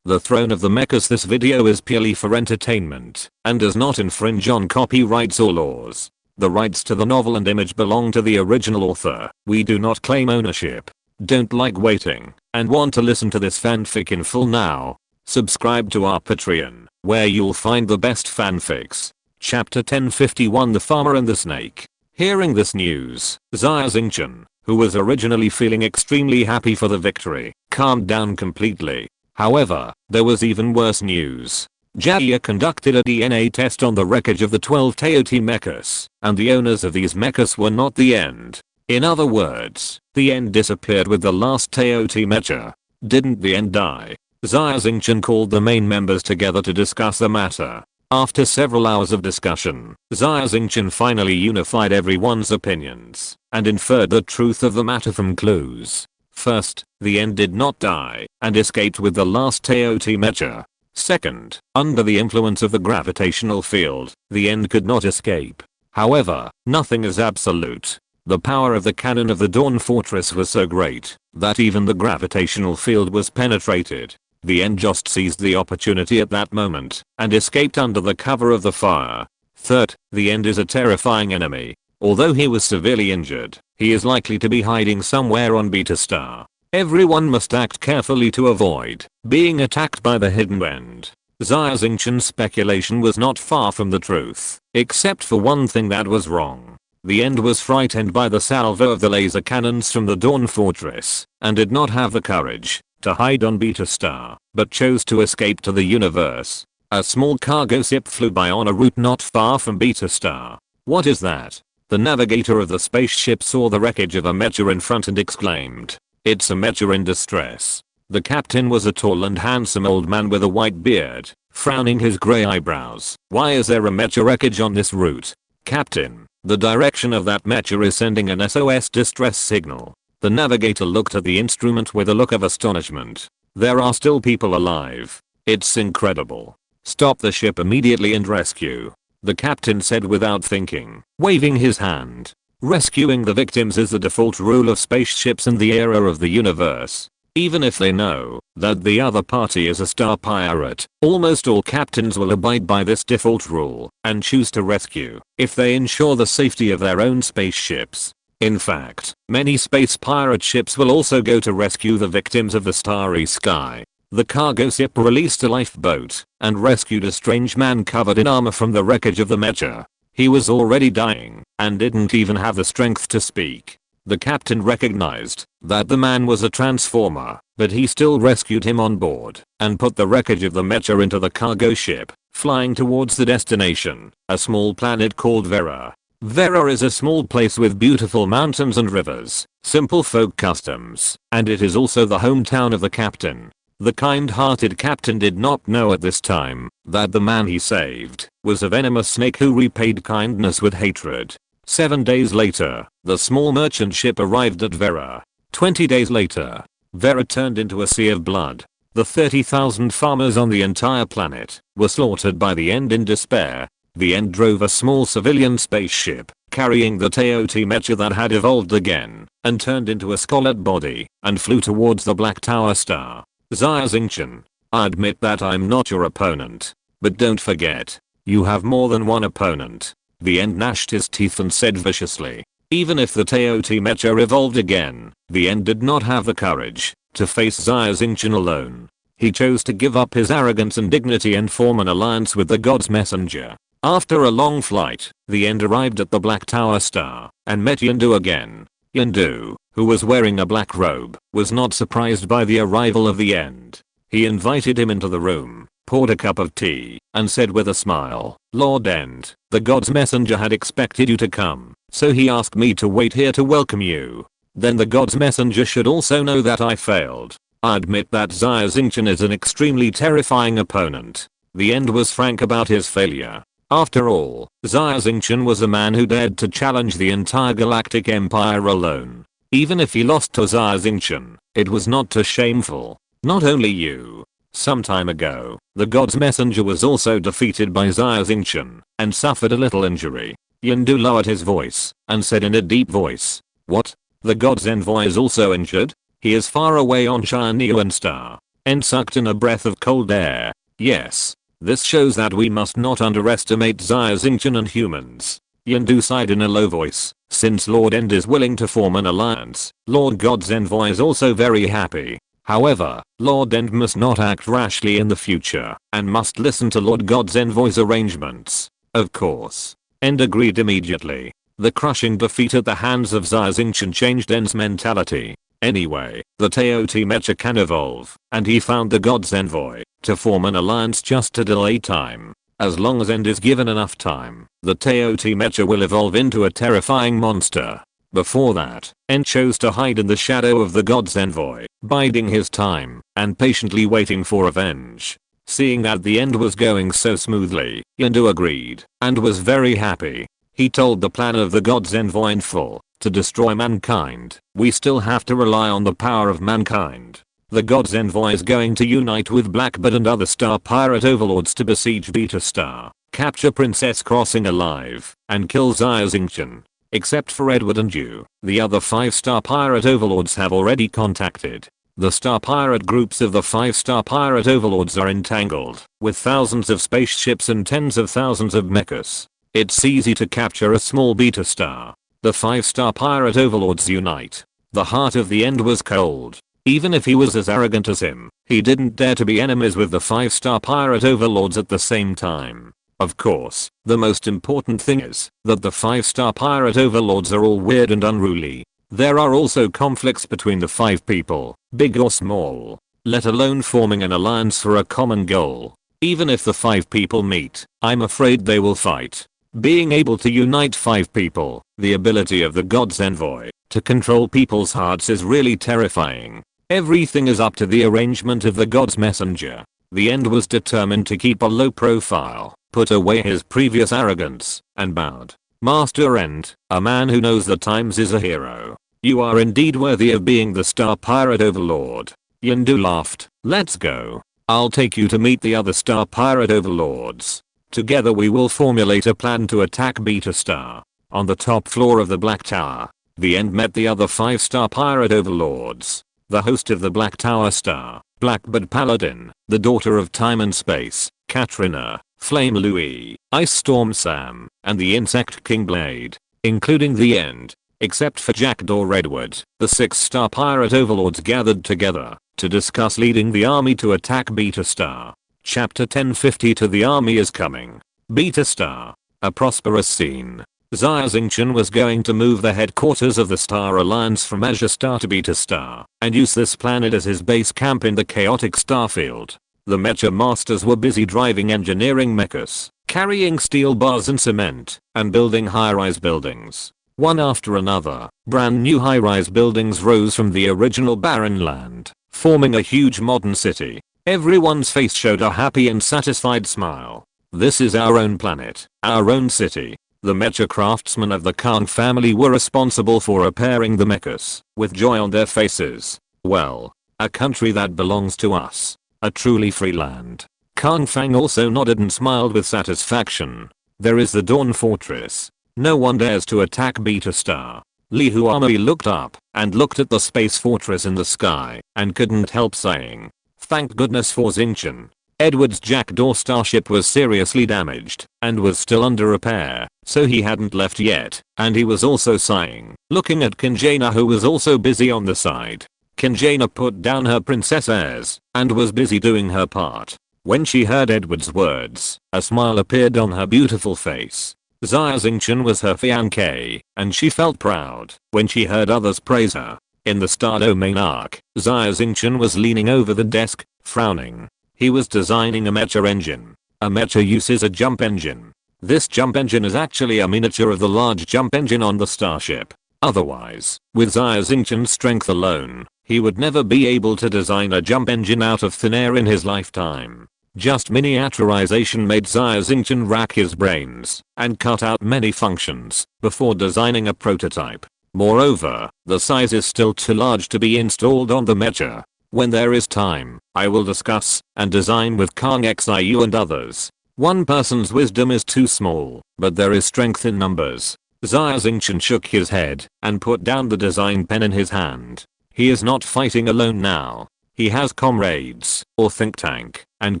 The Throne of the Mechas. This video is purely for entertainment and does not infringe on copyrights or laws. The rights to the novel and image belong to the original author. We do not claim ownership. Don't like waiting and want to listen to this fanfic in full now? Subscribe to our Patreon, where you'll find the best fanfics. Chapter 1051, The Farmer and the Snake. Hearing this news, Xia Xingchen, who was originally feeling extremely happy for the victory, calmed down completely. However, there was even worse news. Xia conducted a DNA test on the wreckage of the 12 Teoti mechas, and the owners of these mechas were not the end. In other words, the end disappeared with the last Teoti mecha. Didn't the end die? Xia Xingchen called the main members together to discuss the matter. After several hours of discussion, Xia Xingchen finally unified everyone's opinions and inferred the truth of the matter from clues. First, the end did not die and escaped with the last Teoti mecha. Second, under the influence of the gravitational field, the end could not escape. However, nothing is absolute. The power of the cannon of the Dawn Fortress was so great that even the gravitational field was penetrated. The end just seized the opportunity at that moment and escaped under the cover of the fire. Third, the end is a terrifying enemy. Although he was severely injured, he is likely to be hiding somewhere on Beta Star. Everyone must act carefully to avoid being attacked by the hidden end. Xia Xingchen's speculation was not far from the truth, except for one thing that was wrong. The end was frightened by the salvo of the laser cannons from the Dawn Fortress and did not have the courage to hide on Beta Star, but chose to escape to the universe. A small cargo ship flew by on a route not far from Beta Star. What is that? The navigator of the spaceship saw the wreckage of a mecha in front and exclaimed, "It's a mecha in distress." The captain was a tall and handsome old man with a white beard, frowning his grey eyebrows. "Why is there a mecha wreckage on this route? Captain, the direction of that mecha is sending an SOS distress signal." The navigator looked at the instrument with a look of astonishment. "There are still people alive. It's incredible. Stop the ship immediately and rescue," the captain said without thinking, waving his hand. Rescuing the victims is the default rule of spaceships in the era of the universe. Even if they know that the other party is a star pirate, almost all captains will abide by this default rule and choose to rescue if they ensure the safety of their own spaceships. In fact, many space pirate ships will also go to rescue the victims of the starry sky. The cargo ship released a lifeboat and rescued a strange man covered in armor from the wreckage of the mecha. He was already dying and didn't even have the strength to speak. The captain recognized that the man was a transformer, but he still rescued him on board and put the wreckage of the mecha into the cargo ship, flying towards the destination, a small planet called Vera. Vera is a small place with beautiful mountains and rivers, simple folk customs, and it is also the hometown of the captain. The kind-hearted captain did not know at this time that the man he saved was a venomous snake who repaid kindness with hatred. 7 days later, the small merchant ship arrived at Vera. 20 days later, Vera turned into a sea of blood. The 30,000 farmers on the entire planet were slaughtered by the end in despair. The end drove a small civilian spaceship carrying the Teoti mecha that had evolved again and turned into a scarlet body and flew towards the Black Tower Star. Xia Xingchen, I admit that I'm not your opponent, but don't forget, you have more than one opponent. The end gnashed his teeth and said viciously. Even if the Teoti mecha evolved again, the end did not have the courage to face Xia Xingchen alone. He chose to give up his arrogance and dignity and form an alliance with the God's messenger. After a long flight, the end arrived at the Black Tower Star and met Yondu again. Yondu, who was wearing a black robe, was not surprised by the arrival of the end. He invited him into the room, poured a cup of tea, and said with a smile, "Lord End, the God's messenger had expected you to come, so he asked me to wait here to welcome you. Then the God's messenger should also know that I failed. I admit that Xia Xingchen is an extremely terrifying opponent." The end was frank about his failure. After all, Xia Xingchen was a man who dared to challenge the entire galactic empire alone. Even if he lost to Xia Xingchen, it was not too shameful. Not only you. Some time ago, the God's messenger was also defeated by Xia Xingchen and suffered a little injury. Yondu lowered his voice and said in a deep voice, "What? The God's envoy is also injured? He is far away on Xianyuan Star. and sucked in a breath of cold air. Yes. This shows that we must not underestimate Xia Xingchen and humans. Yondu sighed in a low voice. Since Lord End is willing to form an alliance, Lord God's Envoy is also very happy. However, Lord End must not act rashly in the future and must listen to Lord God's Envoy's arrangements. Of course. End agreed immediately. The crushing defeat at the hands of Xia Xingchen changed End's mentality. Anyway, the Teoti mecha can evolve, and he found the God's Envoy to form an alliance just to delay time. As long as End is given enough time, the Teoti mecha will evolve into a terrifying monster. Before that, End chose to hide in the shadow of the God's Envoy, biding his time and patiently waiting for revenge. Seeing that the end was going so smoothly, Yondu agreed and was very happy. He told the plan of the God's Envoy in full. To destroy mankind, we still have to rely on the power of mankind. The God's Envoy is going to unite with Blackbird and other star pirate overlords to besiege Beta Star, capture Princess Crossing alive, and kill Xia Xingchen. Except for Edward and you, the other 5-star pirate overlords have already contacted. The star pirate groups of the 5-star pirate overlords are entangled with thousands of spaceships and tens of thousands of mechas. It's easy to capture a small Beta Star. The 5-star pirate overlords unite. The heart of the End was cold. Even if he was as arrogant as him, he didn't dare to be enemies with the 5-star pirate overlords at the same time. Of course, the most important thing is that the 5-star pirate overlords are all weird and unruly. There are also conflicts between the 5 people, big or small, let alone forming an alliance for a common goal. Even if the 5 people meet, I'm afraid they will fight. Being able to unite 5 people, the ability of the God's Envoy to control people's hearts is really terrifying. Everything is up to the arrangement of the God's Messenger. The End was determined to keep a low profile, put away his previous arrogance, and bowed. Master End, a man who knows the times, is a hero. You are indeed worthy of being the Star Pirate Overlord. Yondu laughed. Let's go. I'll take you to meet the other Star Pirate Overlords. Together we will formulate a plan to attack Beta Star. On the top floor of the Black Tower, the End met the other 5-star pirate overlords. The host of the Black Tower Star, Blackbird Paladin, the daughter of Time and Space, Katrina, Flame Louis, Ice Storm Sam, and the Insect King Blade, including the End. Except for Jackdaw Redwood, the 6-star pirate overlords gathered together to discuss leading the army to attack Beta Star. Chapter 1050 To the army is coming. Beta Star. A prosperous scene. Xia Xingchen was going to move the headquarters of the Star Alliance from Azure Star to Beta Star and use this planet as his base camp in the chaotic starfield. The Mecha Masters were busy driving engineering mechas, carrying steel bars and cement, and building high-rise buildings. One after another, brand new high-rise buildings rose from the original barren land, forming a huge modern city. Everyone's face showed a happy and satisfied smile. This is our own planet, our own city. The mecha craftsmen of the Kang family were responsible for repairing the mechas, with joy on their faces. Well, a country that belongs to us. A truly free land. Kang Fang also nodded and smiled with satisfaction. There is the Dawn Fortress. No one dares to attack Beta Star. Li Huamei looked up and looked at the space fortress in the sky and couldn't help saying, thank goodness for Xingchen. Edward's Jackdaw starship was seriously damaged and was still under repair, so he hadn't left yet, and he was also sighing, looking at Kinjana, who was also busy on the side. Kinjana put down her princess airs and was busy doing her part. When she heard Edward's words, a smile appeared on her beautiful face. Xia Xingchen was her fiancé, and she felt proud when she heard others praise her. In the Star Domain arc, Xia Xingchen was leaning over the desk, frowning. He was designing a mecha engine. A mecha uses a jump engine. This jump engine is actually a miniature of the large jump engine on the starship. Otherwise, with Xia Xingchen's strength alone, he would never be able to design a jump engine out of thin air in his lifetime. Just miniaturization made Xia Xingchen rack his brains and cut out many functions before designing a prototype. Moreover, the size is still too large to be installed on the mecha. When there is time, I will discuss and design with Kang Xiu and others. One person's wisdom is too small, but there is strength in numbers. Xia Xingchen shook his head and put down the design pen in his hand. He is not fighting alone now. He has comrades, or think tank, and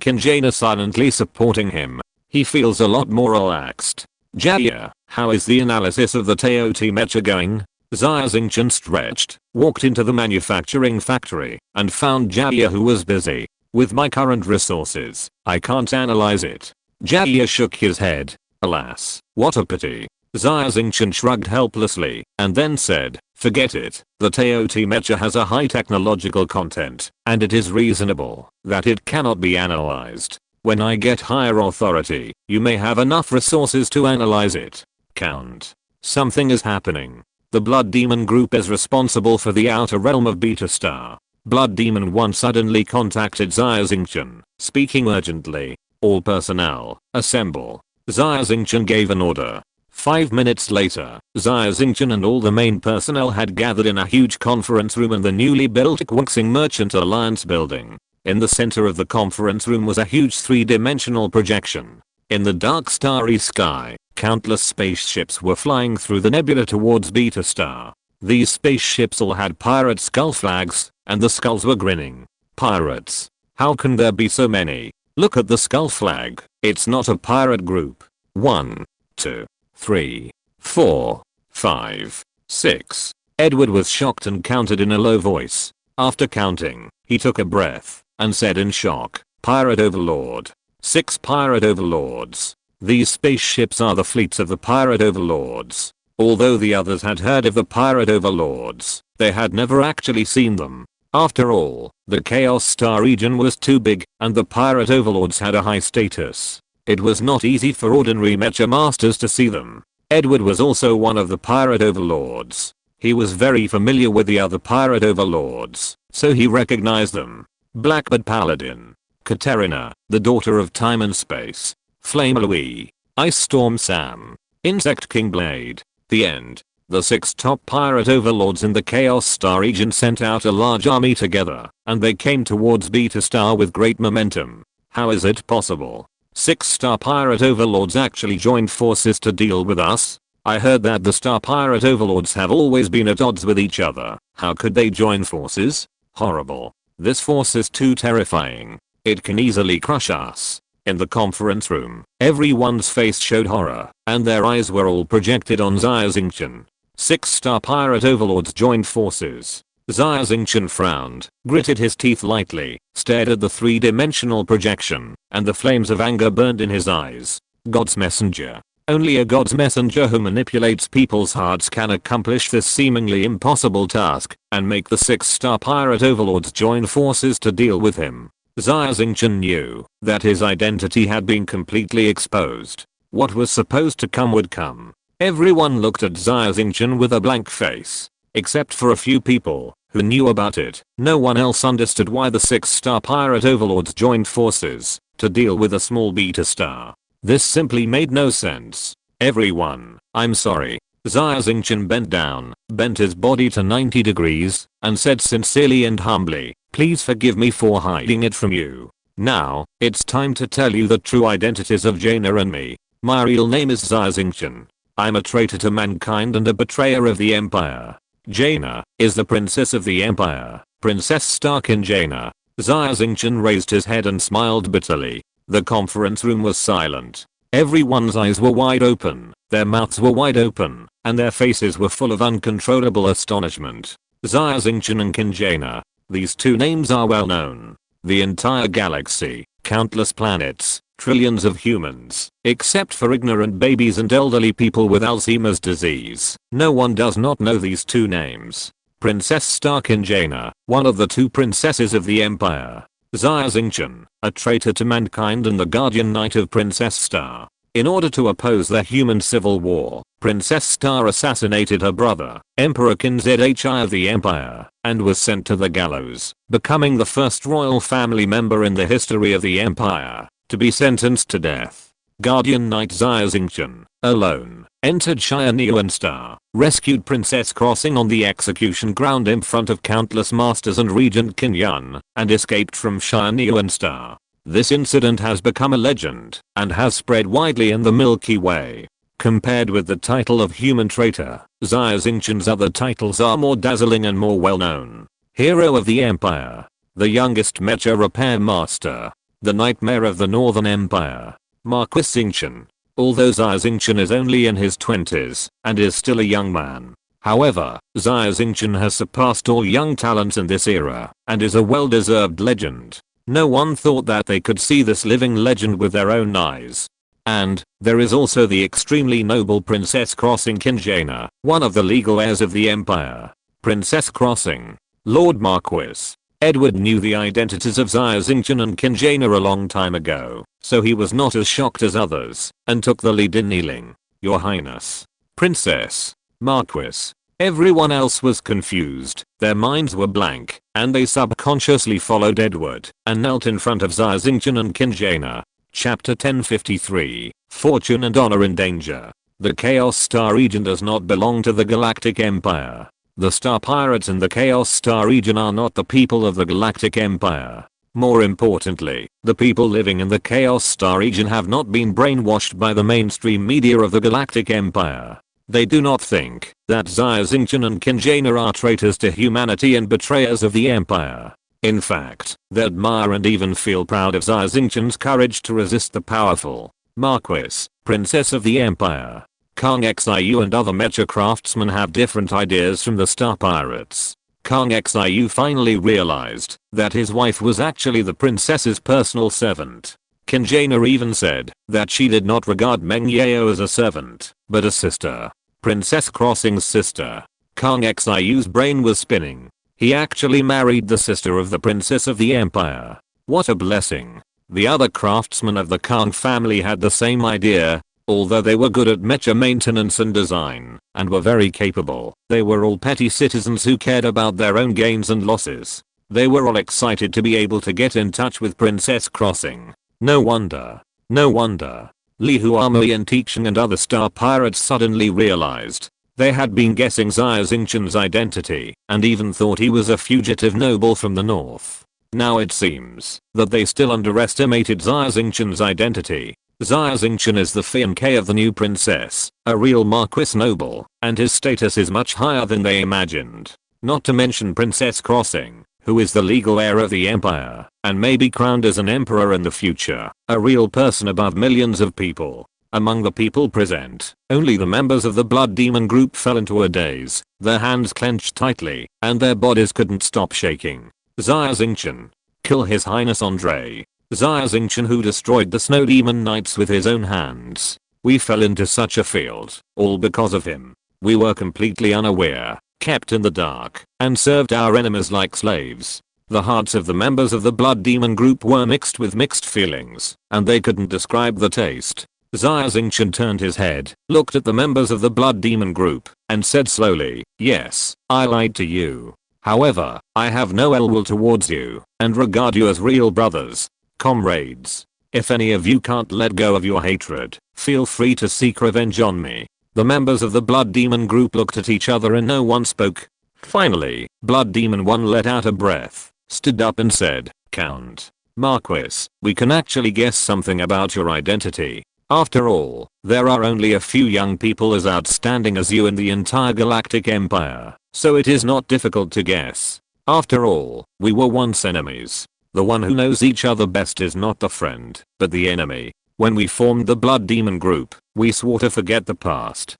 Xingchen silently supporting him. He feels a lot more relaxed. Xia, how is the analysis of the Teoti mecha going? Xia Xingchen stretched, walked into the manufacturing factory, and found Xia who was busy. With my current resources, I can't analyze it. Xia shook his head. Alas, what a pity. Xia Xingchen shrugged helplessly, and then said, forget it. The Teoti mecha has a high technological content, and it is reasonable that it cannot be analyzed. When I get higher authority, you may have enough resources to analyze it. Count. Something is happening. The Blood Demon group is responsible for the outer realm of Beta Star. Blood Demon 1 suddenly contacted Xia Xingchen, speaking urgently. All personnel, assemble. Xia Xingchen gave an order. 5 minutes later, Xia Xingchen and all the main personnel had gathered in a huge conference room in the newly built Xia Merchant Alliance building. In the center of the conference room was a huge 3-dimensional projection. In the dark starry sky, countless spaceships were flying through the nebula towards Beta Star. These spaceships all had pirate skull flags, and the skulls were grinning. Pirates? How can there be so many? Look at the skull flag. It's not a pirate group. 1, 2, 3, 4, 5, 6. Edward was shocked and counted in a low voice. After counting, he took a breath and said in shock, Pirate Overlord. 6 pirate overlords. These spaceships are the fleets of the pirate overlords. Although the others had heard of the pirate overlords, they had never actually seen them. After all, the Chaos Star region was too big, and the pirate overlords had a high status. It was not easy for ordinary mecha masters to see them. Edward was also one of the pirate overlords. He was very familiar with the other pirate overlords, so he recognized them. Blackbird Paladin. Katerina, the daughter of time and space. Flame Louis. Ice Storm Sam. Insect King Blade. The end. The 6 top pirate overlords in the Chaos Star region sent out a large army together, and they came towards Beta Star with great momentum. How is it possible? 6 star pirate overlords actually joined forces to deal with us? I heard that the star pirate overlords have always been at odds with each other. How could they join forces? Horrible. This force is too terrifying. It can easily crush us. In the conference room, everyone's face showed horror, and their eyes were all projected on Xia Xingchen. 6 star pirate overlords joined forces. Xia Xingchen frowned, gritted his teeth lightly, stared at the 3-dimensional projection, and the flames of anger burned in his eyes. God's messenger. Only a God's messenger who manipulates people's hearts can accomplish this seemingly impossible task, and make the 6 star pirate overlords join forces to deal with him. Xia Xingchen knew that his identity had been completely exposed. What was supposed to come would come. Everyone looked at Xia Xingchen with a blank face. Except for a few people who knew about it, no one else understood why the 6 star pirate overlords joined forces to deal with a small beta star. This simply made no sense. Everyone, I'm sorry. Xia Xingchen bent down, bent his body to 90 degrees, and said sincerely and humbly, please forgive me for hiding it from you. Now, it's time to tell you the true identities of Jaina and me. My real name is Xia Xingchen. I'm a traitor to mankind and a betrayer of the Empire. Jaina is the princess of the Empire, Princess Starkin Jaina. Xia Xingchen raised his head and smiled bitterly. The conference room was silent. Everyone's eyes were wide open, their mouths were wide open, and their faces were full of uncontrollable astonishment. Xia Xingchen and Jaina. These 2 names are well known. The entire galaxy, countless planets, trillions of humans, except for ignorant babies and elderly people with Alzheimer's disease. No one does not know these 2 names. Princess Starkin Jaina, one of the 2 princesses of the Empire. Xia Xingchen, a traitor to mankind and the guardian knight of Princess Star. In order to oppose the human civil war, Princess Star assassinated her brother, Emperor Qin Zhi of the Empire, and was sent to the gallows, becoming the first royal family member in the history of the Empire to be sentenced to death. Guardian Knight Xia Xingchen, alone, entered Xianyuan Star, rescued Princess Crossing on the execution ground in front of countless masters and Regent Qin Yun, and escaped from Xianyuan Star. This incident has become a legend, and has spread widely in the Milky Way. Compared with the title of human traitor, Xia Xingchen's other titles are more dazzling and more well known. Hero of the Empire. the youngest mecha repair master, the nightmare of the Northern Empire, Marquis Xingchen. Although Xia Xingchen is only in his 20s and is still a young man. However, Xia Xingchen has surpassed all young talents in this era and is a well-deserved legend. No one thought that they could see this living legend with their own eyes. And there is also the extremely noble Princess Crossing Xingchen, one of the legal heirs of the empire. Princess Crossing, Lord Marquis. Edward knew the identities of Xia Xingchen and Xingchen a long time ago, so he was not as shocked as others and took the lead in kneeling. Your Highness. Princess. Marquis. Everyone else was confused, their minds were blank, and they subconsciously followed Edward and knelt in front of Xia Xingchen and Xingchen. Chapter 1053, Fortune and Honor in Danger. The Chaos Star region does not belong to the Galactic Empire. The Star Pirates in the Chaos Star region are not the people of the Galactic Empire. More importantly, the people living in the Chaos Star region have not been brainwashed by the mainstream media of the Galactic Empire. They do not think that Xia Xingchen and Xingchen are traitors to humanity and betrayers of the Empire. In fact, they admire and even feel proud of Xia Xingchen's courage to resist the powerful Marquis, Princess of the Empire. Kang Xiu and other mecha craftsmen have different ideas from the Star Pirates. Kang Xiu finally realized that his wife was actually the princess's personal servant. Xingchen even said that she did not regard Meng Yao as a servant, but a sister. Princess Crossing's sister. Kang Xiu's brain was spinning. He actually married the sister of the Princess of the Empire. What a blessing. The other craftsmen of the Kang family had the same idea. Although they were good at mecha maintenance and design, and were very capable, they were all petty citizens who cared about their own gains and losses. They were all excited to be able to get in touch with Princess Crossing. No wonder. No wonder. Li Huamui and Tixing and other Star Pirates suddenly realized. They had been guessing Xia Xingchen's identity, and even thought he was a fugitive noble from the north. Now it seems that they still underestimated Xia Xingchen's identity. Xia Xingchen is the fiancé of the new princess, a real Marquis noble, and his status is much higher than they imagined. Not to mention Princess Crossing, who is the legal heir of the empire, and may be crowned as an emperor in the future, a real person above millions of people. Among the people present, only the members of the Blood Demon group fell into a daze, their hands clenched tightly, and their bodies couldn't stop shaking. Xia Xingchen. Kill His Highness Andre. Xia Xingchen, who destroyed the Snow Demon Knights with his own hands. We fell into such a field, all because of him. We were completely unaware, kept in the dark, and served our enemies like slaves. The hearts of the members of the Blood Demon group were mixed with mixed feelings, and they couldn't describe the taste. Xia Xingchen turned his head, looked at the members of the Blood Demon group, and said slowly, "Yes, I lied to you. However, I have no ill will towards you, and regard you as real brothers. Comrades. If any of you can't let go of your hatred, feel free to seek revenge on me." The members of the Blood Demon group looked at each other and no one spoke. Finally, Blood Demon 1 let out a breath, stood up and said, "Count Marquis, we can actually guess something about your identity. After all, there are only a few young people as outstanding as you in the entire Galactic Empire, so it is not difficult to guess. After all, we were once enemies. The one who knows each other best is not the friend, but the enemy. When we formed the Blood Demon group, we swore to forget the past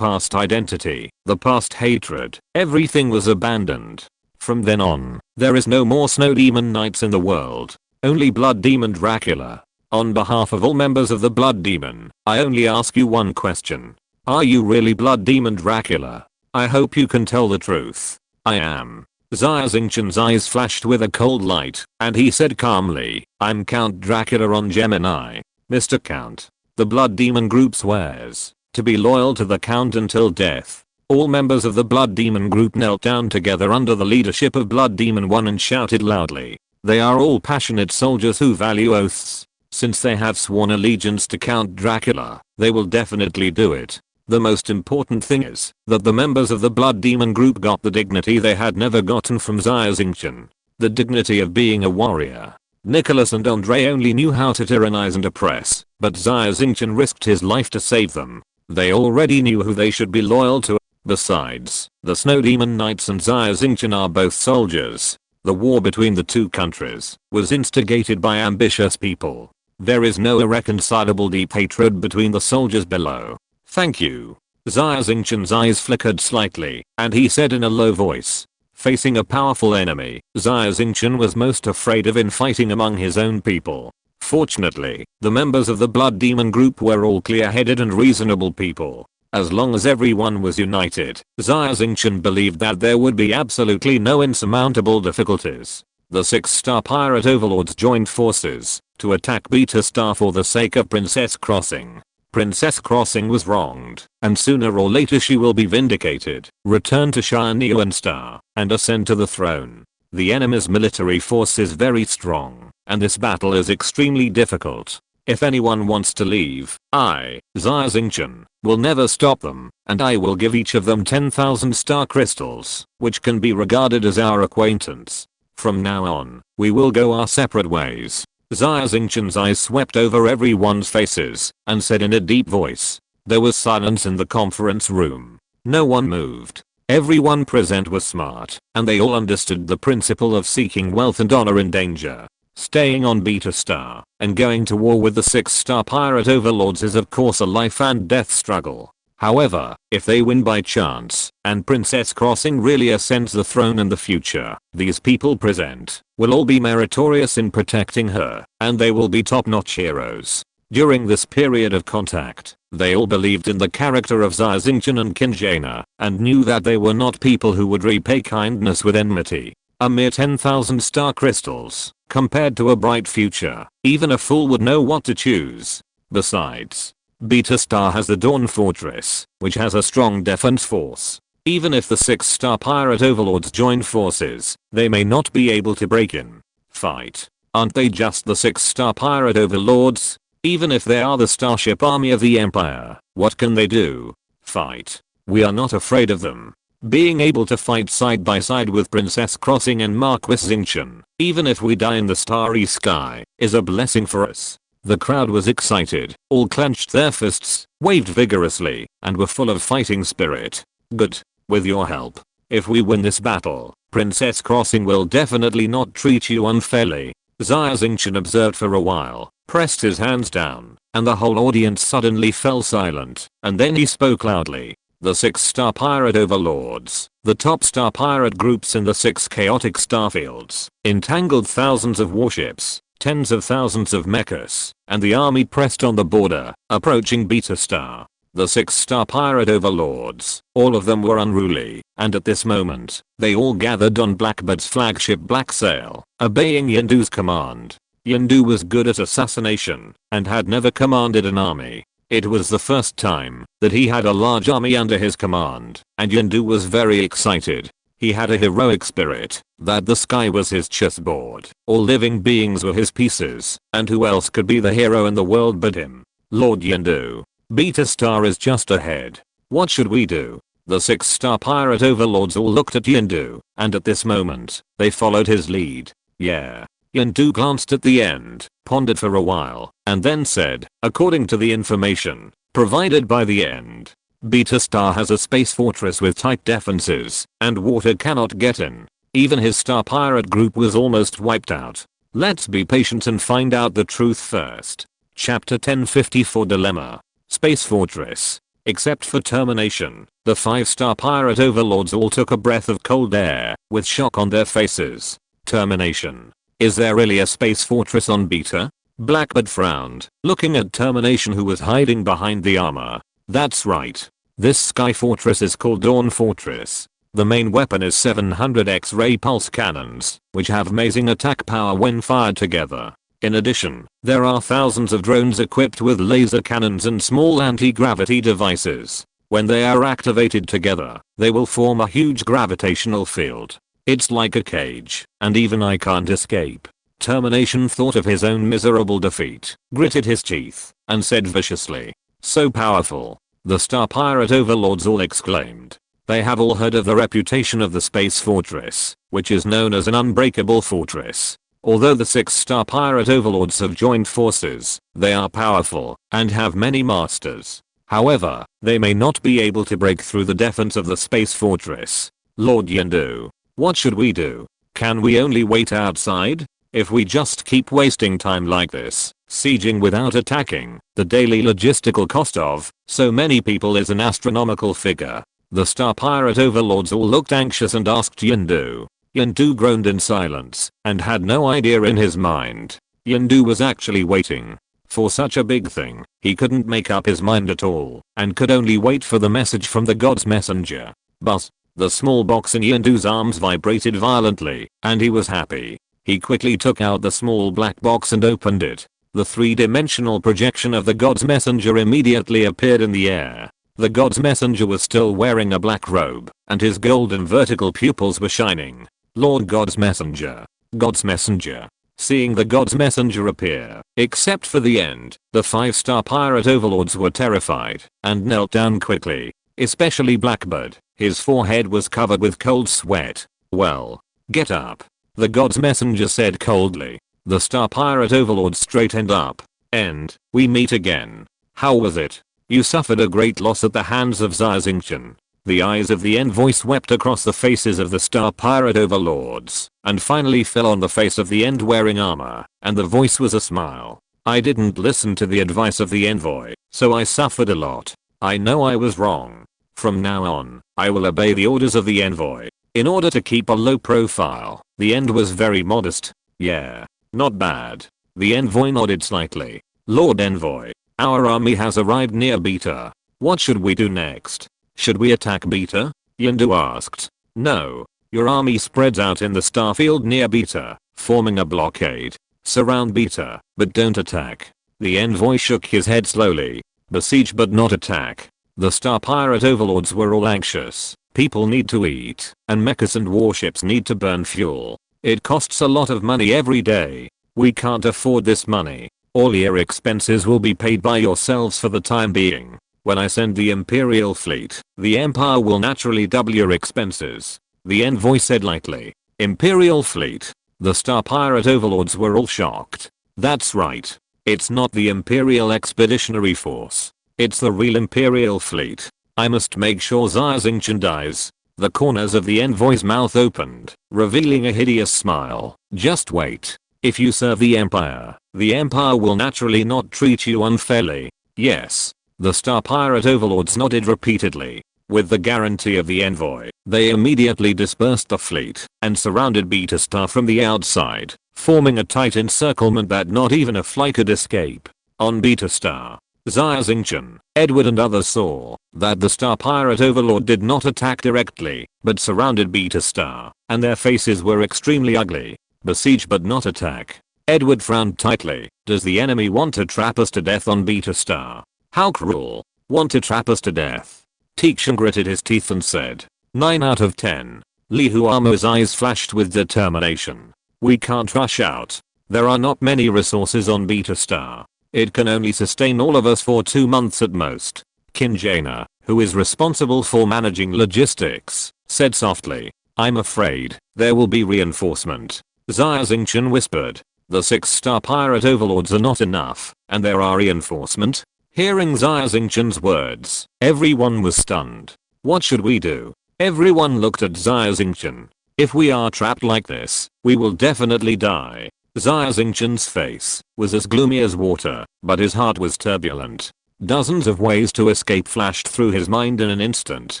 identity, the past hatred, everything was abandoned. From then on, there is no more Snow Demon Knights in the world, only Blood Demon Dracula. On behalf of all members of the Blood Demon, I only ask you one question. Are you really Blood Demon Dracula? I hope you can tell the truth." "I am." Xia Xingchen's eyes flashed with a cold light, and he said calmly, "I'm Count Dracula on Gemini. Mr. Count." The Blood Demon group swears to be loyal to the Count until death. All members of the Blood Demon group knelt down together under the leadership of Blood Demon 1 and shouted loudly. They are all passionate soldiers who value oaths. Since they have sworn allegiance to Count Dracula, they will definitely do it. The most important thing is that the members of the Blood Demon group got the dignity they had never gotten from Xia Xingchen. The dignity of being a warrior. Nicholas and Andre only knew how to tyrannize and oppress, but Xia Xingchen risked his life to save them. They already knew who they should be loyal to. Besides, the Snow Demon Knights and Xia Xingchen are both soldiers. The war between the two countries was instigated by ambitious people. There is no irreconcilable deep hatred between the soldiers below. Thank you. Xia Xingchen's eyes flickered slightly, and he said in a low voice. Facing a powerful enemy, Xia Xingchen was most afraid of infighting among his own people. Fortunately, the members of the Blood Demon group were all clear-headed and reasonable people. As long as everyone was united, Xia Xingchen believed that there would be absolutely no insurmountable difficulties. The 6-star pirate overlords joined forces to attack Beta Star for the sake of Princess Crossing. Princess Crossing was wronged, and sooner or later she will be vindicated, return to Shinyuan Star, and ascend to the throne. The enemy's military force is very strong, and this battle is extremely difficult. If anyone wants to leave, I, Xia Xingchen, will never stop them, and I will give each of them 10,000 star crystals, which can be regarded as our acquaintance. From now on, we will go our separate ways. Xia Xingchen's eyes swept over everyone's faces, and said in a deep voice. There was silence in the conference room. No one moved. Everyone present was smart, and they all understood the principle of seeking wealth and honor in danger. Staying on Beta Star and going to war with the 6-star pirate overlords is of course a life and death struggle. However, if they win by chance, and Princess Crossing really ascends the throne in the future, these people present will all be meritorious in protecting her, and they will be top-notch heroes. During this period of contact, they all believed in the character of Xia Xingchen and Qinjana, and knew that they were not people who would repay kindness with enmity. A mere 10,000 star crystals, compared to a bright future, even a fool would know what to choose. Besides, Beta Star has the Dawn Fortress, which has a strong defense force. Even if the 6-star pirate overlords join forces, they may not be able to break in. Fight. Aren't they just the 6-star pirate overlords? Even if they are the starship army of the Empire, what can they do? Fight. We are not afraid of them. Being able to fight side by side with Princess Crossing and Marquis Xingchen, even if we die in the starry sky, is a blessing for us. The crowd was excited, all clenched their fists, waved vigorously, and were full of fighting spirit. Good. With your help, if we win this battle, Princess Crossing will definitely not treat you unfairly. Xia Xingchen observed for a while, pressed his hands down, and the whole audience suddenly fell silent, and then he spoke loudly. The 6-star pirate overlords, the top star pirate groups in the 6 chaotic starfields, entangled thousands of warships, tens of thousands of mechas, and the army pressed on the border, approaching Beta Star. The 6-star pirate overlords, all of them were unruly, and at this moment, they all gathered on Blackbird's flagship Black Sail, obeying Yendu's command. Yendu was good at assassination, and had never commanded an army. It was the first time that he had a large army under his command, and Yendu was very excited. He had a heroic spirit, that the sky was his chessboard, all living beings were his pieces, and who else could be the hero in the world but him? Lord Yendu. Beta Star is just ahead. What should we do? The 6-star pirate overlords all looked at Yendu, and at this moment, they followed his lead. Yeah. Yendu glanced at the end, pondered for a while, and then said, according to the information provided by the end, Beta Star has a space fortress with tight defenses, and water cannot get in. Even his star pirate group was almost wiped out. Let's be patient and find out the truth first. Chapter 1054 Dilemma. Space Fortress. Except for Termination, the 5-star pirate overlords all took a breath of cold air, with shock on their faces. Termination. Is there really a space fortress on Beta? Blackbird frowned, looking at Termination who was hiding behind the armor. That's right. This sky fortress is called Dawn Fortress. The main weapon is 700 X-ray pulse cannons, which have amazing attack power when fired together. In addition, there are thousands of drones equipped with laser cannons and small anti-gravity devices. When they are activated together, they will form a huge gravitational field. It's like a cage, and even I can't escape. Termination thought of his own miserable defeat, gritted his teeth, and said viciously, so powerful. The star pirate overlords all exclaimed. They have all heard of the reputation of the space fortress, which is known as an unbreakable fortress. Although the 6-star pirate overlords have joined forces, they are powerful, and have many masters. However, they may not be able to break through the defense of the space fortress. Lord Yendu, what should we do? Can we only wait outside? If we just keep wasting time like this, sieging without attacking, the daily logistical cost of so many people is an astronomical figure. The star pirate overlords all looked anxious and asked Yindu. Yindu groaned in silence and had no idea in his mind. Yindu was actually waiting for such a big thing. He couldn't make up his mind at all and could only wait for the message from the god's messenger. But the small box in Yindu's arms vibrated violently and he was happy. He quickly took out the small black box and opened it. The three-dimensional projection of the god's messenger immediately appeared in the air. The god's messenger was still wearing a black robe and his golden vertical pupils were shining. Lord God's messenger. God's messenger. Seeing the god's messenger appear, except for the end, the 5-star pirate overlords were terrified and knelt down quickly, especially Blackbird. His forehead was covered with cold sweat. Well, get up, the god's messenger said coldly. The star pirate overlords straightened up. And we meet again. How was it? You suffered a great loss at the hands of Xia Xingchen. The eyes of the envoy swept across the faces of the star pirate overlords and finally fell on the face of the end wearing armor, and the voice was a smile. I didn't listen to the advice of the envoy, so I suffered a lot. I know I was wrong. From now on, I will obey the orders of the envoy. In order to keep a low profile, the end was very modest. Yeah, not bad. The envoy nodded slightly. Lord Envoy, our army has arrived near Beta. What should we do next? Should we attack Beta? Yindu asked. No. Your army spreads out in the starfield near Beta, forming a blockade. Surround Beta, but don't attack. The envoy shook his head slowly. Besiege but not attack. The star pirate overlords were all anxious. People need to eat, and mechas and warships need to burn fuel. It costs a lot of money every day. We can't afford this money. All your expenses will be paid by yourselves for the time being. When I send the Imperial fleet, the Empire will naturally double your expenses. The envoy said lightly. Imperial fleet? The star pirate overlords were all shocked. That's right. It's not the Imperial Expeditionary Force. It's the real Imperial fleet. I must make sure Xia Xingchen dies. The corners of the envoy's mouth opened, revealing a hideous smile. Just wait. If you serve the Empire will naturally not treat you unfairly. Yes. The star pirate overlords nodded repeatedly. With the guarantee of the envoy, they immediately dispersed the fleet and surrounded Beta Star from the outside, forming a tight encirclement that not even a fly could escape. On Beta Star, Xia Xingchen, Edward and others saw that the star pirate overlord did not attack directly, but surrounded Beta Star, and their faces were extremely ugly. Besiege but not attack. Edward frowned tightly. Does the enemy want to trap us to death on Beta Star? How cruel. Want to trap us to death? Tixan gritted his teeth and said. 9 out of 10. Li Huamo's eyes flashed with determination. We can't rush out. There are not many resources on Beta Star. It can only sustain all of us for 2 months at most. Kinjana, who is responsible for managing logistics, said softly. I'm afraid there will be reinforcement. Xia Xingchen whispered. The 6-star pirate overlords are not enough, and there are reinforcement. Hearing Xia Xingchen's words, everyone was stunned. What should we do? Everyone looked at Xia Xingchen. If we are trapped like this, we will definitely die. Xia Xingchen's face was as gloomy as water, but his heart was turbulent. Dozens of ways to escape flashed through his mind in an instant,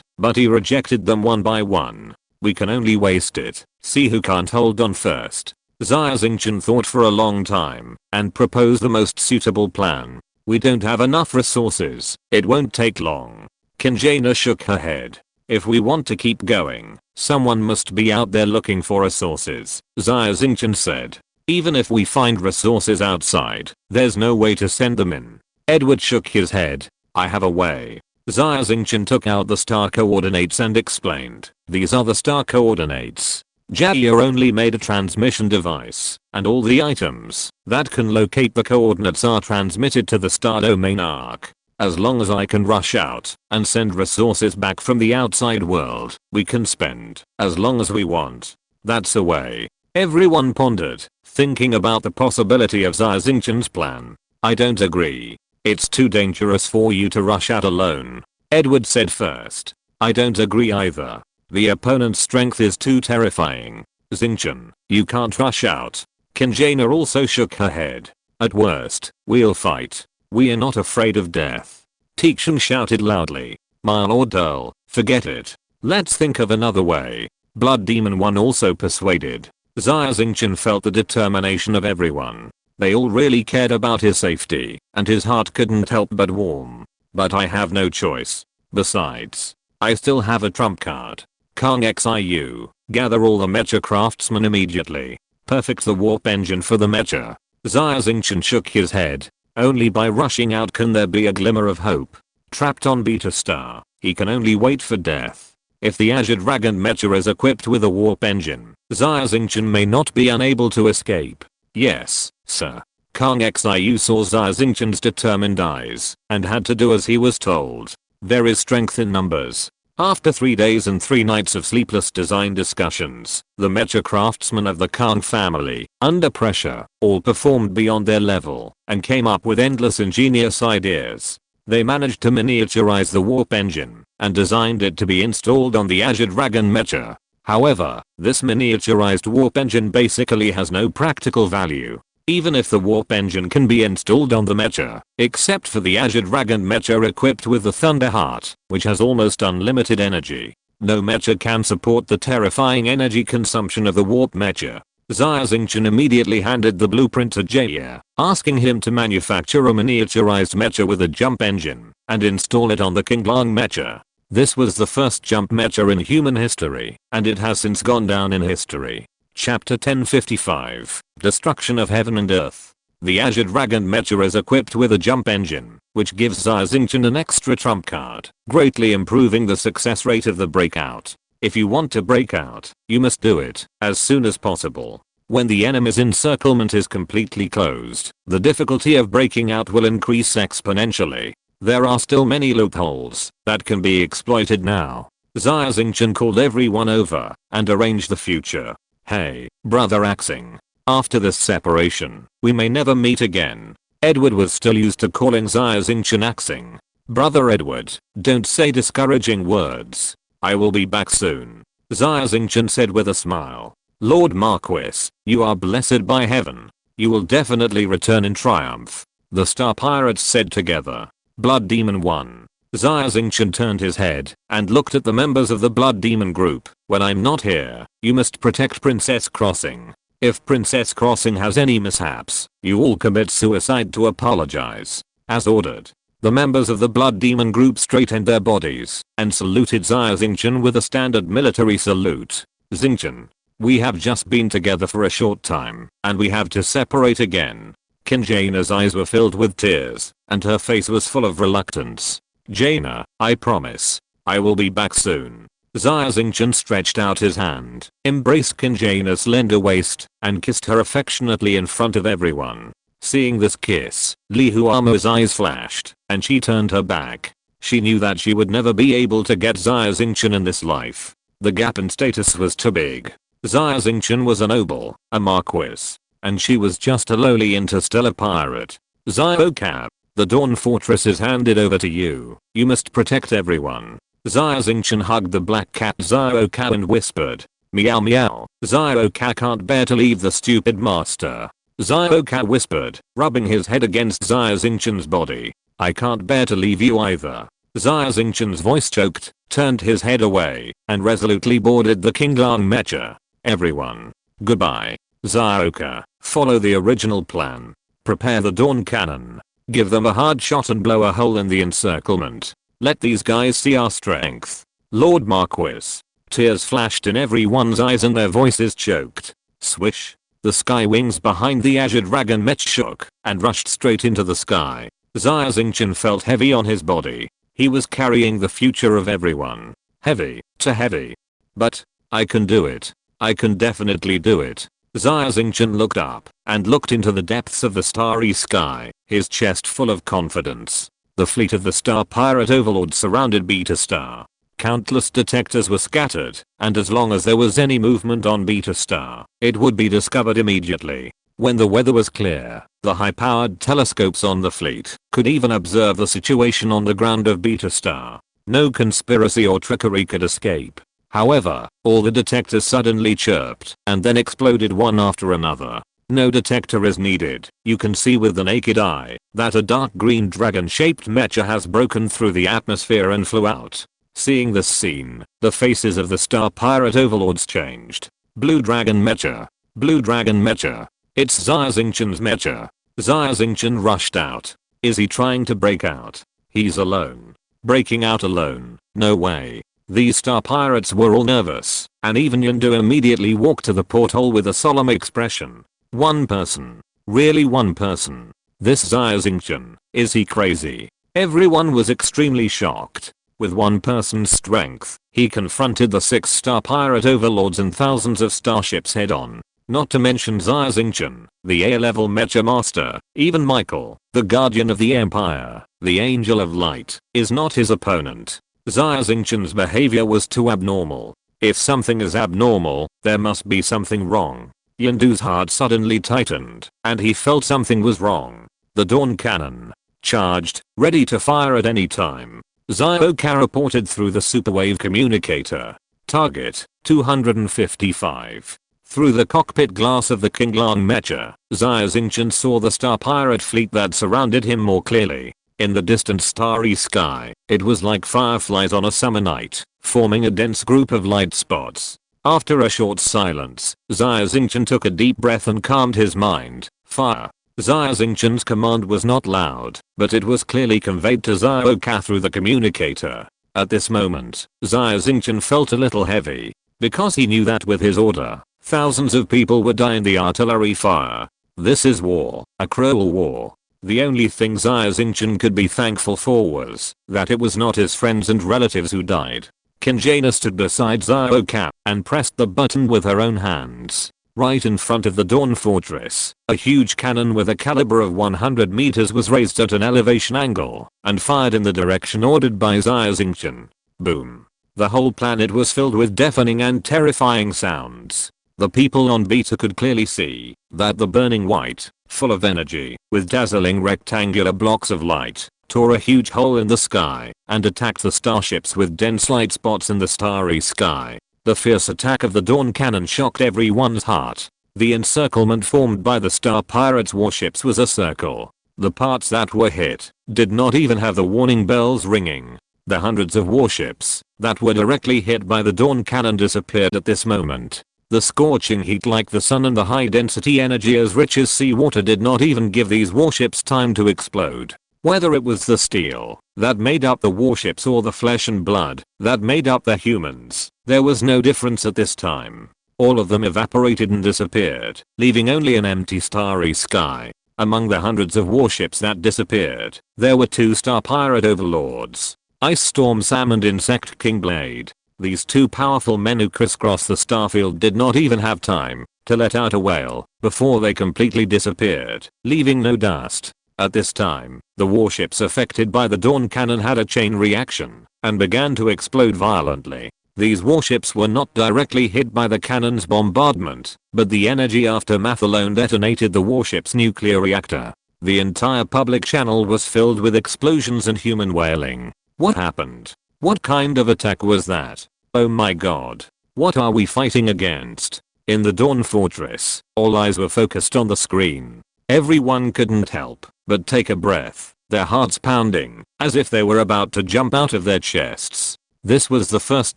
but he rejected them one by one. We can only waste it. See who can't hold on first. Xia Xingchen thought for a long time and proposed the most suitable plan. We don't have enough resources. It won't take long. Kinjana shook her head. If we want to keep going, someone must be out there looking for resources, Xia Xingchen said. Even if we find resources outside, there's no way to send them in. Edward shook his head. I have a way. Xia Xingchen took out the star coordinates and explained. These are the star coordinates. Jia only made a transmission device, and all the items that can locate the coordinates are transmitted to the star domain arc. As long as I can rush out and send resources back from the outside world, we can spend as long as we want. That's a way. Everyone pondered, thinking about the possibility of Xia Xingchen's plan. I don't agree. It's too dangerous for you to rush out alone. Edward said first. I don't agree either. The opponent's strength is too terrifying. Xingchen, you can't rush out. Kinjana also shook her head. At worst, we'll fight. We are not afraid of death. Tixan shouted loudly. My lord Earl, forget it. Let's think of another way. Blood Demon 1 also persuaded. Xia Xingchen felt the determination of everyone. They all really cared about his safety, and his heart couldn't help but warm. But I have no choice. Besides, I still have a trump card. Kang Xiu, gather all the mecha craftsmen immediately. Perfect the warp engine for the mecha. Xia Xingchen shook his head. Only by rushing out can there be a glimmer of hope. Trapped on Beta Star, he can only wait for death. If the Azure Dragon mecha is equipped with a warp engine, Xia Xingchen may not be unable to escape. Yes, sir. Kang Xiu saw Xia Xingchen's determined eyes and had to do as he was told. There is strength in numbers. After 3 days and 3 nights of sleepless design discussions, the mecha craftsmen of the Kang family, under pressure, all performed beyond their level and came up with endless ingenious ideas. They managed to miniaturize the warp engine and designed it to be installed on the Azure Dragon mecha. However, this miniaturized warp engine basically has no practical value. Even if the warp engine can be installed on the mecha, except for the Azure Dragon mecha equipped with the Thunder Heart, which has almost unlimited energy. No mecha can support the terrifying energy consumption of the warp mecha. Xia Xingchen immediately handed the blueprint to Jia, asking him to manufacture a miniaturized mecha with a jump engine and install it on the Qinglang mecha. This was the first jump mecha in human history, and it has since gone down in history. Chapter 1055, Destruction of Heaven and Earth. The Azure Dragon mecha is equipped with a jump engine, which gives Xia Xingchen an extra trump card, greatly improving the success rate of the breakout. If you want to break out, you must do it as soon as possible. When the enemy's encirclement is completely closed, the difficulty of breaking out will increase exponentially. There are still many loopholes that can be exploited now. Xia Xingchen called everyone over and arranged the future. Hey, brother Axing. After this separation, we may never meet again. Edward was still used to calling Xia Xingchen Axing. Brother Edward, don't say discouraging words. I will be back soon. Xia Xingchen said with a smile. Lord Marquis, you are blessed by heaven. You will definitely return in triumph. The Star Pirates said together. Blood Demon 1. Xia Xingchen turned his head and looked at the members of the Blood Demon group. When I'm not here, you must protect Princess Crossing. If Princess Crossing has any mishaps, you all commit suicide to apologize. As ordered. The members of the Blood Demon group straightened their bodies and saluted Xia Xingchen with a standard military salute. Xingchen, we have just been together for a short time and we have to separate again. Kinjana's eyes were filled with tears and her face was full of reluctance. Jaina, I promise. I will be back soon. Xia Xingchen stretched out his hand, embraced Kinjana's slender waist, and kissed her affectionately in front of everyone. Seeing this kiss, Li Huamo's eyes flashed, and she turned her back. She knew that she would never be able to get Xia Xingchen in this life. The gap in status was too big. Xia Xingchen was a noble, a marquis, and she was just a lowly interstellar pirate. Xiaoka, the Dawn Fortress is handed over to you. You must protect everyone. Xia Xingchen hugged the black cat Xiaoka and whispered. Meow meow. Xiaoka can't bear to leave the stupid master. Xiaoka whispered, rubbing his head against Xia Xingchen's body. I can't bear to leave you either. Xia Xingchen's voice choked, turned his head away, and resolutely boarded the Qinglang mecha. Everyone. Goodbye. Xiaoka, follow the original plan. Prepare the dawn cannon. Give them a hard shot and blow a hole in the encirclement. Let these guys see our strength. Lord Marquis. Tears flashed in everyone's eyes and their voices choked. Swish. The sky wings behind the Azure Dragon mech shook and rushed straight into the sky. Xia Xingchen felt heavy on his body. He was carrying the future of everyone. Heavy, too heavy. But, I can do it. I can definitely do it. Xia Xingchen looked up and looked into the depths of the starry sky, his chest full of confidence. The fleet of the Star Pirate Overlord surrounded Beta Star. Countless detectors were scattered, and as long as there was any movement on Beta Star, it would be discovered immediately. When the weather was clear, the high-powered telescopes on the fleet could even observe the situation on the ground of Beta Star. No conspiracy or trickery could escape. However, all the detectors suddenly chirped and then exploded one after another. No detector is needed. You can see with the naked eye that a dark green dragon-shaped mecha has broken through the atmosphere and flew out. Seeing this scene, the faces of the star pirate overlords changed. Blue dragon mecha. Blue dragon mecha. It's Xia Xingchen's mecha. Xia Xingchen rushed out. Is he trying to break out? He's alone. Breaking out alone? No way. These star pirates were all nervous, and even Yondu immediately walked to the porthole with a solemn expression. One person. Really one person. This Xia Xingchen, is he crazy? Everyone was extremely shocked. With one person's strength, he confronted the 6 star pirate overlords and thousands of starships head on. Not to mention Xia Xingchen, the A-level mecha master. Even Michael, the guardian of the empire, the angel of light, is not his opponent. Xia Xingchen's behavior was too abnormal. If something is abnormal, there must be something wrong. Yondu's heart suddenly tightened, and he felt something was wrong. The dawn cannon. Charged, ready to fire at any time. Zioka reported through the superwave communicator. Target, 255. Through the cockpit glass of the Kinglang mecha, Xia Xingchen saw the star pirate fleet that surrounded him more clearly. In the distant starry sky, it was like fireflies on a summer night, forming a dense group of light spots. After a short silence, Xia Xingchen took a deep breath and calmed his mind. Fire. Xia Xingchen's command was not loud, but it was clearly conveyed to Zioka through the communicator. At this moment, Xia Xingchen felt a little heavy, because he knew that with his order, thousands of people would die in the artillery fire. This is war, a cruel war. The only thing Xia Xingchen could be thankful for was that it was not his friends and relatives who died. Kinjana stood beside Zioka and pressed the button with her own hands. Right in front of the Dawn Fortress, a huge cannon with a caliber of 100 meters was raised at an elevation angle and fired in the direction ordered by Xia Xingchen. Boom. The whole planet was filled with deafening and terrifying sounds. The people on Beta could clearly see that the burning white, full of energy, with dazzling rectangular blocks of light, tore a huge hole in the sky and attacked the starships with dense light spots in the starry sky. The fierce attack of the dawn cannon shocked everyone's heart. The encirclement formed by the star pirates' warships was a circle. The parts that were hit did not even have the warning bells ringing. The hundreds of warships that were directly hit by the dawn cannon disappeared at this moment. The scorching heat like the sun and the high density energy as rich as seawater did not even give these warships time to explode. Whether it was the steel that made up the warships or the flesh and blood that made up the humans, there was no difference at this time. All of them evaporated and disappeared, leaving only an empty starry sky. Among the hundreds of warships that disappeared, there were 2 star pirate overlords, Ice Storm Sam and Insect King Blade. These 2 powerful men who crisscrossed the starfield did not even have time to let out a wail before they completely disappeared, leaving no dust. At this time, the warships affected by the dawn cannon had a chain reaction and began to explode violently. These warships were not directly hit by the cannon's bombardment, but the energy aftermath alone detonated the warship's nuclear reactor. The entire public channel was filled with explosions and human wailing. What happened? What kind of attack was that? Oh my god. What are we fighting against? In the Dawn Fortress, all eyes were focused on the screen. Everyone couldn't help but take a breath, their hearts pounding, as if they were about to jump out of their chests. This was the first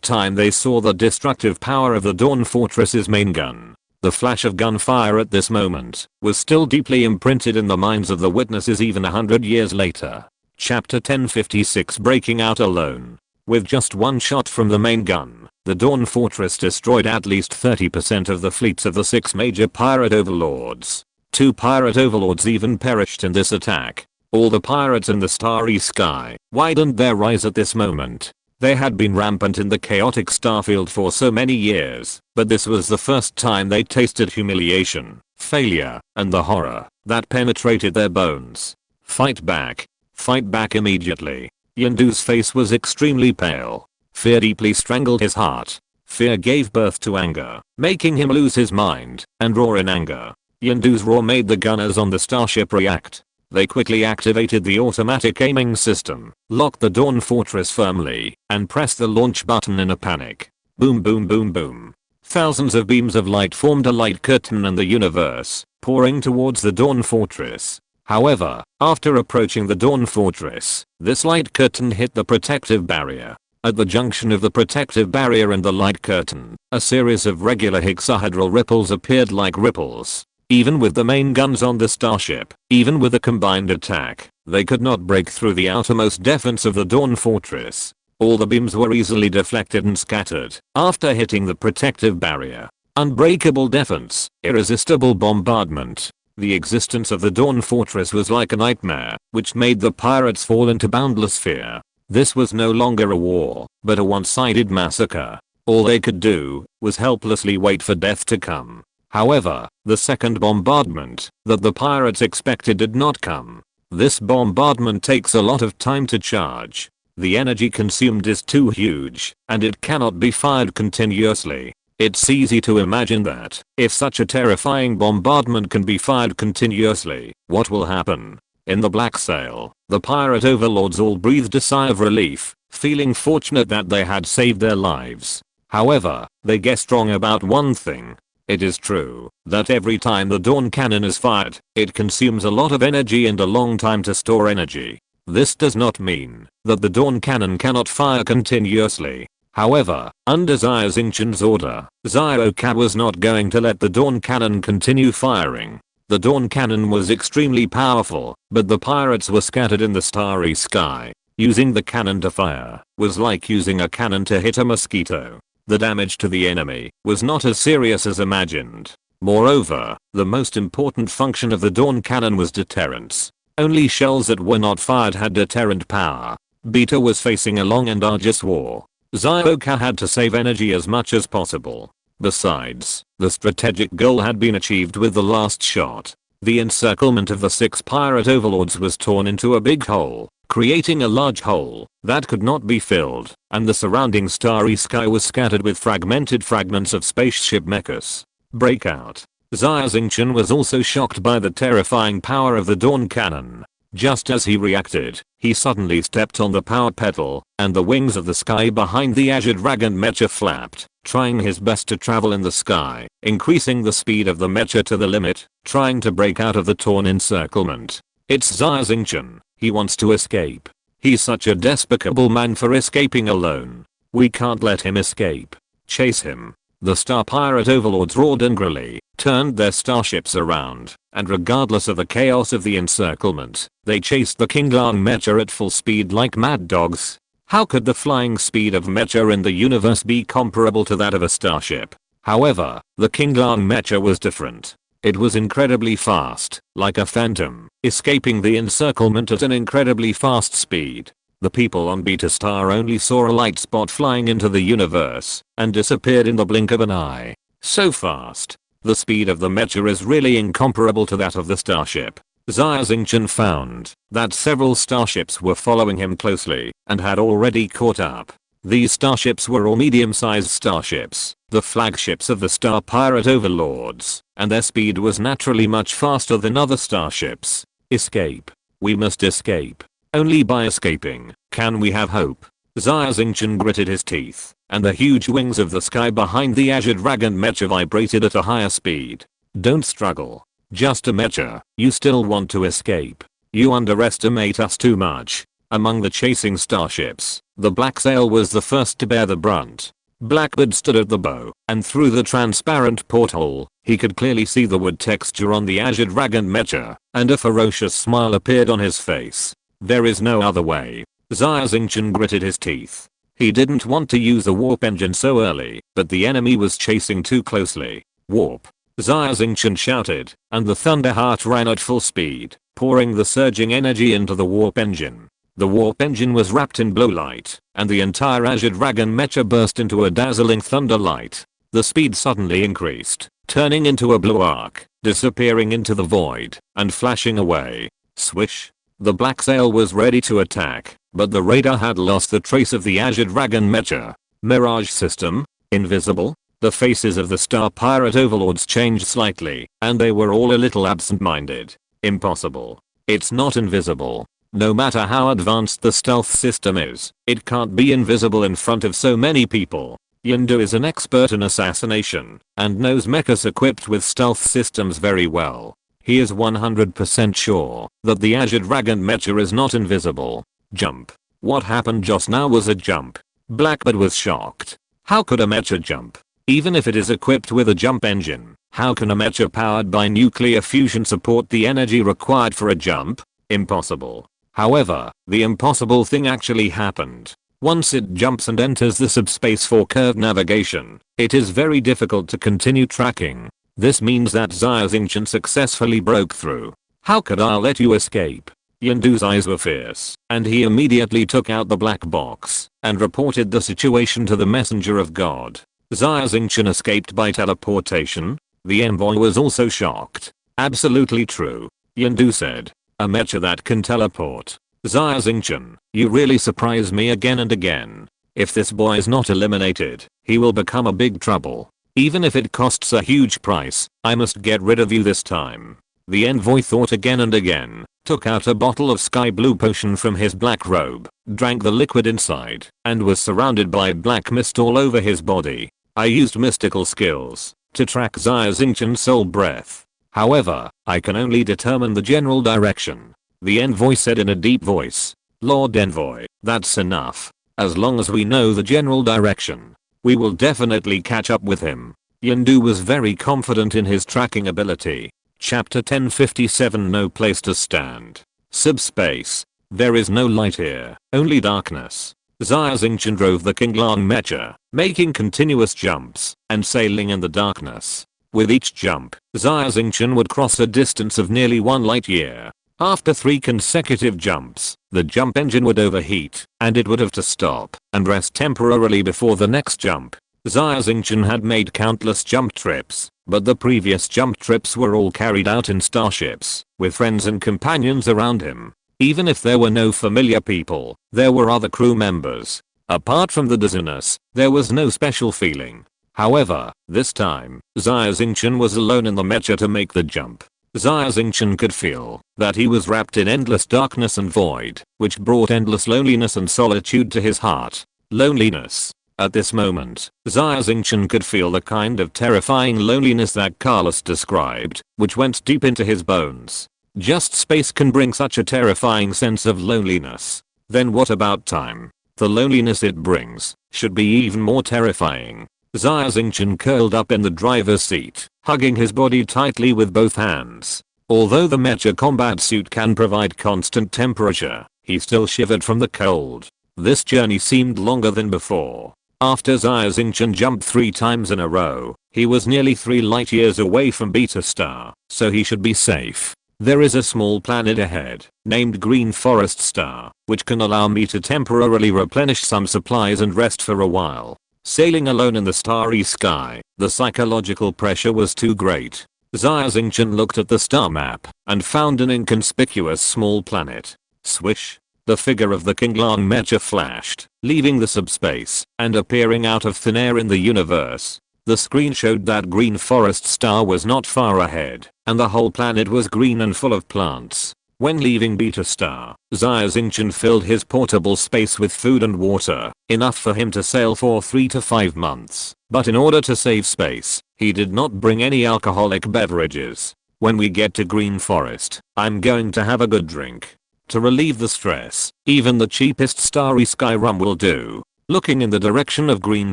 time they saw the destructive power of the Dawn Fortress's main gun. The flash of gunfire at this moment was still deeply imprinted in the minds of the witnesses even 100 years later. Chapter 1056 Breaking Out Alone. With just one shot from the main gun, the Dawn Fortress destroyed at least 30% of the fleets of the 6 major pirate overlords. 2 pirate overlords even perished in this attack. All the pirates in the starry sky widened their eyes at this moment. They had been rampant in the chaotic starfield for so many years, but this was the first time they tasted humiliation, failure, and the horror that penetrated their bones. Fight back. Fight back immediately. Yondu's face was extremely pale. Fear deeply strangled his heart. Fear gave birth to anger, making him lose his mind and roar in anger. Yondu's roar made the gunners on the starship react. They quickly activated the automatic aiming system, locked the Dawn Fortress firmly, and pressed the launch button in a panic. Boom boom boom boom. Thousands of beams of light formed a light curtain in the universe, pouring towards the Dawn Fortress. However, after approaching the Dawn Fortress, this light curtain hit the protective barrier. At the junction of the protective barrier and the light curtain, a series of regular hexahedral ripples appeared like ripples. Even with the main guns on the starship, even with a combined attack, they could not break through the outermost defense of the Dawn Fortress. All the beams were easily deflected and scattered after hitting the protective barrier. Unbreakable defense, irresistible bombardment. The existence of the Dawn Fortress was like a nightmare, which made the pirates fall into boundless fear. This was no longer a war, but a one-sided massacre. All they could do was helplessly wait for death to come. However, the second bombardment that the pirates expected did not come. This bombardment takes a lot of time to charge. The energy consumed is too huge, and it cannot be fired continuously. It's easy to imagine that, if such a terrifying bombardment can be fired continuously, what will happen? In the Black Sail, the pirate overlords all breathed a sigh of relief, feeling fortunate that they had saved their lives. However, they guessed wrong about one thing. It is true that every time the Dawn Cannon is fired, it consumes a lot of energy and a long time to store energy. This does not mean that the Dawn Cannon cannot fire continuously. However, under Xia Xingchen's order, Xia was not going to let the Dawn Cannon continue firing. The Dawn Cannon was extremely powerful, but the pirates were scattered in the starry sky. Using the cannon to fire was like using a cannon to hit a mosquito. The damage to the enemy was not as serious as imagined. Moreover, the most important function of the Dawn Cannon was deterrence. Only shells that were not fired had deterrent power. Beta was facing a long and arduous war. Xia had to save energy as much as possible. Besides, the strategic goal had been achieved with the last shot. The encirclement of the 6 pirate overlords was torn into a big hole, creating a large hole that could not be filled, and the surrounding starry sky was scattered with fragmented fragments of spaceship mechas. Breakout. Xia Xingchen was also shocked by the terrifying power of the Dawn Cannon. Just as he reacted, he suddenly stepped on the power pedal, and the wings of the sky behind the Azure Dragon mecha flapped, trying his best to travel in the sky, increasing the speed of the mecha to the limit, trying to break out of the torn encirclement. It's Xia Xingchen. He wants to escape. He's such a despicable man for escaping alone. We can't let him escape. Chase him. The Star Pirate overlords roared angrily, turned their starships around, and regardless of the chaos of the encirclement, they chased the King Lang mecha at full speed like mad dogs. How could the flying speed of mecha in the universe be comparable to that of a starship? However, the King Lang mecha was different. It was incredibly fast, like a phantom, escaping the encirclement at an incredibly fast speed. The people on Beta Star only saw a light spot flying into the universe and disappeared in the blink of an eye. So fast. The speed of the mecha is really incomparable to that of the starship. Xia Xingchen found that several starships were following him closely and had already caught up. These starships were all medium-sized starships, the flagships of the Star Pirate overlords, and their speed was naturally much faster than other starships. Escape. We must escape. Only by escaping can we have hope. Xia Xingchen gritted his teeth, and the huge wings of the sky behind the Azure Dragon mecha vibrated at a higher speed. Don't struggle. Just a mecha. You still want to escape. You underestimate us too much. Among the chasing starships, the Black Sail was the first to bear the brunt. Blackbird stood at the bow, and through the transparent porthole, he could clearly see the wood texture on the Azure Dragon mecha, and a ferocious smile appeared on his face. There is no other way. Xia Xingchen gritted his teeth. He didn't want to use the warp engine so early, but the enemy was chasing too closely. Warp. Xia Xingchen shouted, and the Thunderheart ran at full speed, pouring the surging energy into the warp engine. The warp engine was wrapped in blue light, and the entire Azure Dragon mecha burst into a dazzling thunder light. The speed suddenly increased, turning into a blue arc, disappearing into the void, and flashing away. Swish. The Black Sail was ready to attack, but the radar had lost the trace of the Azure Dragon mecha. Mirage system? Invisible? The faces of the Star Pirate overlords changed slightly, and they were all a little absent-minded. Impossible. It's not invisible. No matter how advanced the stealth system is, it can't be invisible in front of so many people. Yundu is an expert in assassination and knows mechas equipped with stealth systems very well. He is 100% sure that the Azure Dragon mecha is not invisible. Jump. What happened just now was a jump. Blackbird was shocked. How could a mecha jump? Even if it is equipped with a jump engine, how can a mecha powered by nuclear fusion support the energy required for a jump? Impossible. However, the impossible thing actually happened. Once it jumps and enters the subspace for curved navigation, it is very difficult to continue tracking. This means that Xia Xingchen successfully broke through. How could I let you escape? Yundu's eyes were fierce, and he immediately took out the black box and reported the situation to the messenger of God. Xia Xingchen escaped by teleportation? The envoy was also shocked. Absolutely true. Yundu said. A mecha that can teleport. Xia Xingchen, you really surprise me again and again. If this boy is not eliminated, he will become a big trouble. Even if it costs a huge price, I must get rid of you this time. The envoy thought again and again, took out a bottle of sky blue potion from his black robe, drank the liquid inside, and was surrounded by black mist all over his body. I used mystical skills to track Xia Xingchen's soul breath. However, I can only determine the general direction. The envoy said in a deep voice. Lord Envoy, that's enough. As long as we know the general direction, we will definitely catch up with him. Yundu was very confident in his tracking ability. Chapter 1057 No place to stand. Subspace. There is no light here, only darkness. Xia Xingchen drove the Qinglang mecha, making continuous jumps and sailing in the darkness. With each jump, Xia Xingchen would cross a distance of nearly 1 light year. After 3 consecutive jumps, the jump engine would overheat, and it would have to stop and rest temporarily before the next jump. Xia Xingchen had made countless jump trips, but the previous jump trips were all carried out in starships, with friends and companions around him. Even if there were no familiar people, there were other crew members. Apart from the dizziness, there was no special feeling. However, this time, Xia Xingchen was alone in the mecha to make the jump. Xia Xingchen could feel that he was wrapped in endless darkness and void, which brought endless loneliness and solitude to his heart. Loneliness. At this moment, Xia Xingchen could feel the kind of terrifying loneliness that Carlos described, which went deep into his bones. Just space can bring such a terrifying sense of loneliness. Then what about time? The loneliness it brings should be even more terrifying. Xia Xingchen curled up in the driver's seat, hugging his body tightly with both hands. Although the mecha combat suit can provide constant temperature, he still shivered from the cold. This journey seemed longer than before. After Xia Xingchen jumped 3 times in a row, he was nearly 3 light years away from Beta Star, so he should be safe. There is a small planet ahead, named Green Forest Star, which can allow me to temporarily replenish some supplies and rest for a while. Sailing alone in the starry sky, the psychological pressure was too great. Xia Xingchen looked at the star map and found an inconspicuous small planet. Swish. The figure of the Qinglang mecha flashed, leaving the subspace and appearing out of thin air in the universe. The screen showed that Green Forest Star was not far ahead, and the whole planet was green and full of plants. When leaving Beta Star, Xia Xingchen filled his portable space with food and water, enough for him to sail for 3 to 5 months. But in order to save space, he did not bring any alcoholic beverages. When we get to Green Forest, I'm going to have a good drink. To relieve the stress, even the cheapest starry sky rum will do. Looking in the direction of Green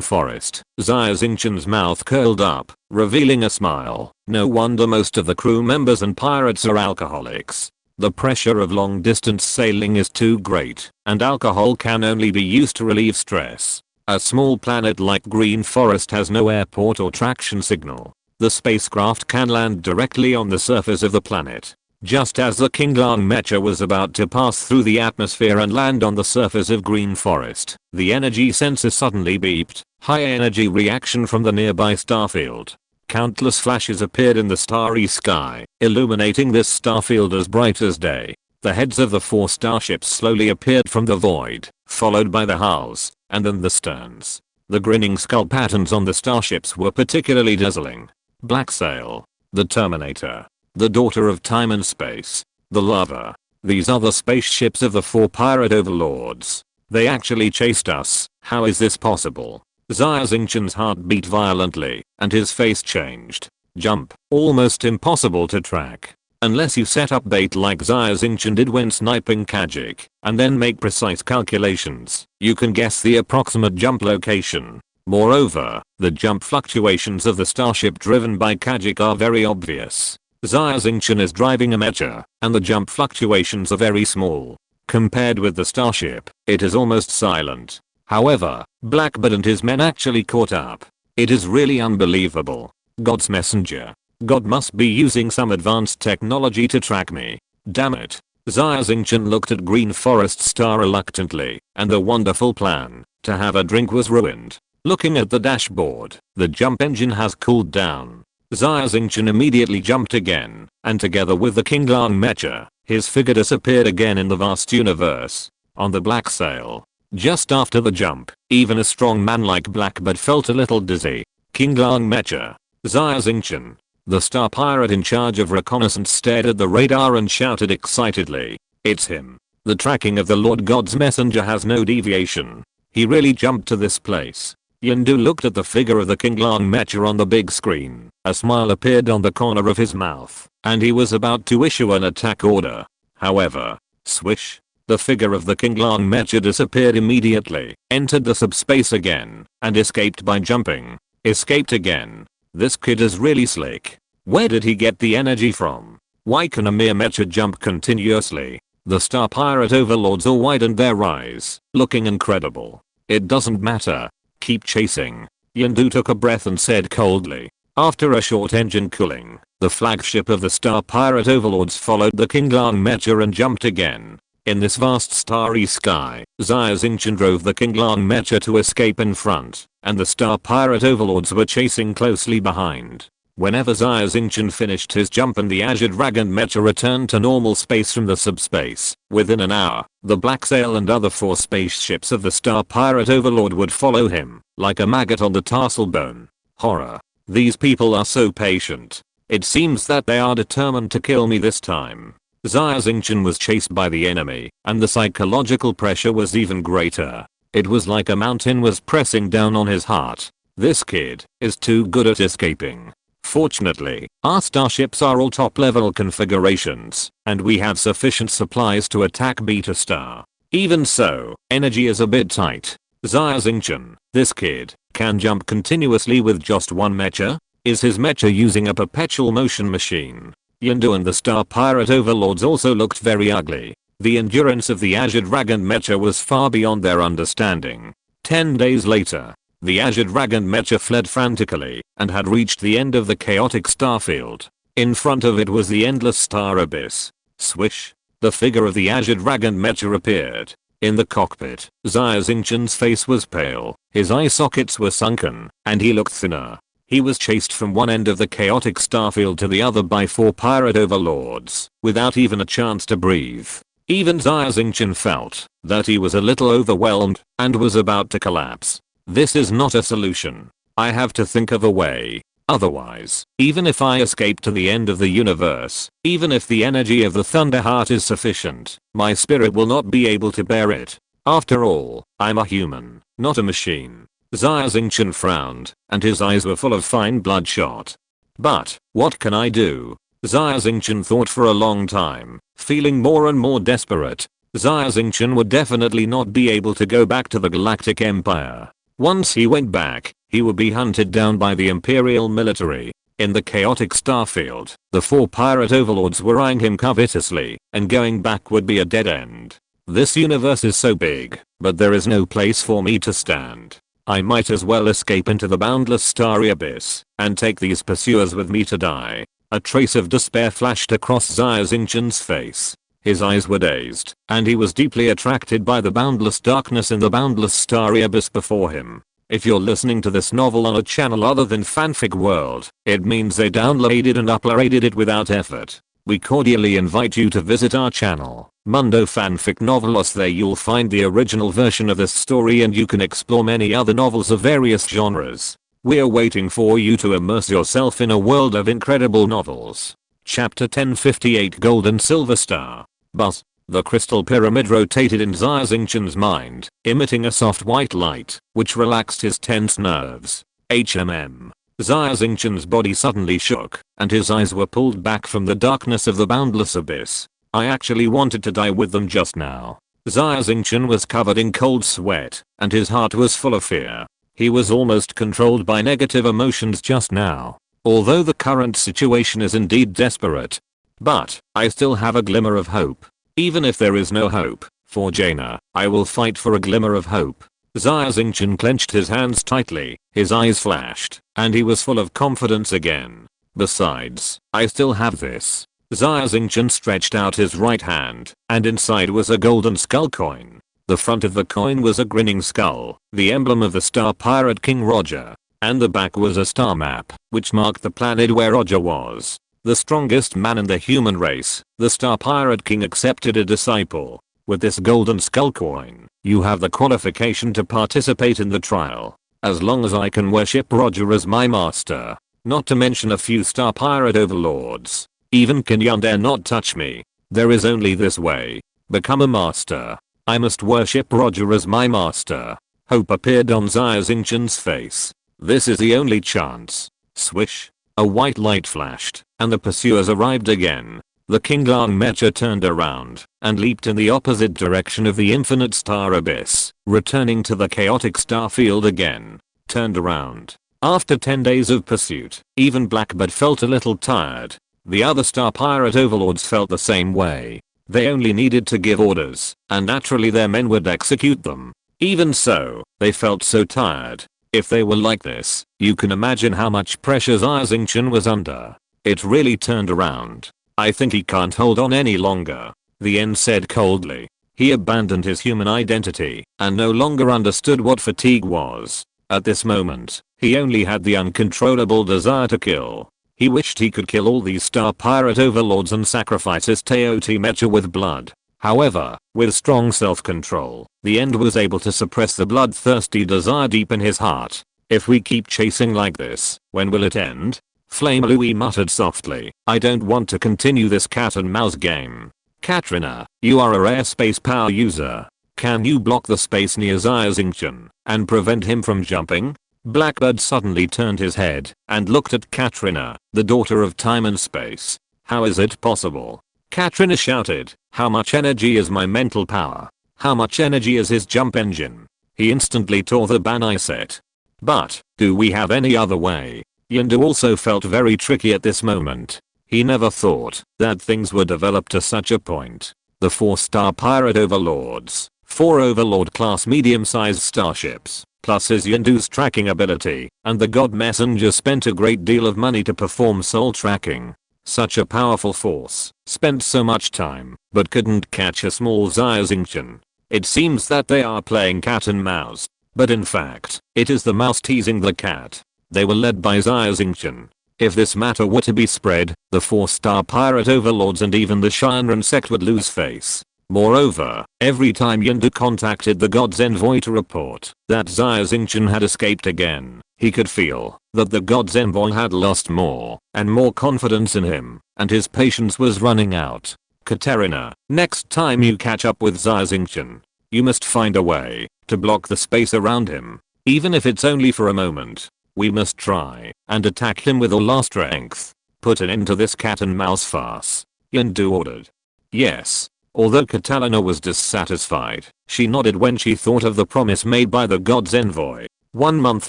Forest, Xia Xingchen's mouth curled up, revealing a smile. No wonder most of the crew members and pirates are alcoholics. The pressure of long-distance sailing is too great, and alcohol can only be used to relieve stress. A small planet like Green Forest has no airport or traction signal. The spacecraft can land directly on the surface of the planet. Just as the Qinglang mecha was about to pass through the atmosphere and land on the surface of Green Forest, the energy sensor suddenly beeped. High energy reaction from the nearby starfield. Countless flashes appeared in the starry sky, illuminating this starfield as bright as day. The heads of the 4 starships slowly appeared from the void, followed by the hulls, and then the sterns. The grinning skull patterns on the starships were particularly dazzling. Black Sail, the Terminator, the Daughter of Time and Space, the Lover. These are the spaceships of the 4 pirate overlords. They actually chased us. How is this possible? Xia Xingchen's heart beat violently, and his face changed. Jump. Almost impossible to track. Unless you set up bait like Xia Xingchen did when sniping Kajik, and then make precise calculations, you can guess the approximate jump location. Moreover, the jump fluctuations of the starship driven by Kajik are very obvious. Xia Xingchen is driving a mecha, and the jump fluctuations are very small. Compared with the starship, it is almost silent. However, Blackbird and his men actually caught up. It is really unbelievable. God's messenger. God must be using some advanced technology to track me. Damn it. Xia Xingchen looked at Green Forest Star reluctantly, and the wonderful plan to have a drink was ruined. Looking at the dashboard, the jump engine has cooled down. Xia Xingchen immediately jumped again, and together with the Kinglang mecha, his figure disappeared again in the vast universe. On the black sail. Just after the jump, even a strong man like Blackbird felt a little dizzy. Kinglang mecha. Xia Xingchen. The star pirate in charge of reconnaissance stared at the radar and shouted excitedly. It's him. The tracking of the Lord God's messenger has no deviation. He really jumped to this place. Yindu looked at the figure of the Kinglang mecha on the big screen. A smile appeared on the corner of his mouth, and he was about to issue an attack order. However, swish. The figure of the Kinglang mecha disappeared immediately, entered the subspace again, and escaped by jumping. Escaped again. This kid is really slick. Where did he get the energy from? Why can a mere mecha jump continuously? The star pirate overlords all widened their eyes, looking incredible. It doesn't matter. Keep chasing. Yindu took a breath and said coldly. After a short engine cooling, the flagship of the star pirate overlords followed the Kinglang mecha and jumped again. In this vast starry sky, Xia Xingchen drove the Kinglang mecha to escape in front, and the star pirate overlords were chasing closely behind. Whenever Xia Xingchen finished his jump and the Azure Dragon mecha returned to normal space from the subspace, within an hour, the Black Sail and other 4 spaceships of the star pirate overlord would follow him, like a maggot on the tarsal bone. Horror. These people are so patient. It seems that they are determined to kill me this time. Xia Xingchen was chased by the enemy, and the psychological pressure was even greater. It was like a mountain was pressing down on his heart. This kid is too good at escaping. Fortunately, our starships are all top-level configurations, and we have sufficient supplies to attack Beta Star. Even so, energy is a bit tight. Xia Xingchen, this kid, can jump continuously with just one mecha? Is his mecha using a perpetual motion machine? Yindu and the star pirate overlords also looked very ugly. The endurance of the Azure Dragon mecha was far beyond their understanding. 10 days later, the Azure Dragon mecha fled frantically and had reached the end of the chaotic starfield. In front of it was the endless star abyss. Swish. The figure of the Azure Dragon mecha appeared. In the cockpit, Xia Xingchen's face was pale, his eye sockets were sunken, and he looked thinner. He was chased from one end of the chaotic starfield to the other by 4 pirate overlords, without even a chance to breathe. Even Xia Xingchen felt that he was a little overwhelmed and was about to collapse. This is not a solution. I have to think of a way. Otherwise, even if I escape to the end of the universe, even if the energy of the Thunderheart is sufficient, my spirit will not be able to bear it. After all, I'm a human, not a machine. Xia Xingchen frowned, and his eyes were full of fine bloodshot. But, what can I do? Xia Xingchen thought for a long time, feeling more and more desperate. Xia Xingchen would definitely not be able to go back to the Galactic Empire. Once he went back, he would be hunted down by the Imperial military. In the chaotic starfield, the 4 pirate overlords were eyeing him covetously, and going back would be a dead end. This universe is so big, but there is no place for me to stand. I might as well escape into the boundless starry abyss, and take these pursuers with me to die. A trace of despair flashed across Xia Xingchen's face. His eyes were dazed, and he was deeply attracted by the boundless darkness in the boundless starry abyss before him. If you're listening to this novel on a channel other than Fanfic World, it means they downloaded and uploaded it without effort. We cordially invite you to visit our channel, Mundo Fanfic Novelos. There you'll find the original version of this story and you can explore many other novels of various genres. We're waiting for you to immerse yourself in a world of incredible novels. Chapter 1058 Gold and Silver Star. Buzz. The crystal pyramid rotated in Xia Xingchen's mind, emitting a soft white light, which relaxed his tense nerves. HMM. Xia Xingchen's body suddenly shook, and his eyes were pulled back from the darkness of the boundless abyss. I actually wanted to die with them just now. Xia Xingchen was covered in cold sweat, and his heart was full of fear. He was almost controlled by negative emotions just now. Although the current situation is indeed desperate. But, I still have a glimmer of hope. Even if there is no hope, for Jaina, I will fight for a glimmer of hope. Xia Xingchen clenched his hands tightly, his eyes flashed, and he was full of confidence again. Besides, I still have this. Xia Xingchen stretched out his right hand, and inside was a golden skull coin. The front of the coin was a grinning skull, the emblem of the star pirate King Roger, and the back was a star map, which marked the planet where Roger was. The strongest man in the human race, the Star Pirate King, accepted a disciple. With this golden skull coin, you have the qualification to participate in the trial. As long as I can worship Roger as my master. Not to mention a few Star Pirate overlords. Even Kinyan dare not touch me. There is only this way. Become a master. I must worship Roger as my master. Hope appeared on Xia Xingchen's face. This is the only chance. Swish. A white light flashed, and the pursuers arrived again. The Kinglang Mecha turned around, and leaped in the opposite direction of the infinite star abyss, returning to the chaotic star field again. Turned around. After 10 days of pursuit, even Blackbird felt a little tired. The other star pirate overlords felt the same way. They only needed to give orders, and naturally their men would execute them. Even so, they felt so tired. If they were like this, you can imagine how much pressure Xia Xingchen was under. It really turned around. I think he can't hold on any longer. The End said coldly. He abandoned his human identity, and no longer understood what fatigue was. At this moment, he only had the uncontrollable desire to kill. He wished he could kill all these star pirate overlords and sacrifice his Teoti Mecha with blood. However, with strong self-control, the End was able to suppress the bloodthirsty desire deep in his heart. If we keep chasing like this, when will it end? Flame Louie muttered softly. I don't want to continue this cat and mouse game. Katrina, you are a rare space power user. Can you block the space near Xia Xingchen and prevent him from jumping? Blackbird suddenly turned his head and looked at Katrina, the daughter of time and space. How is it possible? Katrina shouted. How much energy is my mental power? How much energy is his jump engine? He instantly tore the Banai set. But, do we have any other way? Yindu also felt very tricky at this moment. He never thought that things would develop to such a point. The 4-star pirate overlords, 4 overlord class medium-sized starships, plus his Yindu's tracking ability, and the god messenger spent a great deal of money to perform soul tracking. Such a powerful force, spent so much time, but couldn't catch a small Xia Xingchen. It seems that they are playing cat and mouse. But in fact, it is the mouse teasing the cat. They were led by Xia Xingchen. If this matter were to be spread, the 4-star pirate overlords and even the Shinran sect would lose face. Moreover, every time Yindu contacted the god's envoy to report that Xia Xingchen had escaped again, he could feel that the god's envoy had lost more and more confidence in him, and his patience was running out. Katerina, next time you catch up with Xia Xingchen, you must find a way to block the space around him, even if it's only for a moment. We must try and attack him with all our strength. Put an end to this cat and mouse farce. Yindu ordered. Yes. Although Katalina was dissatisfied, she nodded when she thought of the promise made by the god's envoy. 1 month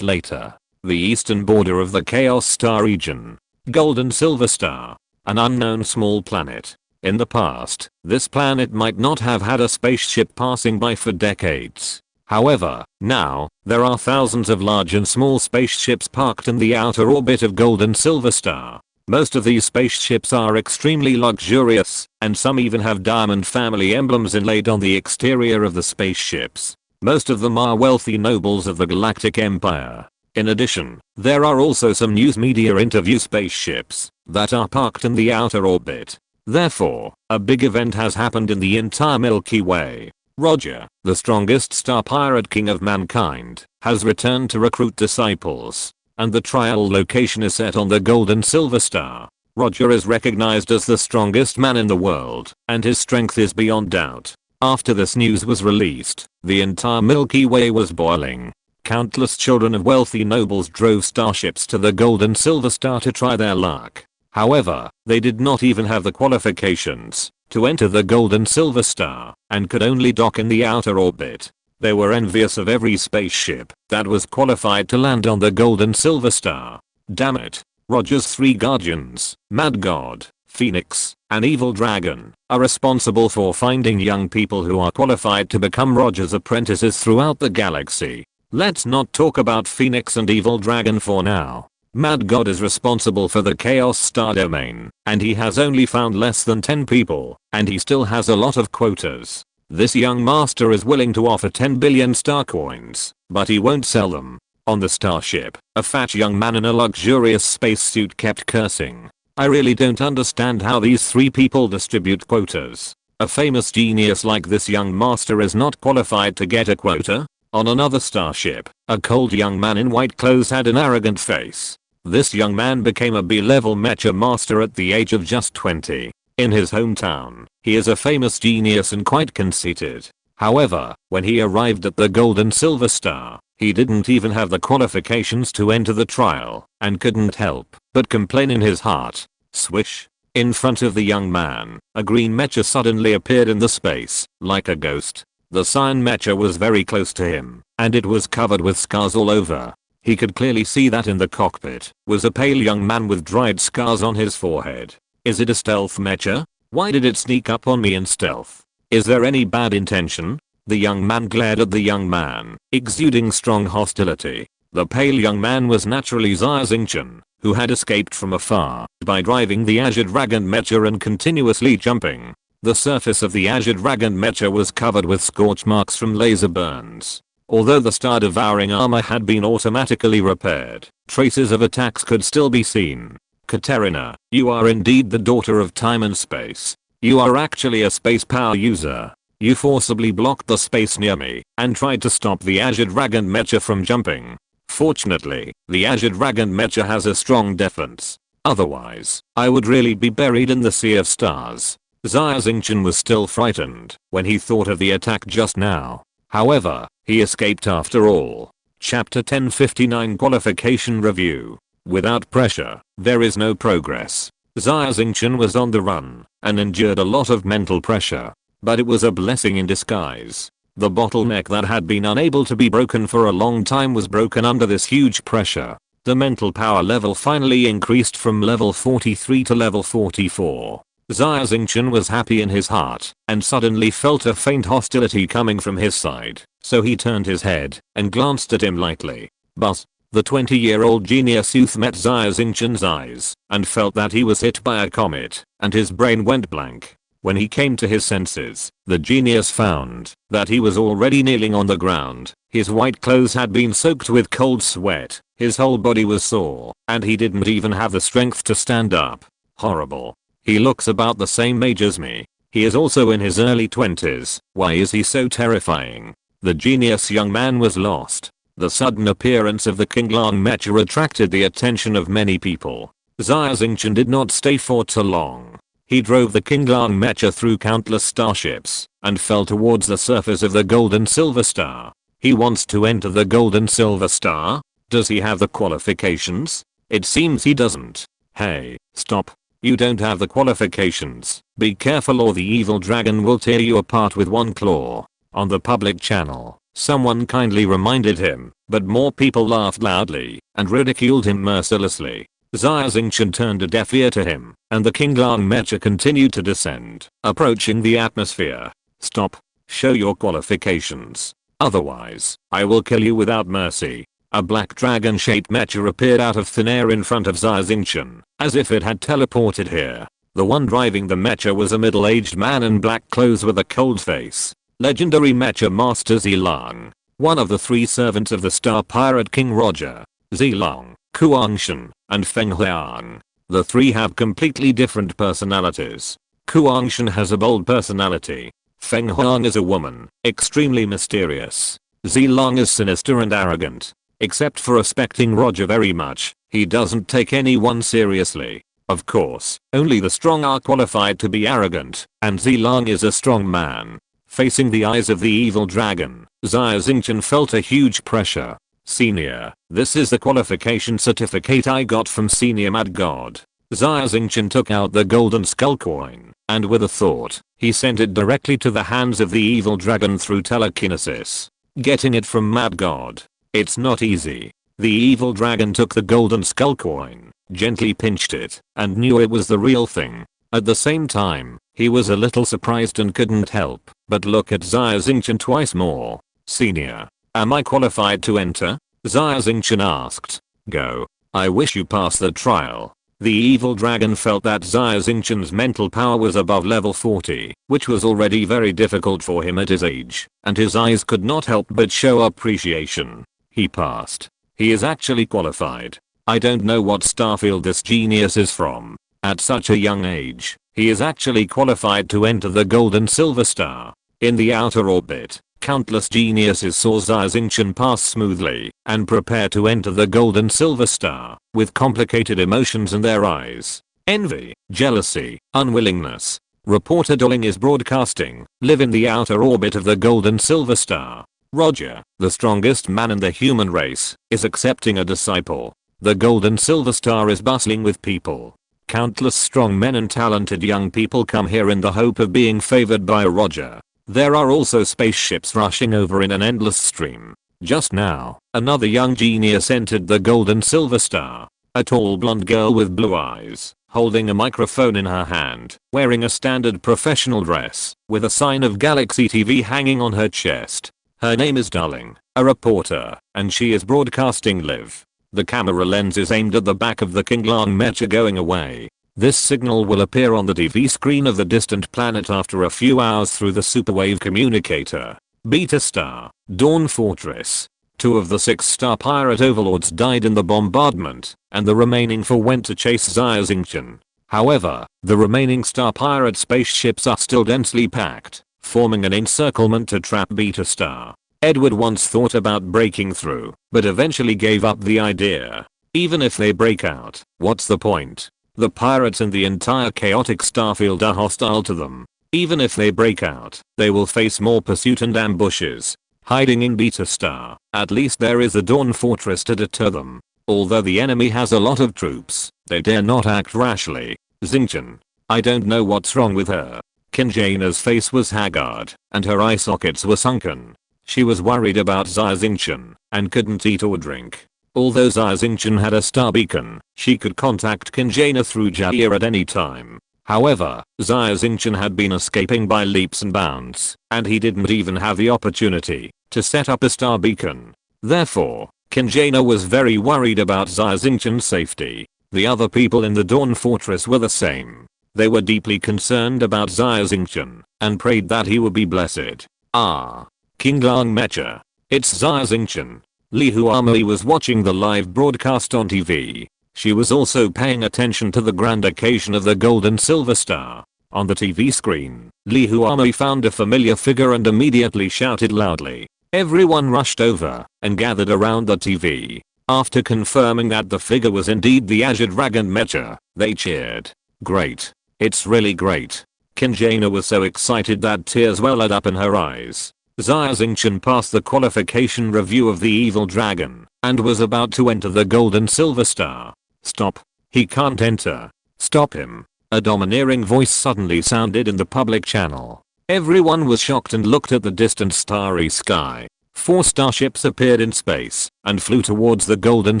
later, the eastern border of the Chaos Star region. Golden Silver Star. An unknown small planet. In the past, this planet might not have had a spaceship passing by for decades. However, now, there are thousands of large and small spaceships parked in the outer orbit of Golden Silver Star. Most of these spaceships are extremely luxurious, and some even have diamond family emblems inlaid on the exterior of the spaceships. Most of them are wealthy nobles of the Galactic Empire. In addition, there are also some news media interview spaceships that are parked in the outer orbit. Therefore, a big event has happened in the entire Milky Way. Roger, the strongest star pirate king of mankind, has returned to recruit disciples. And the trial location is set on the Golden Silver Star. Roger is recognized as the strongest man in the world, and his strength is beyond doubt. After this news was released, the entire Milky Way was boiling. Countless children of wealthy nobles drove starships to the Gold and Silver Star to try their luck. However, they did not even have the qualifications to enter the Gold and Silver Star, and could only dock in the outer orbit. They were envious of every spaceship that was qualified to land on the Gold and Silver Star. Damn it. Roger's 3 guardians, Mad God, Phoenix, and Evil Dragon, are responsible for finding young people who are qualified to become Roger's apprentices throughout the galaxy. Let's not talk about Phoenix and Evil Dragon for now. Mad God is responsible for the Chaos Star domain, and he has only found less than 10 people, and he still has a lot of quotas. This young master is willing to offer 10 billion star coins, but he won't sell them. On the starship, a fat young man in a luxurious spacesuit kept cursing. I really don't understand how these 3 people distribute quotas. A famous genius like this young master is not qualified to get a quota? On another starship, a cold young man in white clothes had an arrogant face. This young man became a B-level mecha master at the age of just 20. In his hometown, he is a famous genius and quite conceited. However, when he arrived at the Gold and Silver Star, he didn't even have the qualifications to enter the trial, and couldn't help but complain in his heart. Swish. In front of the young man, a green mecha suddenly appeared in the space, like a ghost. The cyan mecha was very close to him, and it was covered with scars all over. He could clearly see that in the cockpit was a pale young man with dried scars on his forehead. Is it a stealth mecha? Why did it sneak up on me in stealth? Is there any bad intention? The young man glared at the young man, exuding strong hostility. The pale young man was naturally Xia Xingchen, who had escaped from afar by driving the Azure Dragon mecha and continuously jumping. The surface of the Azure Dragon mecha was covered with scorch marks from laser burns. Although the star-devouring armor had been automatically repaired, traces of attacks could still be seen. Katerina, you are indeed the daughter of time and space. You are actually a space power user. You forcibly blocked the space near me and tried to stop the Azure Dragon mecha from jumping. Fortunately, the Azure Dragon mecha has a strong defense. Otherwise, I would really be buried in the sea of stars. Xia Xingchen was still frightened when he thought of the attack just now. However, he escaped after all. Chapter 1059 Qualification Review. Without pressure, there is no progress. Xia Xingchen was on the run and endured a lot of mental pressure. But it was a blessing in disguise. The bottleneck that had been unable to be broken for a long time was broken under this huge pressure. The mental power level finally increased from level 43 to level 44. Xia Xingchen was happy in his heart and suddenly felt a faint hostility coming from his side, so he turned his head and glanced at him lightly. But the 20-year-old genius youth met Xia Xingchen's eyes and felt that he was hit by a comet, and his brain went blank. When he came to his senses, the genius found that he was already kneeling on the ground. His white clothes had been soaked with cold sweat, his whole body was sore, and he didn't even have the strength to stand up. Horrible. He looks about the same age as me. He is also in his early 20s. Why is he so terrifying? The genius young man was lost. The sudden appearance of the Kinglang mecha attracted the attention of many people. Xia Xingchen did not stay for too long. He drove the Kinglang mecha through countless starships and fell towards the surface of the Gold and Silver Star. He wants to enter the Gold and Silver Star? Does he have the qualifications? It seems he doesn't. Hey, stop. You don't have the qualifications. Be careful or the evil dragon will tear you apart with one claw. On the public channel, someone kindly reminded him, but more people laughed loudly and ridiculed him mercilessly. Xia Xingchen turned a deaf ear to him, and the Kinglang mecha continued to descend, approaching the atmosphere. Stop. Show your qualifications. Otherwise, I will kill you without mercy. A black dragon-shaped mecha appeared out of thin air in front of Xia Xingchen, as if it had teleported here. The one driving the mecha was a middle-aged man in black clothes with a cold face. Legendary mecha master Xilong, one of the 3 servants of the star pirate King Roger. Xilong, Kuangshan, and Feng Huang. The 3 have completely different personalities. Kuangshan has a bold personality. Feng Huang is a woman, extremely mysterious. Xilong is sinister and arrogant. Except for respecting Roger very much, he doesn't take anyone seriously. Of course, only the strong are qualified to be arrogant, and Zilong is a strong man. Facing the eyes of the evil dragon, Xia Xingchen felt a huge pressure. Senior, this is the qualification certificate I got from Senior Mad God. Xia Xingchen took out the golden skull coin, and with a thought, he sent it directly to the hands of the evil dragon through telekinesis. Getting it from Mad God. It's not easy. The evil dragon took the golden skull coin, gently pinched it, and knew it was the real thing. At the same time, he was a little surprised and couldn't help but look at Xia Xingchen twice more. Senior, am I qualified to enter? Xia Xingchen asked. Go. I wish you pass the trial. The evil dragon felt that Xia Xingchen's mental power was above level 40, which was already very difficult for him at his age, and his eyes could not help but show appreciation. He passed. He is actually qualified. I don't know what starfield this genius is from. At such a young age, he is actually qualified to enter the golden silver star. In the outer orbit, countless geniuses saw Xia Xingchen pass smoothly and prepare to enter the golden silver star with complicated emotions in their eyes. Envy, jealousy, unwillingness. Reporter Dolling is broadcasting, live in the outer orbit of the golden silver star. Roger, the strongest man in the human race, is accepting a disciple. The golden silver star is bustling with people. Countless strong men and talented young people come here in the hope of being favored by Roger. There are also spaceships rushing over in an endless stream. Just now, another young genius entered the golden silver star. A tall blonde girl with blue eyes, holding a microphone in her hand, wearing a standard professional dress, with a sign of Galaxy TV hanging on her chest. Her name is Darling, a reporter, and she is broadcasting live. The camera lens is aimed at the back of the Qinglang mecha going away. This signal will appear on the TV screen of the distant planet after a few hours through the superwave communicator. Beta Star, Dawn Fortress. 2 of the 6 star pirate overlords died in the bombardment, and the remaining 4 went to chase Xia Xingchen. However, the remaining star pirate spaceships are still densely packed, forming an encirclement to trap Beta Star. Edward once thought about breaking through, but eventually gave up the idea. Even if they break out, what's the point? The pirates and the entire chaotic starfield are hostile to them. Even if they break out, they will face more pursuit and ambushes. Hiding in Beta Star, at least there is a Dawn Fortress to deter them. Although the enemy has a lot of troops, they dare not act rashly. Xingchen. I don't know what's wrong with her. Qingchena's face was haggard, and her eye sockets were sunken. She was worried about Xia Xingchen, and couldn't eat or drink. Although Xia Xingchen had a star beacon, she could contact Qingchena through Jia at any time. However, Xia Xingchen had been escaping by leaps and bounds, and he didn't even have the opportunity to set up a star beacon. Therefore, Qingchena was very worried about Xia Xingchen's safety. The other people in the Dawn Fortress were the same. They were deeply concerned about Xia Xingchen, and prayed that he would be blessed. Qinglang Mecha. It's Xia Xingchen. Li Huamei was watching the live broadcast on TV. She was also paying attention to the grand occasion of the golden silver star. On the TV screen, Li Huamei found a familiar figure and immediately shouted loudly. Everyone rushed over and gathered around the TV. After confirming that the figure was indeed the Azure Dragon Mecha, they cheered. Great. It's really great. Qingchena was so excited that tears welled up in her eyes. Xia Xingchen passed the qualification review of the evil dragon, and was about to enter the golden silver star. Stop. He can't enter. Stop him. A domineering voice suddenly sounded in the public channel. Everyone was shocked and looked at the distant starry sky. 4 starships appeared in space, and flew towards the golden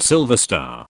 silver star.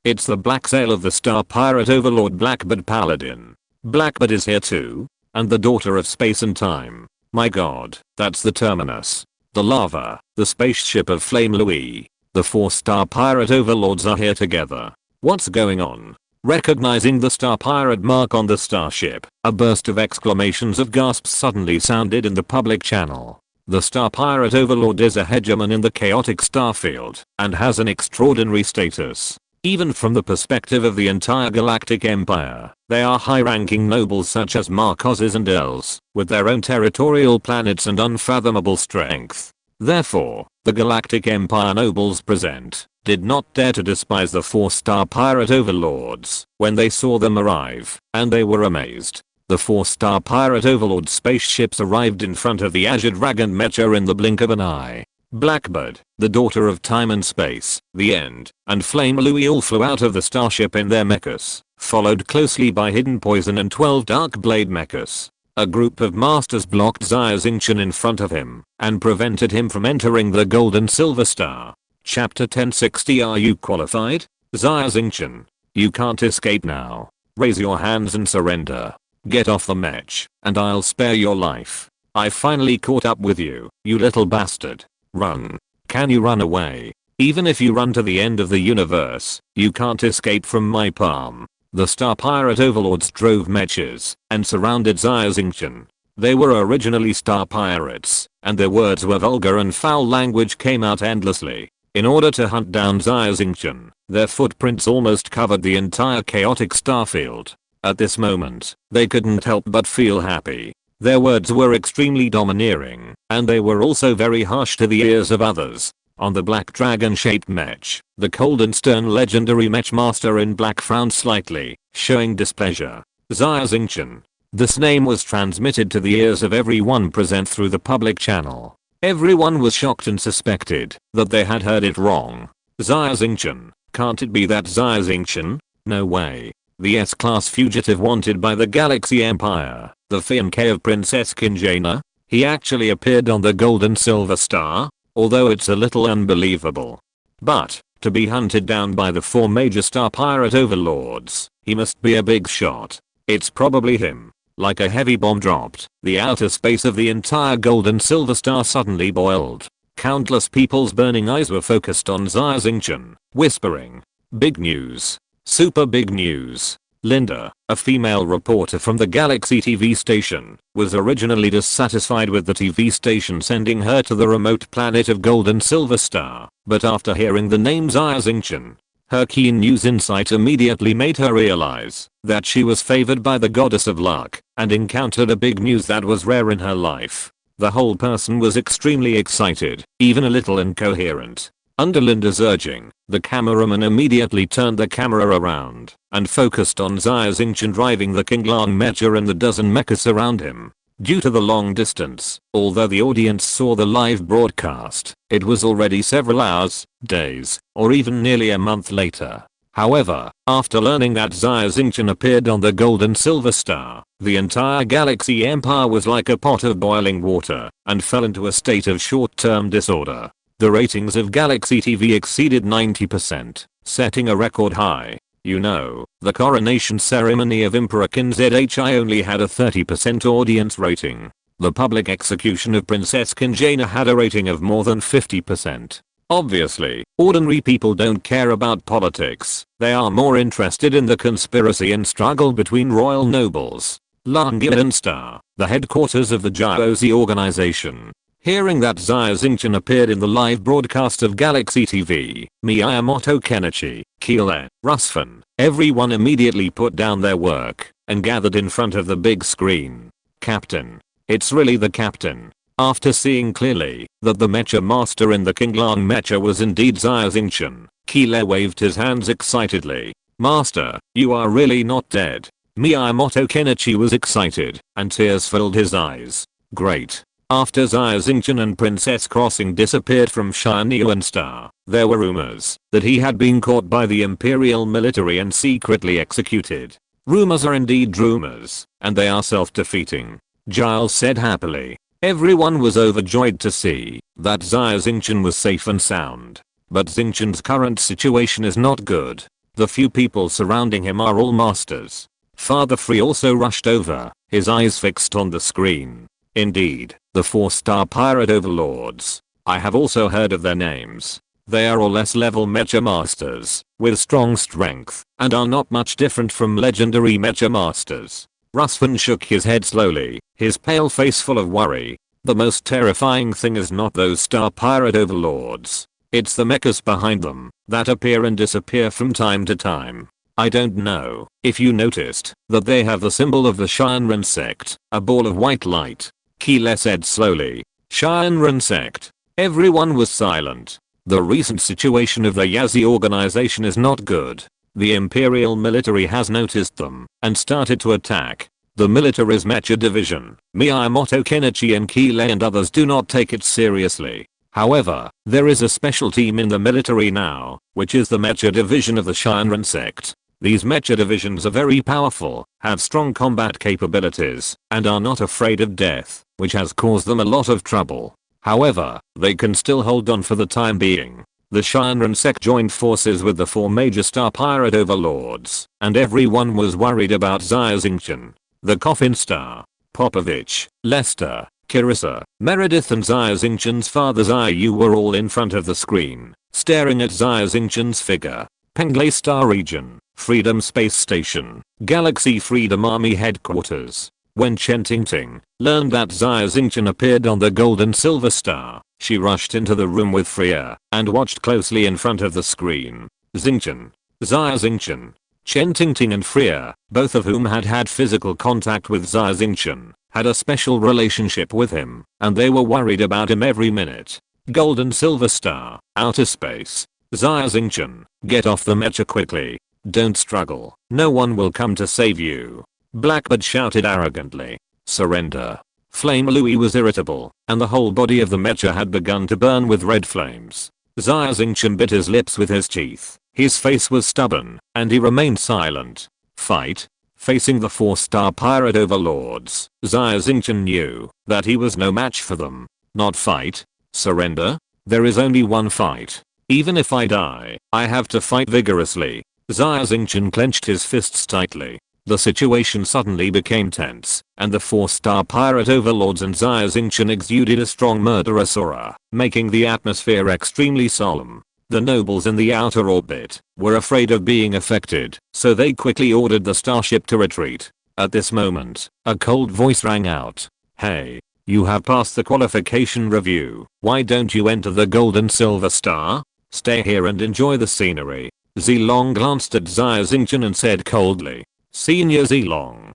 It's the black sail of the star pirate overlord Blackbird Paladin. Blackbird is here too? And the daughter of space and time. My god, that's the terminus. The lava, the spaceship of Flame Louis. The 4-star pirate overlords are here together. What's going on? Recognizing the star pirate mark on the starship, a burst of exclamations of gasps suddenly sounded in the public channel. The star pirate overlord is a hegemon in the chaotic starfield, and has an extraordinary status. Even from the perspective of the entire galactic empire, they are high-ranking nobles such as Marcoses and Els, with their own territorial planets and unfathomable strength. Therefore, the Galactic Empire nobles present did not dare to despise the 4-star pirate overlords when they saw them arrive, and they were amazed. The 4-star pirate overlord spaceships arrived in front of the Azure Dragon Mecha in the blink of an eye. Blackbird, the daughter of time and space, the End, and Flame Louie all flew out of the starship in their mechas, followed closely by Hidden Poison and 12 Dark Blade mechas. A group of masters blocked Xia Xingchen in front of him and prevented him from entering the Gold and Silver Star. Chapter 1060. Are you qualified? Xia Xingchen. You can't escape now. Raise your hands and surrender. Get off the mech, and I'll spare your life. I finally caught up with you, you little bastard. Run. Can you run away? Even if you run to the end of the universe, you can't escape from my palm. The Star Pirate Overlords drove mechas and surrounded Xia Xingchen. They were originally Star Pirates, and their words were vulgar and foul language came out endlessly. In order to hunt down Xia Xingchen, their footprints almost covered the entire chaotic starfield. At this moment, they couldn't help but feel happy. Their words were extremely domineering, and they were also very harsh to the ears of others. On the black dragon-shaped mech, the cold and stern legendary mech master in black frowned slightly, showing displeasure. Xia Xingchen. This name was transmitted to the ears of everyone present through the public channel. Everyone was shocked and suspected that they had heard it wrong. Xia Xingchen. Can't it be that Xia Xingchen? No way. The S-class fugitive wanted by the Galaxy Empire, the fiancé of Princess Xingchen? He actually appeared on the Gold and Silver Star? Although it's a little unbelievable. But, to be hunted down by the 4 major Star Pirate Overlords, he must be a big shot. It's probably him. Like a heavy bomb dropped, the outer space of the entire Gold and Silver Star suddenly boiled. Countless people's burning eyes were focused on Xia Xingchen, whispering, "Big news. Super big news." Linda, a female reporter from the Galaxy TV station, was originally dissatisfied with the TV station sending her to the remote planet of Gold and Silver Star, but after hearing the name Xia Xingchen, her keen news insight immediately made her realize that she was favored by the goddess of luck and encountered a big news that was rare in her life. The whole person was extremely excited, even a little incoherent. Under Linda's urging, the cameraman immediately turned the camera around and focused on Xia Xingchen driving the King Long Mecha and the dozen mechas around him. Due to the long distance, although the audience saw the live broadcast, it was already several hours, days, or even nearly a month later. However, after learning that Xia Xingchen appeared on the Gold and Silver Star, the entire Galaxy Empire was like a pot of boiling water and fell into a state of short-term disorder. The ratings of Galaxy TV exceeded 90%, setting a record high. You know, the coronation ceremony of Emperor Qin only had a 30% audience rating. The public execution of Princess Xingchen had a rating of more than 50%. Obviously, ordinary people don't care about politics, they are more interested in the conspiracy and struggle between royal nobles. Langyan Star, the headquarters of the Jiaozi organization. Hearing that Xia Xingchen appeared in the live broadcast of Galaxy TV, Miyamoto Kenichi, Keeler, Rusfan, everyone immediately put down their work and gathered in front of the big screen. Captain. It's really the captain. After seeing clearly that the Mecha Master in the King Long Mecha was indeed Xia Xingchen, Keeler waved his hands excitedly. Master, you are really not dead. Miyamoto Kenichi was excited and tears filled his eyes. Great. After Xia Xingchen and Princess Crossing disappeared from Shinyuan Star, there were rumors that he had been caught by the Imperial military and secretly executed. Rumors are indeed rumors, and they are self-defeating. Giles said happily. Everyone was overjoyed to see that Xia Xingchen was safe and sound. But Xingchen's current situation is not good. The few people surrounding him are all masters. Father Free also rushed over, his eyes fixed on the screen. Indeed, the 4-star pirate overlords. I have also heard of their names. They are all S-level Mecha Masters, with strong strength, and are not much different from legendary Mecha Masters. Rusfan shook his head slowly, his pale face full of worry. The most terrifying thing is not those Star Pirate Overlords. It's the mechas behind them, that appear and disappear from time to time. I don't know if you noticed that they have the symbol of the Shinran sect, a ball of white light. Keeler said slowly. Shinran sect. Everyone was silent. The recent situation of the Yazi organization is not good. The Imperial military has noticed them and started to attack. The military's Mecha division, Miyamoto Kenichi and Kile and others do not take it seriously. However, there is a special team in the military now, which is the Mecha division of the Shinran sect. These Mecha divisions are very powerful, have strong combat capabilities, and are not afraid of death, which has caused them a lot of trouble. However, they can still hold on for the time being. The Shinran sect joined forces with the 4 major star pirate overlords, and everyone was worried about Xia Xingchen. The Coffin Star, Popovich, Lester, Kirissa, Meredith and Xia Xingchen's father Xia Yu were all in front of the screen, staring at Xia Xingchen's figure. Penglay Star Region, Freedom Space Station, Galaxy Freedom Army Headquarters. When Chen Tingting learned that Xia Xingchen appeared on the gold and silver star, she rushed into the room with Freya and watched closely in front of the screen. Xingchen, Xia Xingchen, Chen Tingting and Freya, both of whom had had physical contact with Xia Xingchen, had a special relationship with him, and they were worried about him every minute. Gold and silver star, outer space. Xia Xingchen, get off the mecha quickly. Don't struggle, no one will come to save you. Blackbird shouted arrogantly. Surrender. Flame Louie was irritable, and the whole body of the mecha had begun to burn with red flames. Xia Xingchen bit his lips with his teeth. His face was stubborn, and he remained silent. Fight. Facing the 4-star pirate overlords, Xia Xingchen knew that he was no match for them. Not fight. Surrender? There is only one fight. Even if I die, I have to fight vigorously. Xia Xingchen clenched his fists tightly. The situation suddenly became tense, and the 4-star pirate overlords and Xia Xingchen exuded a strong murderous aura, making the atmosphere extremely solemn. The nobles in the outer orbit were afraid of being affected, so they quickly ordered the starship to retreat. At this moment, a cold voice rang out. Hey, you have passed the qualification review. Why don't you enter the gold and silver star? Stay here and enjoy the scenery. Zilong glanced at Xia Xingchen and said coldly. Senior Zilong.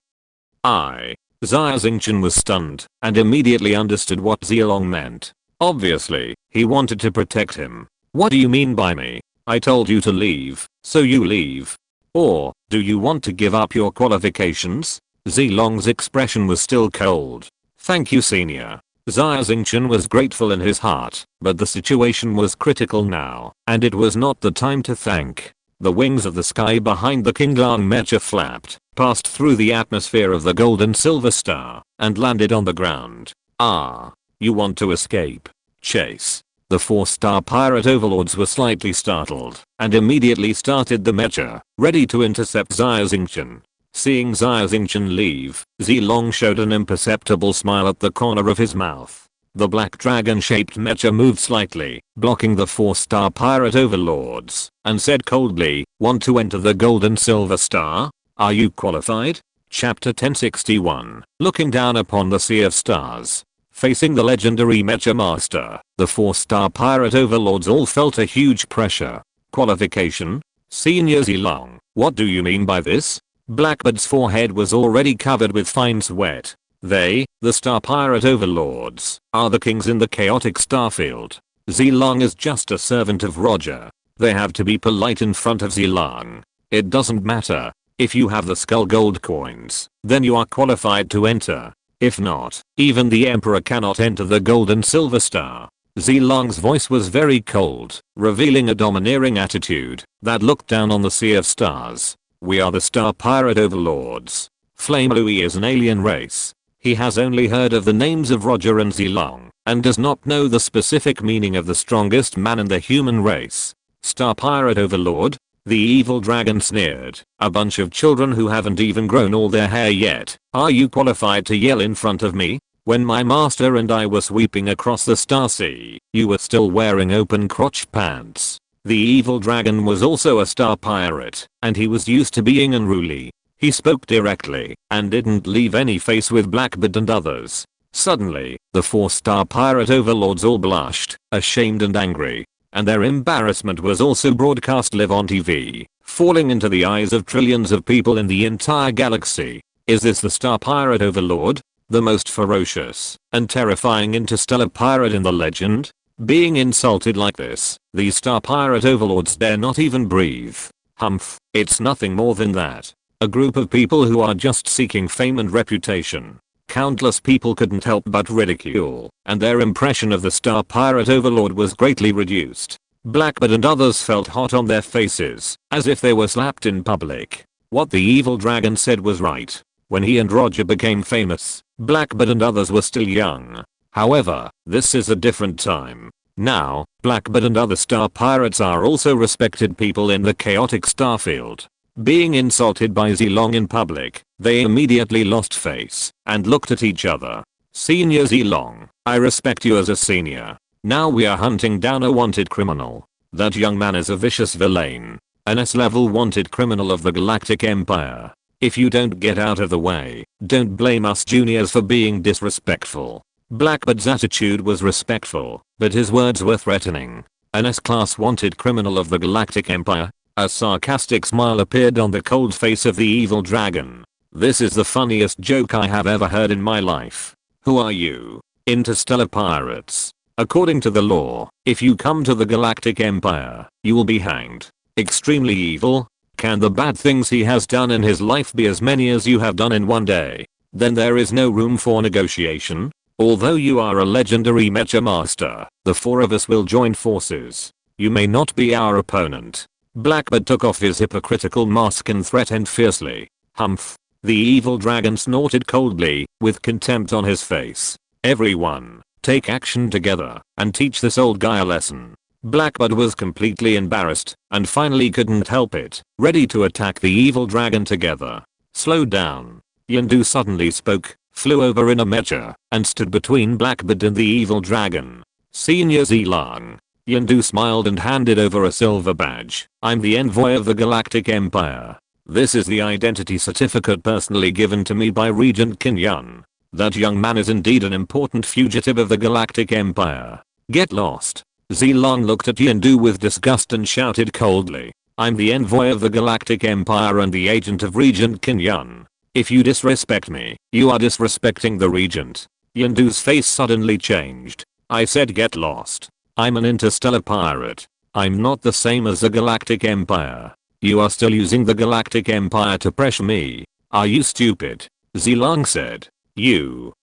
Xia Xingchen was stunned and immediately understood what Zilong meant. Obviously, he wanted to protect him. What do you mean by me? I told you to leave, so you leave. Or, do you want to give up your qualifications? Zilong's expression was still cold. Thank you, senior. Xia Xingchen was grateful in his heart, but the situation was critical now, and it was not the time to thank. The wings of the sky behind the Kinglang mecha flapped, passed through the atmosphere of the gold and silver star, and landed on the ground. Ah. You want to escape? Chase. The 4-star pirate overlords were slightly startled, and immediately started the mecha, ready to intercept Xia Xingchen. Seeing Xia Xingchen leave, Zilong showed an imperceptible smile at the corner of his mouth. The black dragon-shaped mecha moved slightly, blocking the 4-star pirate overlords, and said coldly, want to enter the gold and silver star? Are you qualified? Chapter 1061. Looking down upon the sea of stars. Facing the legendary mecha master, the 4-star pirate overlords all felt a huge pressure. Qualification? Senior Zilong, what do you mean by this? Blackbird's forehead was already covered with fine sweat. They, the Star Pirate Overlords, are the kings in the chaotic starfield. Zilong is just a servant of Roger. They have to be polite in front of Zilong. It doesn't matter. If you have the skull gold coins, then you are qualified to enter. If not, even the Emperor cannot enter the gold and silver star. Zilong's voice was very cold, revealing a domineering attitude that looked down on the sea of stars. We are the Star Pirate Overlords. Flame Louie is an alien race. He has only heard of the names of Roger and Zilong, and does not know the specific meaning of the strongest man in the human race. Star Pirate Overlord? The evil dragon sneered. A bunch of children who haven't even grown all their hair yet. Are you qualified to yell in front of me? When my master and I were sweeping across the star sea, you were still wearing open crotch pants. The evil dragon was also a star pirate, and he was used to being unruly. He spoke directly, and didn't leave any face with Blackbird and others. Suddenly, the 4-star pirate overlords all blushed, ashamed and angry. And their embarrassment was also broadcast live on TV, falling into the eyes of trillions of people in the entire galaxy. Is this the Star Pirate Overlord? The most ferocious and terrifying interstellar pirate in the legend? Being insulted like this, these star pirate overlords dare not even breathe. Humph, it's nothing more than that. A group of people who are just seeking fame and reputation. Countless people couldn't help but ridicule, and their impression of the star pirate overlord was greatly reduced. Blackbird and others felt hot on their faces, as if they were slapped in public. What the evil dragon said was right. When he and Roger became famous, Blackbird and others were still young. However, this is a different time. Now, Blackbird and other star pirates are also respected people in the chaotic starfield. Being insulted by Zilong in public, they immediately lost face and looked at each other. Senior Zilong, I respect you as a senior. Now we are hunting down a wanted criminal. That young man is a vicious villain. An S-level wanted criminal of the Galactic Empire. If you don't get out of the way, don't blame us juniors for being disrespectful. Blackbird's attitude was respectful, but his words were threatening. An S-class wanted criminal of the Galactic Empire? A sarcastic smile appeared on the cold face of the evil dragon. This is the funniest joke I have ever heard in my life. Who are you? Interstellar pirates. According to the law, if you come to the Galactic Empire, you will be hanged. Extremely evil? Can the bad things he has done in his life be as many as you have done in one day? Then there is no room for negotiation? Although you are a legendary mecha master, the four of us will join forces. You may not be our opponent. Blackbird took off his hypocritical mask and threatened fiercely. Humph. The evil dragon snorted coldly, with contempt on his face. Everyone, take action together, and teach this old guy a lesson. Blackbird was completely embarrassed, and finally couldn't help it, ready to attack the evil dragon together. Slow down. Yondu suddenly spoke, flew over in a mecha, and stood between Blackbird and the evil dragon. Senior Zilong. Yondu smiled and handed over a silver badge. I'm the envoy of the Galactic Empire. This is the identity certificate personally given to me by Regent Qin. That young man is indeed an important fugitive of the Galactic Empire. Get lost. Zilong looked at Yondu with disgust and shouted coldly. I'm the envoy of the Galactic Empire and the agent of Regent Qin. If you disrespect me, you are disrespecting the Regent. Yondu's face suddenly changed. I said get lost. I'm an interstellar pirate. I'm not the same as the Galactic Empire. You are still using the Galactic Empire to pressure me. Are you stupid? Zilong said. You.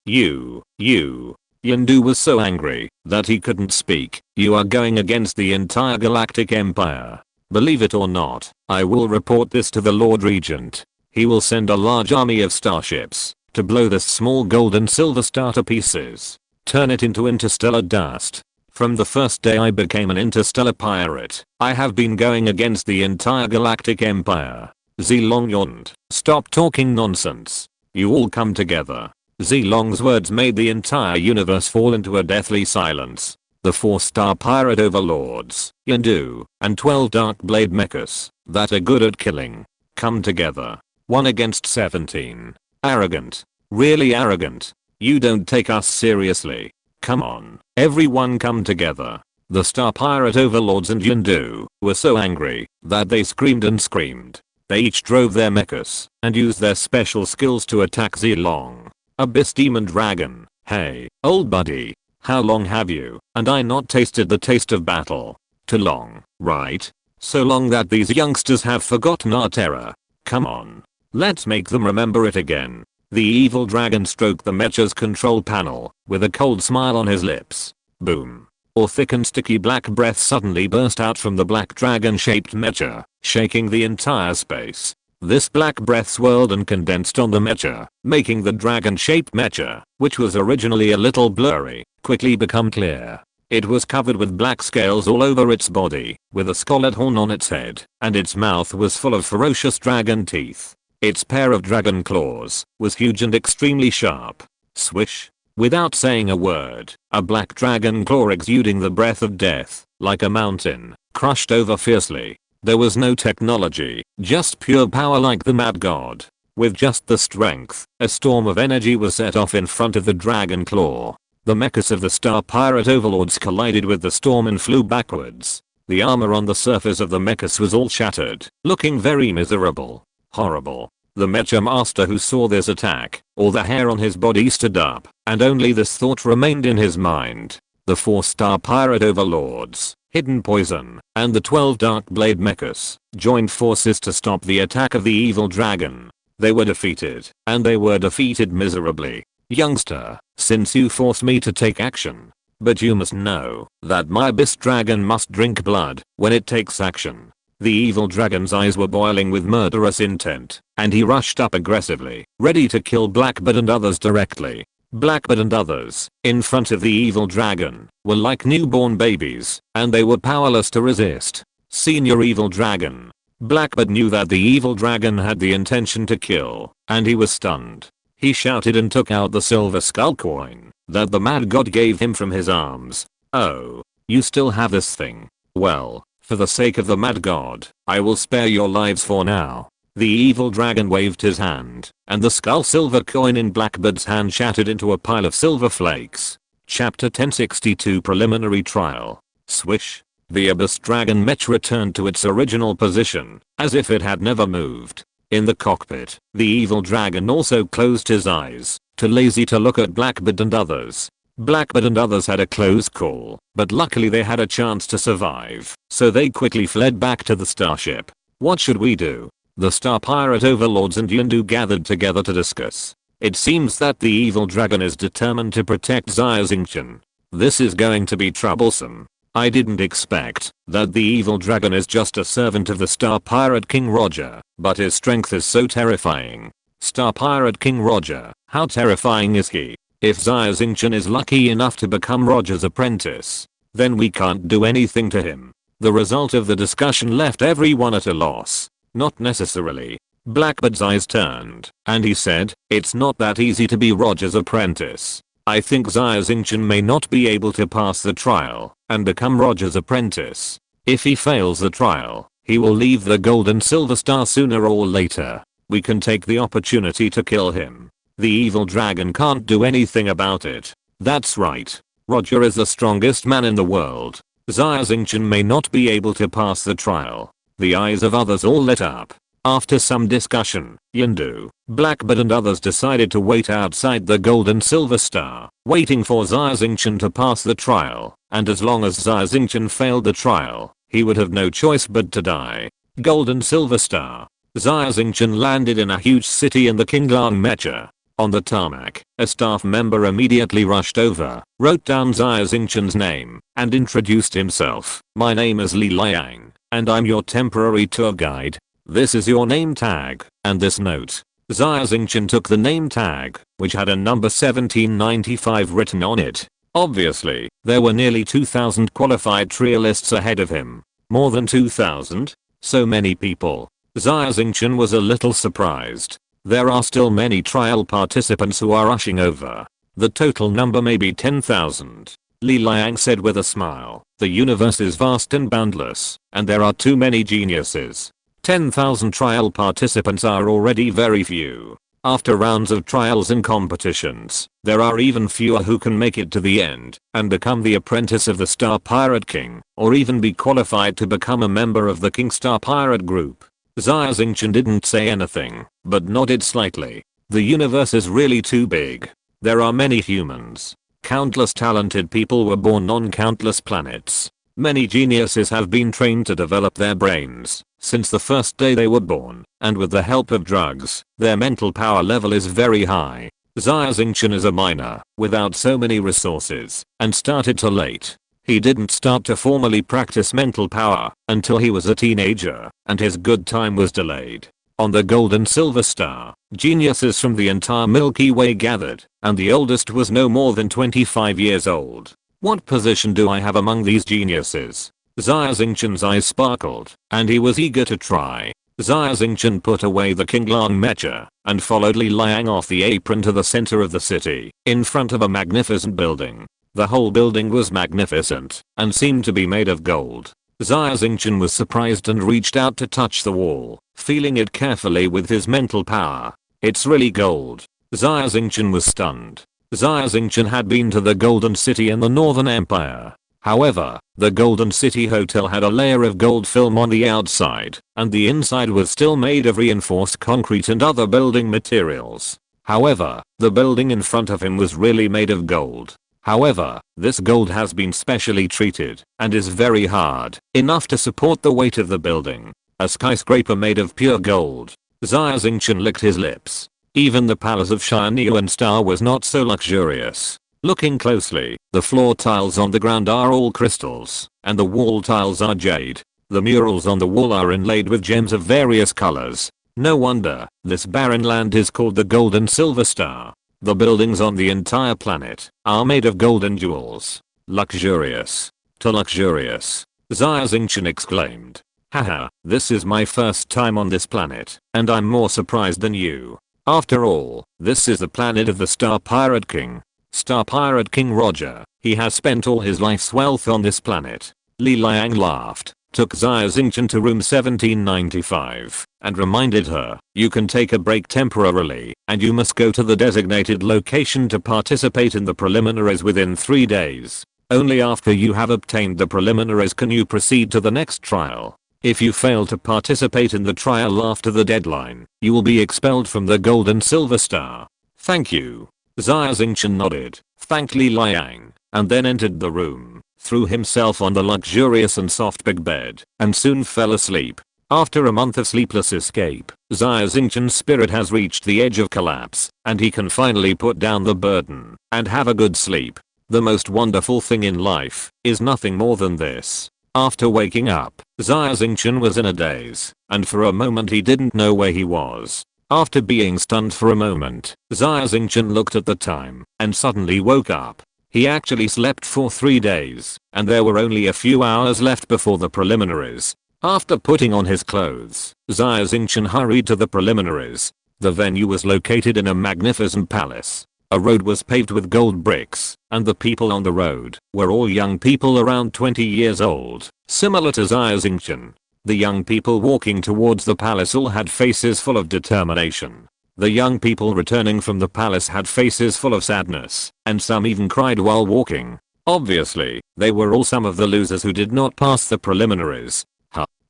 Yondu was so angry that he couldn't speak. You are going against the entire Galactic Empire. Believe it or not, I will report this to the Lord Regent. He will send a large army of starships to blow this small gold and silver star to pieces. Turn it into interstellar dust. From the first day I became an interstellar pirate, I have been going against the entire Galactic Empire. Zilong yawned. Stop talking nonsense. You all come together. Zilong's words made the entire universe fall into a deathly silence. The 4-star pirate overlords, Yondu, and 12 dark blade mechas that are good at killing, come together. 1 against 17. Arrogant. Really arrogant. You don't take us seriously. Come on, everyone come together. The star pirate overlords and Yondu were so angry that they screamed and screamed. They each drove their mechas and used their special skills to attack Zilong. Abyss Demon Dragon. Hey, old buddy. How long have you and I not tasted the taste of battle? Too long, right? So long that these youngsters have forgotten our terror. Come on. Let's make them remember it again. The evil dragon stroked the mecha's control panel with a cold smile on his lips. Boom. A thick and sticky black breath suddenly burst out from the black dragon-shaped mecha, shaking the entire space. This black breath swirled and condensed on the mecha, making the dragon-shaped mecha, which was originally a little blurry, quickly become clear. It was covered with black scales all over its body, with a scarlet horn on its head, and its mouth was full of ferocious dragon teeth. Its pair of dragon claws was huge and extremely sharp. Swish. Without saying a word, a black dragon claw exuding the breath of death, like a mountain, crushed over fiercely. There was no technology, just pure power like the mad god. With just the strength, a storm of energy was set off in front of the dragon claw. The mechas of the star pirate overlords collided with the storm and flew backwards. The armor on the surface of the mechas was all shattered, looking very miserable. Horrible. The mecha master who saw this attack, all the hair on his body stood up, and only this thought remained in his mind. The 4-star pirate overlords, Hidden Poison, and the 12 Dark Blade Mechas joined forces to stop the attack of the evil dragon. They were defeated, and they were defeated miserably. Youngster, since you forced me to take action. But you must know that my abyss dragon must drink blood when it takes action. The evil dragon's eyes were boiling with murderous intent, and he rushed up aggressively, ready to kill Blackbird and others directly. Blackbird and others, in front of the evil dragon, were like newborn babies, and they were powerless to resist. Senior evil dragon. Blackbird knew that the evil dragon had the intention to kill, and he was stunned. He shouted and took out the silver skull coin that the mad god gave him from his arms. Oh, you still have this thing? Well, for the sake of the mad god, I will spare your lives for now. The evil dragon waved his hand, and the skull silver coin in Blackbird's hand shattered into a pile of silver flakes. Chapter 1062 Preliminary Trial. Swish. The abyss dragon mecha returned to its original position, as if it had never moved. In the cockpit, the evil dragon also closed his eyes, too lazy to look at Blackbird and others. Blackbird and others had a close call, but luckily they had a chance to survive, so they quickly fled back to the starship. What should we do? The Star Pirate Overlords and Yondu gathered together to discuss. It seems that the evil dragon is determined to protect Xia Xingchen. This is going to be troublesome. I didn't expect that the evil dragon is just a servant of the Star Pirate King Roger, but his strength is so terrifying. Star Pirate King Roger, how terrifying is he? If Xia Xingchen is lucky enough to become Roger's apprentice, then we can't do anything to him. The result of the discussion left everyone at a loss. Not necessarily. Blackbird's eyes turned, and he said, it's not that easy to be Roger's apprentice. I think Xia Xingchen may not be able to pass the trial and become Roger's apprentice. If he fails the trial, he will leave the gold and silver star sooner or later. We can take the opportunity to kill him. The evil dragon can't do anything about it. That's right. Roger is the strongest man in the world. Xia Xingchen may not be able to pass the trial. The eyes of others all lit up. After some discussion, Yondu, Blackbird and others decided to wait outside the gold and silver star, waiting for Xia Xingchen to pass the trial, and as long as Xia Xingchen failed the trial, he would have no choice but to die. Gold and silver star. Xia Xingchen landed in a huge city in the Kinglang Mecha. On the tarmac, a staff member immediately rushed over, wrote down Xia Xingchen's name, and introduced himself. My name is Li Liang, and I'm your temporary tour guide. This is your name tag, and this note. Xia Xingchen took the name tag, which had a number 1795 written on it. Obviously, there were nearly 2,000 qualified trialists ahead of him. More than 2,000? So many people. Xia Xingchen was a little surprised. There are still many trial participants who are rushing over. The total number may be 10,000. Li Liang said with a smile. The universe is vast and boundless, and there are too many geniuses. 10,000 trial participants are already very few. After rounds of trials and competitions, there are even fewer who can make it to the end and become the apprentice of the Star Pirate King, or even be qualified to become a member of the King Star Pirate group. Xia Xingchen didn't say anything, but nodded slightly. The universe is really too big. There are many humans. Countless talented people were born on countless planets. Many geniuses have been trained to develop their brains since the first day they were born, and with the help of drugs, their mental power level is very high. Xia Xingchen is a minor, without so many resources, and started too late. He didn't start to formally practice mental power until he was a teenager, and his good time was delayed. On the gold and silver star, geniuses from the entire Milky Way gathered, and the oldest was no more than 25 years old. What position do I have among these geniuses? Xia Xingchen's eyes sparkled, and he was eager to try. Xia Xingchen put away the Kinglang Mecha, and followed Li Liang off the apron to the center of the city, in front of a magnificent building. The whole building was magnificent, and seemed to be made of gold. Xia Xingchen was surprised and reached out to touch the wall, feeling it carefully with his mental power. It's really gold. Xia Xingchen was stunned. Xia Xingchen had been to the Golden City in the Northern Empire. However, the Golden City Hotel had a layer of gold film on the outside, and the inside was still made of reinforced concrete and other building materials. However, the building in front of him was really made of gold. However, this gold has been specially treated and is very hard, enough to support the weight of the building. A skyscraper made of pure gold. Xia Xingchen licked his lips. Even the palace of Xia was not so luxurious. Looking closely, the floor tiles on the ground are all crystals, and the wall tiles are jade. The murals on the wall are inlaid with gems of various colors. No wonder, this barren land is called the Gold and Silver Star. The buildings on the entire planet are made of golden jewels. Luxurious. To luxurious. Xia Xingchen exclaimed. Haha, this is my first time on this planet, and I'm more surprised than you. After all, this is the planet of the Star Pirate King. Star Pirate King Roger. He has spent all his life's wealth on this planet. Li Liang laughed, took Xia Xingchen to room 1795, and reminded her, you can take a break temporarily, and you must go to the designated location to participate in the preliminaries within 3 days. Only after you have obtained the preliminaries can you proceed to the next trial. If you fail to participate in the trial after the deadline, you will be expelled from the Gold and Silver Star. Thank you. Xia Xingchen nodded, thanked Li Liang, and then entered the room, threw himself on the luxurious and soft big bed, and soon fell asleep. After a month of sleepless escape, Xia Xingchen's spirit has reached the edge of collapse, and he can finally put down the burden and have a good sleep. The most wonderful thing in life is nothing more than this. After waking up, Xia Xingchen was in a daze, and for a moment he didn't know where he was. After being stunned for a moment, Xia Xingchen looked at the time, and suddenly woke up. He actually slept for 3 days, and there were only a few hours left before the preliminaries. After putting on his clothes, Xia Xingchen hurried to the preliminaries. The venue was located in a magnificent palace. A road was paved with gold bricks, and the people on the road were all young people around 20 years old, similar to Xia Xingchen. The young people walking towards the palace all had faces full of determination. The young people returning from the palace had faces full of sadness, and some even cried while walking. Obviously, they were all some of the losers who did not pass the preliminaries.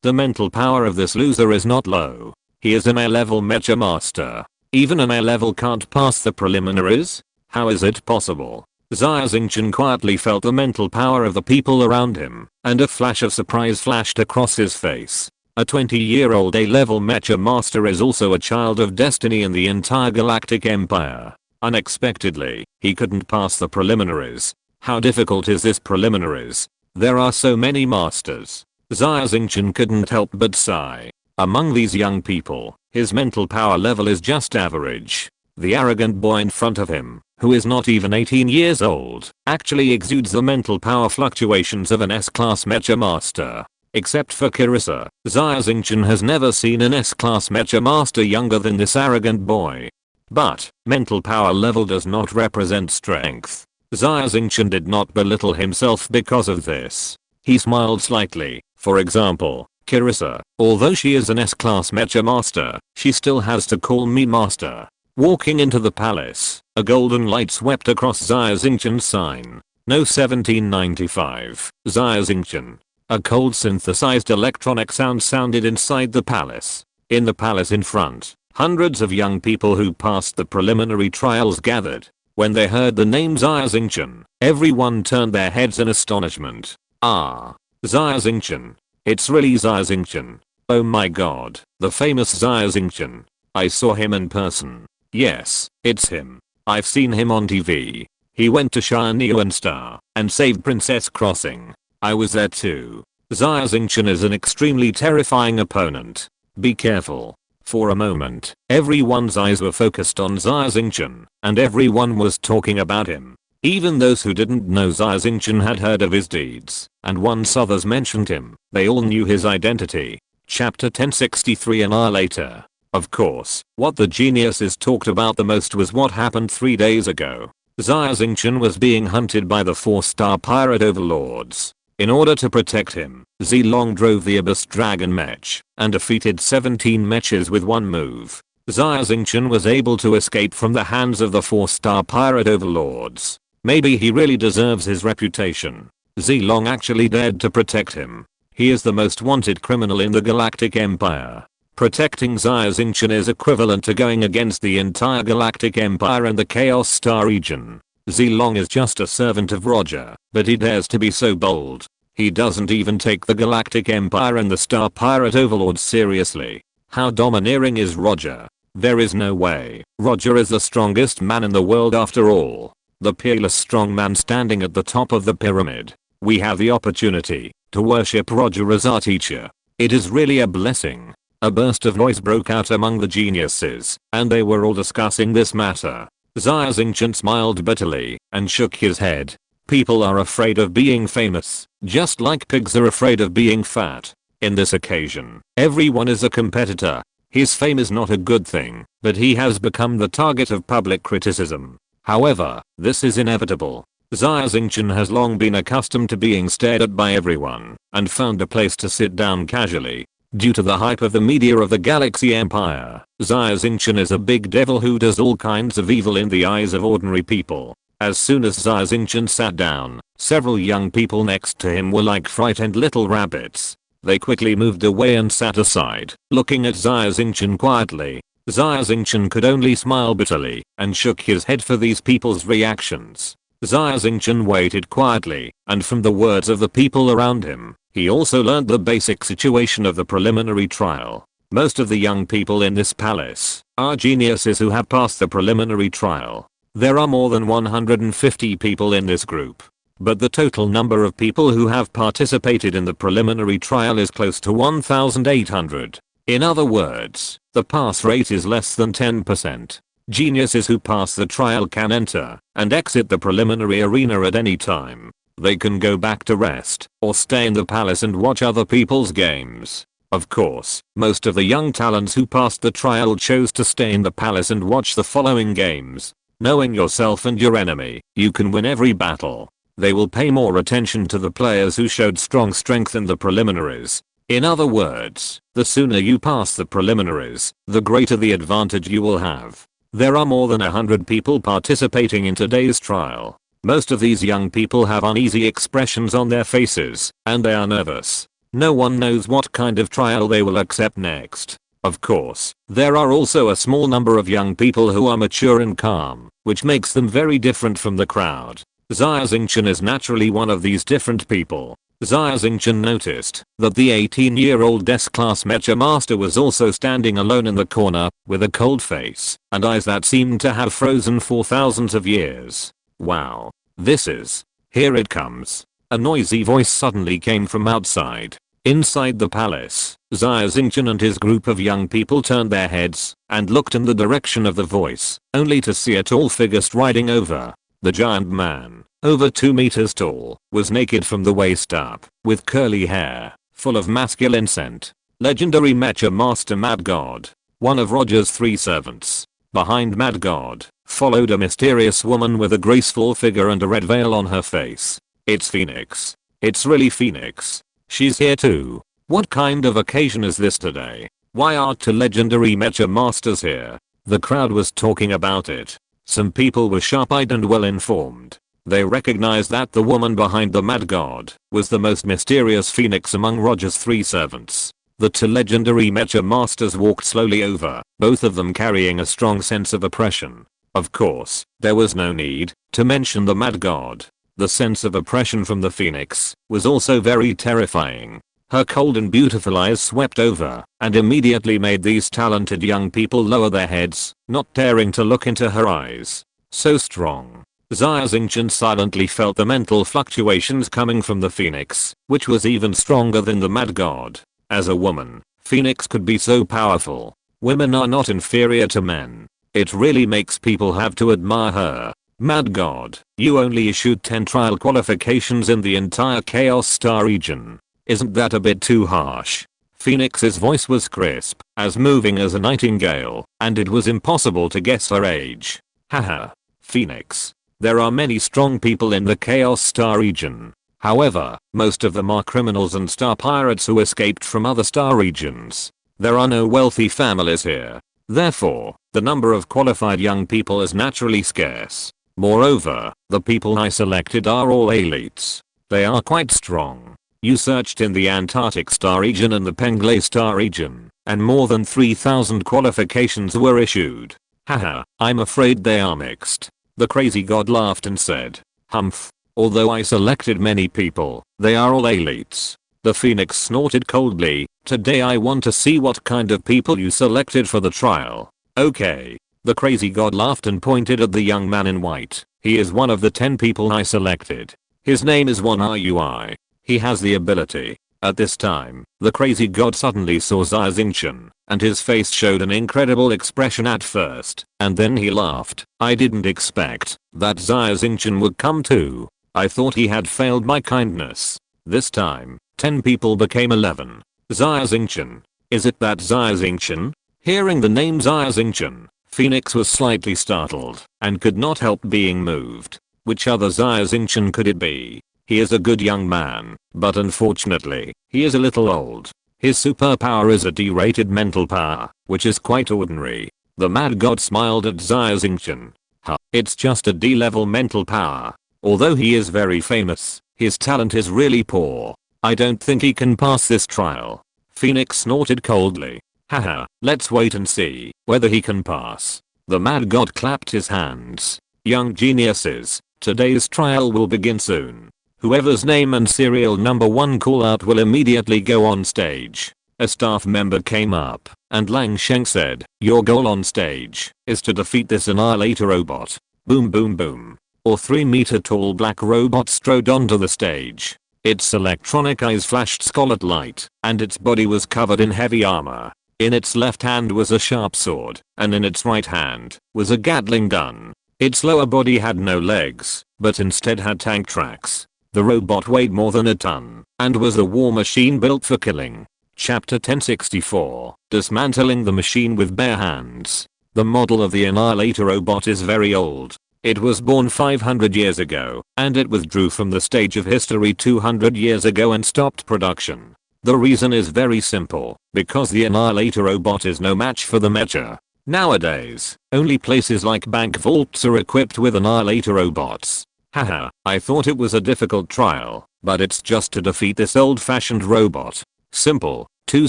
The mental power of this loser is not low. He is an A-level mecha master. Even an A-level can't pass the preliminaries? How is it possible? Xia Xingchen quietly felt the mental power of the people around him, and a flash of surprise flashed across his face. A 20-year-old A-level mecha master is also a child of destiny in the entire galactic empire. Unexpectedly, he couldn't pass the preliminaries. How difficult is this preliminaries? There are so many masters. Xia Xingchen couldn't help but sigh. Among these young people, his mental power level is just average. The arrogant boy in front of him, who is not even 18 years old, actually exudes the mental power fluctuations of an S-class mecha master. Except for Carissa, Xia Xingchen has never seen an S-class mecha master younger than this arrogant boy. But, mental power level does not represent strength. Xia Xingchen did not belittle himself because of this. He smiled slightly. For example, Carissa, although she is an S-class mecha master, she still has to call me master. Walking into the palace, a golden light swept across Xia Xingchen's sign. No 1795, Xia Xingchen. A cold synthesized electronic sound sounded inside the palace. In the palace in front, hundreds of young people who passed the preliminary trials gathered. When they heard the name Xia Xingchen, everyone turned their heads in astonishment. Ah, Xia Xingchen. It's really Xia Xingchen. Oh my god, the famous Xia Xingchen. I saw him in person. Yes, it's him. I've seen him on TV. He went to Xia and saved Princess Crossing. I was there too. Xia Xingchen is an extremely terrifying opponent. Be careful. For a moment, everyone's eyes were focused on Xia Xingchen, and everyone was talking about him. Even those who didn't know Xia Xingchen had heard of his deeds, and once others mentioned him, they all knew his identity. Chapter 1063. An hour later. Of course, what the geniuses talked about the most was what happened 3 days ago. Xia Xingchen was being hunted by the 4-star pirate overlords. In order to protect him, Zilong drove the Abyss Dragon Mech, and defeated 17 Mechas with one move. Xia Xingchen was able to escape from the hands of the 4-star pirate overlords. Maybe he really deserves his reputation. Zilong actually dared to protect him. He is the most wanted criminal in the Galactic Empire. Protecting Xia Xingchen is equivalent to going against the entire Galactic Empire and the Chaos Star region. Zilong is just a servant of Roger, but he dares to be so bold. He doesn't even take the Galactic Empire and the Star Pirate Overlords seriously. How domineering is Roger? There is no way. Roger is the strongest man in the world after all. The peerless strong man standing at the top of the pyramid. We have the opportunity to worship Roger as our teacher. It is really a blessing. A burst of noise broke out among the geniuses, and they were all discussing this matter. Xia Xingchen smiled bitterly and shook his head. People are afraid of being famous, just like pigs are afraid of being fat. In this occasion, everyone is a competitor. His fame is not a good thing, but he has become the target of public criticism. However, this is inevitable. Xia Xingchen has long been accustomed to being stared at by everyone, and found a place to sit down casually. Due to the hype of the media of the Galaxy Empire, Xia Xingchen is a big devil who does all kinds of evil in the eyes of ordinary people. As soon as Xia Xingchen sat down, several young people next to him were like frightened little rabbits. They quickly moved away and sat aside, looking at Xia Xingchen quietly. Xia Xingchen could only smile bitterly and shook his head for these people's reactions. Xia Xingchen waited quietly, and from the words of the people around him, he also learned the basic situation of the preliminary trial. Most of the young people in this palace are geniuses who have passed the preliminary trial. There are more than 150 people in this group, but the total number of people who have participated in the preliminary trial is close to 1,800. In other words, the pass rate is less than 10%. Geniuses who pass the trial can enter and exit the preliminary arena at any time. They can go back to rest or stay in the palace and watch other people's games. Of course, most of the young talents who passed the trial chose to stay in the palace and watch the following games. Knowing yourself and your enemy, you can win every battle. They will pay more attention to the players who showed strong strength in the preliminaries. In other words, the sooner you pass the preliminaries, the greater the advantage you will have. There are more than 100 people participating in today's trial. Most of these young people have uneasy expressions on their faces, and they are nervous. No one knows what kind of trial they will accept next. Of course, there are also a small number of young people who are mature and calm, which makes them very different from the crowd. Xia Xingchen is naturally one of these different people. Xia Xingchen noticed that the 18-year-old S-class mecha master was also standing alone in the corner, with a cold face and eyes that seemed to have frozen for thousands of years. Wow. This is. Here it comes. A noisy voice suddenly came from outside. Inside the palace, Xia Xingchen and his group of young people turned their heads and looked in the direction of the voice, only to see a tall figure striding over. The giant man, over 2 meters tall, was naked from the waist up, with curly hair, full of masculine scent. Legendary mecha master Mad God, one of Roger's 3 servants. Behind Mad God, followed a mysterious woman with a graceful figure and a red veil on her face. It's Phoenix. It's really Phoenix. She's here too. What kind of occasion is this today? Why are 2 legendary mecha masters here? The crowd was talking about it. Some people were sharp-eyed and well-informed. They recognized that the woman behind the Mad God was the most mysterious Phoenix among Roger's 3 servants. The 2 legendary mecha masters walked slowly over, both of them carrying a strong sense of oppression. Of course, there was no need to mention the Mad God. The sense of oppression from the Phoenix was also very terrifying. Her cold and beautiful eyes swept over and immediately made these talented young people lower their heads, not daring to look into her eyes. So strong. Xia Xingchen silently felt the mental fluctuations coming from the Phoenix, which was even stronger than the Mad God. As a woman, Phoenix could be so powerful. Women are not inferior to men. It really makes people have to admire her. Mad God, you only issued 10 trial qualifications in the entire Chaos Star region. Isn't that a bit too harsh? Phoenix's voice was crisp, as moving as a nightingale, and it was impossible to guess her age. Haha. Phoenix. There are many strong people in the Chaos Star region. However, most of them are criminals and star pirates who escaped from other star regions. There are no wealthy families here. Therefore, the number of qualified young people is naturally scarce. Moreover, the people I selected are all elites. They are quite strong. You searched in the Antarctic Star region and the Penglay Star region, and more than 3,000 qualifications were issued. Haha, I'm afraid they are mixed. The crazy god laughed and said, "Humph. Although I selected many people, they are all elites." The phoenix snorted coldly, "Today I want to see what kind of people you selected for the trial." "Okay." The crazy god laughed and pointed at the young man in white. "He is one of the 10 people I selected. His name is One Rui. He has the ability." At this time, the crazy god suddenly saw Xia Xingchen, and his face showed an incredible expression at first, and then he laughed. "I didn't expect that Xia Xingchen would come too. I thought he had failed my kindness." This time, 10 people became 11. Xia Xingchen. Is it that Xia Xingchen? Hearing the name Xia Xingchen, Phoenix was slightly startled, and could not help being moved. Which other Xia Xingchen could it be? He is a good young man, but unfortunately, he is a little old. His superpower is a D-rated mental power, which is quite ordinary. The mad god smiled at Xia Xingchen. "Huh, it's just a D-level mental power. Although he is very famous, his talent is really poor. I don't think he can pass this trial." Phoenix snorted coldly. "Haha, let's wait and see whether he can pass." The mad god clapped his hands. "Young geniuses, today's trial will begin soon. Whoever's name and serial number 1 call out will immediately go on stage." A staff member came up, and Lang Sheng said, "Your goal on stage is to defeat this annihilator robot." Boom boom boom. A 3-meter tall black robot strode onto the stage. Its electronic eyes flashed scarlet light, and its body was covered in heavy armor. In its left hand was a sharp sword, and in its right hand was a Gatling gun. Its lower body had no legs, but instead had tank tracks. The robot weighed more than a ton, and was a war machine built for killing. Chapter 1064. Dismantling the machine with bare hands. The model of the annihilator robot is very old. It was born 500 years ago, and it withdrew from the stage of history 200 years ago and stopped production. The reason is very simple, because the annihilator robot is no match for the mecha. Nowadays, only places like bank vaults are equipped with annihilator robots. Haha, I thought it was a difficult trial, but it's just to defeat this old-fashioned robot. Simple, too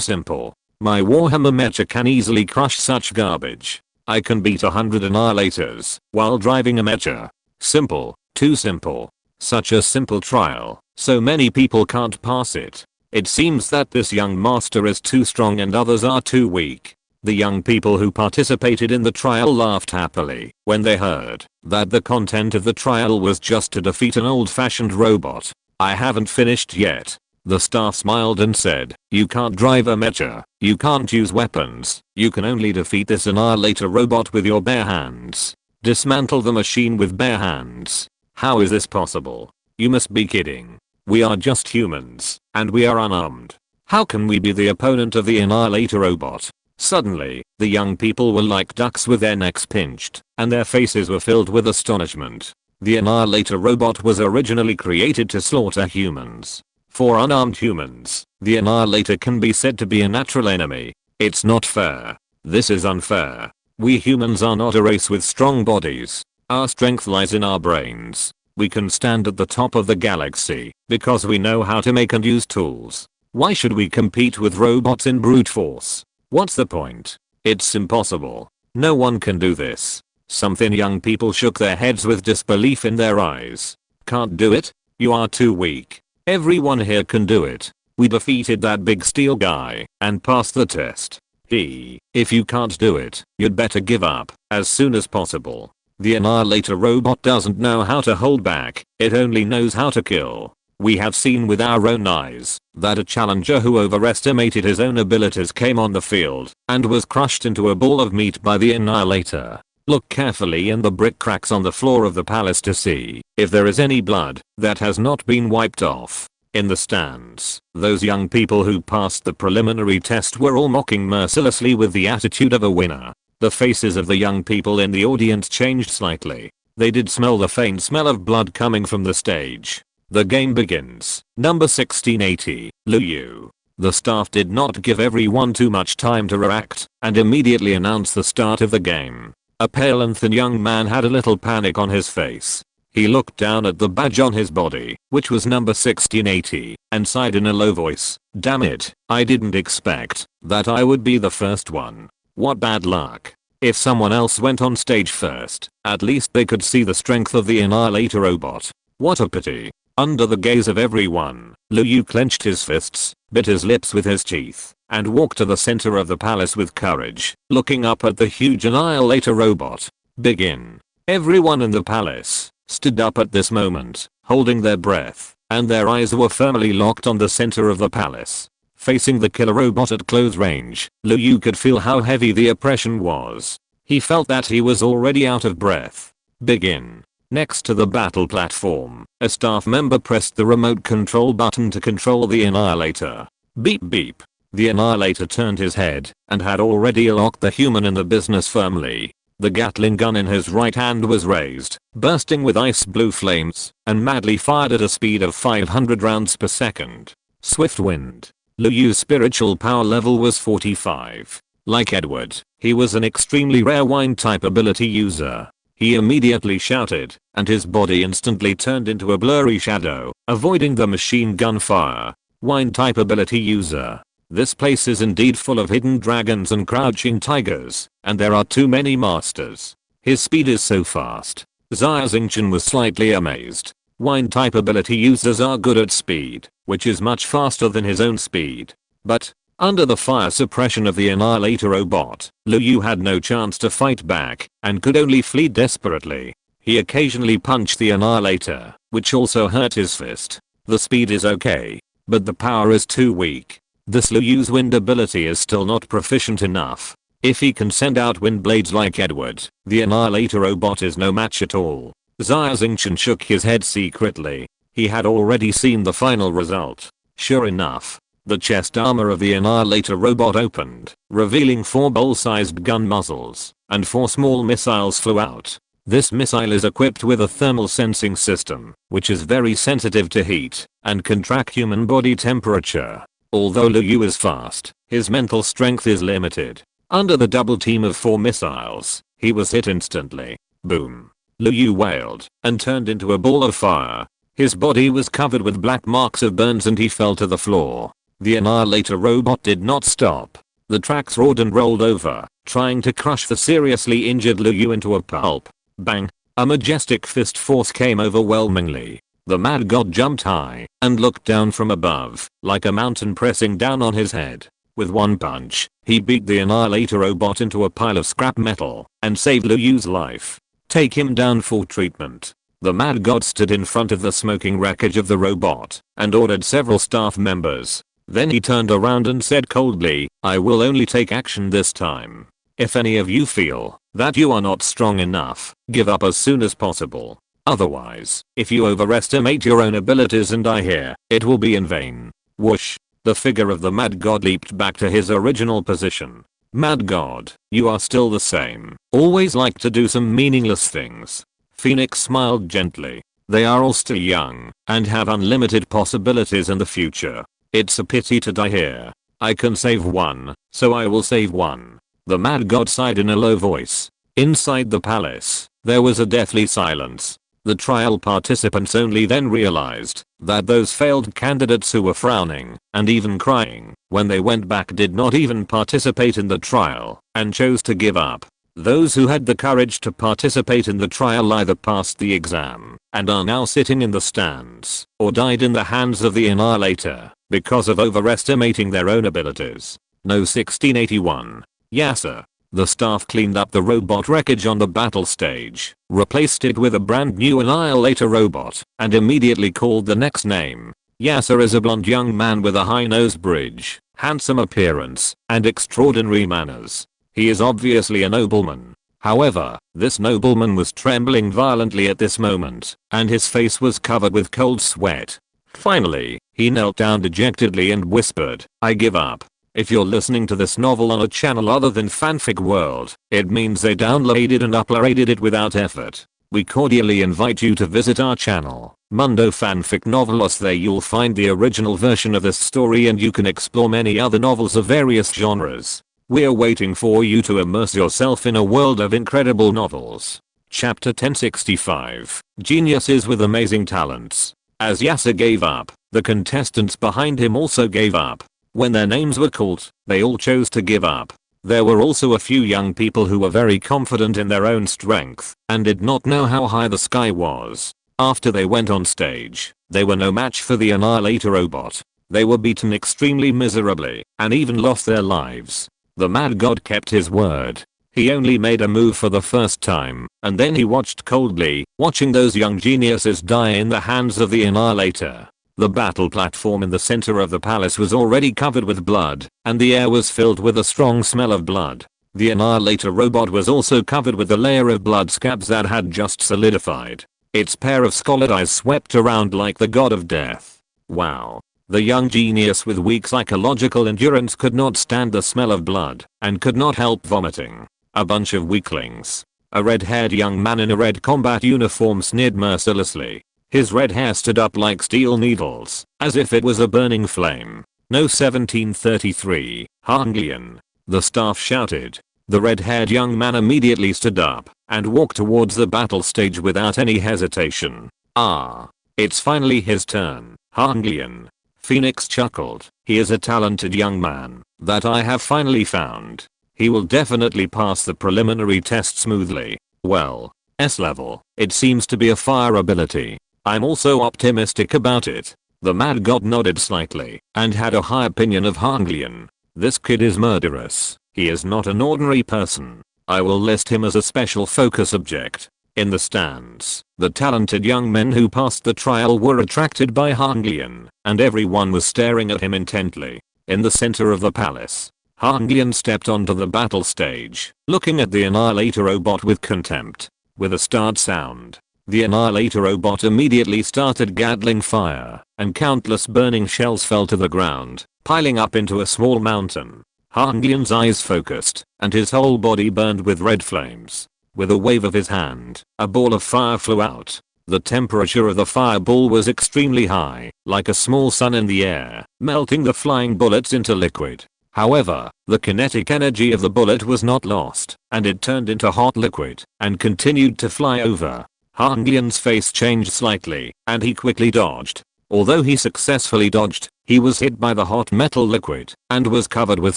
simple. My Warhammer mecha can easily crush such garbage. I can beat 100 annihilators while driving a mecha. Simple, too simple. Such a simple trial, so many people can't pass it. It seems that this young master is too strong and others are too weak. The young people who participated in the trial laughed happily when they heard that the content of the trial was just to defeat an old-fashioned robot. "I haven't finished yet." The staff smiled and said, "You can't drive a mecha, you can't use weapons, you can only defeat this annihilator robot with your bare hands. Dismantle the machine with bare hands. How is this possible? You must be kidding. We are just humans, and we are unarmed. How can we be the opponent of the annihilator robot?" Suddenly, the young people were like ducks with their necks pinched, and their faces were filled with astonishment. The annihilator robot was originally created to slaughter humans. For unarmed humans, the annihilator can be said to be a natural enemy. It's not fair. This is unfair. We humans are not a race with strong bodies. Our strength lies in our brains. We can stand at the top of the galaxy because we know how to make and use tools. Why should we compete with robots in brute force? What's the point? It's impossible. No one can do this. Some thin young people shook their heads with disbelief in their eyes. "Can't do it? You are too weak. Everyone here can do it. We defeated that big steel guy and passed the test. If you can't do it, you'd better give up as soon as possible. The annihilator robot doesn't know how to hold back, it only knows how to kill. We have seen with our own eyes that a challenger who overestimated his own abilities came on the field and was crushed into a ball of meat by the annihilator. Look carefully in the brick cracks on the floor of the palace to see if there is any blood that has not been wiped off. In the stands, those young people who passed the preliminary test were all mocking mercilessly with the attitude of a winner. The faces of the young people in the audience changed slightly. They did smell the faint smell of blood coming from the stage. The game begins. Number 1680, Lu Yu. The staff did not give everyone too much time to react and immediately announced the start of the game. A pale and thin young man had a little panic on his face. He looked down at the badge on his body, which was number 1680, and sighed in a low voice, "Damn it, I didn't expect that I would be the first one. What bad luck." If someone else went on stage first, at least they could see the strength of the Annihilator robot. What a pity. Under the gaze of everyone, Liu Yu clenched his fists, bit his lips with his teeth, and walked to the center of the palace with courage, looking up at the huge Annihilator robot. Begin. Everyone in the palace stood up at this moment, holding their breath, and their eyes were firmly locked on the center of the palace. Facing the killer robot at close range, Liu Yu could feel how heavy the oppression was. He felt that he was already out of breath. Begin. Next to the battle platform, a staff member pressed the remote control button to control the Annihilator. Beep beep. The Annihilator turned his head and had already locked the human in the business firmly. The Gatling gun in his right hand was raised, bursting with ice blue flames, and madly fired at a speed of 500 rounds per second. Swift wind. Liu Yu's spiritual power level was 45. Like Edward, he was an extremely rare wind type ability user. He immediately shouted, and his body instantly turned into a blurry shadow, avoiding the machine gun fire. Wind type ability user. This place is indeed full of hidden dragons and crouching tigers, and there are too many masters. His speed is so fast. Xia Xingchen was slightly amazed. Wind type ability users are good at speed, which is much faster than his own speed. But, under the fire suppression of the Annihilator robot, Liu Yu had no chance to fight back, and could only flee desperately. He occasionally punched the Annihilator, which also hurt his fist. The speed is okay, but the power is too weak. This Liu Yu's wind ability is still not proficient enough. If he can send out wind blades like Edward, the Annihilator robot is no match at all. Xia Xingchen shook his head secretly. He had already seen the final result. Sure enough, the chest armor of the Annihilator robot opened, revealing 4 bowl-sized gun muzzles, and 4 small missiles flew out. This missile is equipped with a thermal sensing system, which is very sensitive to heat, and can track human body temperature. Although Liu Yu is fast, his mental strength is limited. Under the double team of 4 missiles, he was hit instantly. Boom. Liu Yu wailed, and turned into a ball of fire. His body was covered with black marks of burns and he fell to the floor. The Annihilator robot did not stop. The tracks roared and rolled over, trying to crush the seriously injured Liu Yu into a pulp. Bang! A majestic fist force came overwhelmingly. The mad god jumped high and looked down from above, like a mountain pressing down on his head. With one punch, he beat the Annihilator robot into a pile of scrap metal and saved Liu Yu's life. Take him down for treatment. The mad god stood in front of the smoking wreckage of the robot and ordered several staff members. Then he turned around and said coldly, I will only take action this time. If any of you feel that you are not strong enough, give up as soon as possible. Otherwise, if you overestimate your own abilities and die here, it will be in vain. Whoosh. The figure of the mad god leaped back to his original position. Mad god, you are still the same. Always like to do some meaningless things. Phoenix smiled gently. They are all still young and have unlimited possibilities in the future. It's a pity to die here. I can save one, so I will save one. The mad god sighed in a low voice. Inside the palace, there was a deathly silence. The trial participants only then realized that those failed candidates who were frowning and even crying when they went back did not even participate in the trial and chose to give up. Those who had the courage to participate in the trial either passed the exam and are now sitting in the stands or died in the hands of the Annihilator because of overestimating their own abilities. No 1681. Yasser. The staff cleaned up the robot wreckage on the battle stage, replaced it with a brand new Annihilator robot, and immediately called the next name. Yasser is a blonde young man with a high nose bridge, handsome appearance, and extraordinary manners. He is obviously a nobleman. However, this nobleman was trembling violently at this moment, and his face was covered with cold sweat. Finally, he knelt down dejectedly and whispered, I give up. If you're listening to this novel on a channel other than Fanfic World, it means they downloaded and uploaded it without effort. We cordially invite you to visit our channel, Mundo Fanfic Novelos. There you'll find the original version of this story and you can explore many other novels of various genres. We're waiting for you to immerse yourself in a world of incredible novels. Chapter 1065. Geniuses with amazing talents. As Yasser gave up, the contestants behind him also gave up. When their names were called, they all chose to give up. There were also a few young people who were very confident in their own strength and did not know how high the sky was. After they went on stage, they were no match for the Annihilator robot. They were beaten extremely miserably and even lost their lives. The mad god kept his word. He only made a move for the first time, and then he watched coldly, watching those young geniuses die in the hands of the Annihilator. The battle platform in the center of the palace was already covered with blood, and the air was filled with a strong smell of blood. The Annihilator robot was also covered with a layer of blood scabs that had just solidified. Its pair of scollard eyes swept around like the god of death. Wow. The young genius with weak psychological endurance could not stand the smell of blood, and could not help vomiting. A bunch of weaklings. A red-haired young man in a red combat uniform sneered mercilessly. His red hair stood up like steel needles, as if it was a burning flame. No 1733, Hanglian. The staff shouted. The red-haired young man immediately stood up and walked towards the battle stage without any hesitation. Ah. It's finally his turn, Hanglian. Phoenix chuckled. He is a talented young man that I have finally found. He will definitely pass the preliminary test smoothly. Well, S level. It seems to be a fire ability. I'm also optimistic about it. The mad god nodded slightly and had a high opinion of Hanglian. This kid is murderous. He is not an ordinary person. I will list him as a special focus object. In the stands, the talented young men who passed the trial were attracted by Hanglian, and everyone was staring at him intently. In the center of the palace, Hanglian stepped onto the battle stage, looking at the Annihilator robot with contempt. With a start sound, the Annihilator robot immediately started gathering fire, and countless burning shells fell to the ground, piling up into a small mountain. Hanglian's eyes focused, and his whole body burned with red flames. With a wave of his hand, a ball of fire flew out. The temperature of the fireball was extremely high, like a small sun in the air, melting the flying bullets into liquid. However, the kinetic energy of the bullet was not lost, and it turned into hot liquid and continued to fly over. Hanglian's face changed slightly, and he quickly dodged. Although he successfully dodged, he was hit by the hot metal liquid and was covered with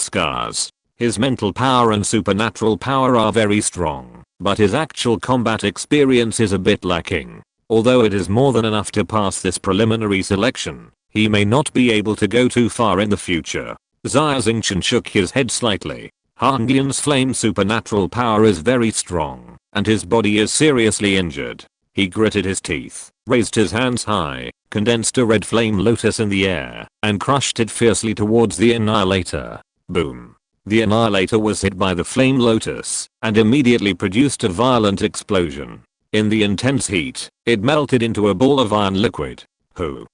scars. His mental power and supernatural power are very strong, but his actual combat experience is a bit lacking. Although it is more than enough to pass this preliminary selection, he may not be able to go too far in the future. Xia Xingchen shook his head slightly. Hanglian's flame supernatural power is very strong, and his body is seriously injured. He gritted his teeth, raised his hands high, condensed a red flame lotus in the air, and crushed it fiercely towards the Annihilator. Boom. The Annihilator was hit by the flame lotus, and immediately produced a violent explosion. In the intense heat, it melted into a ball of iron liquid. Hoo.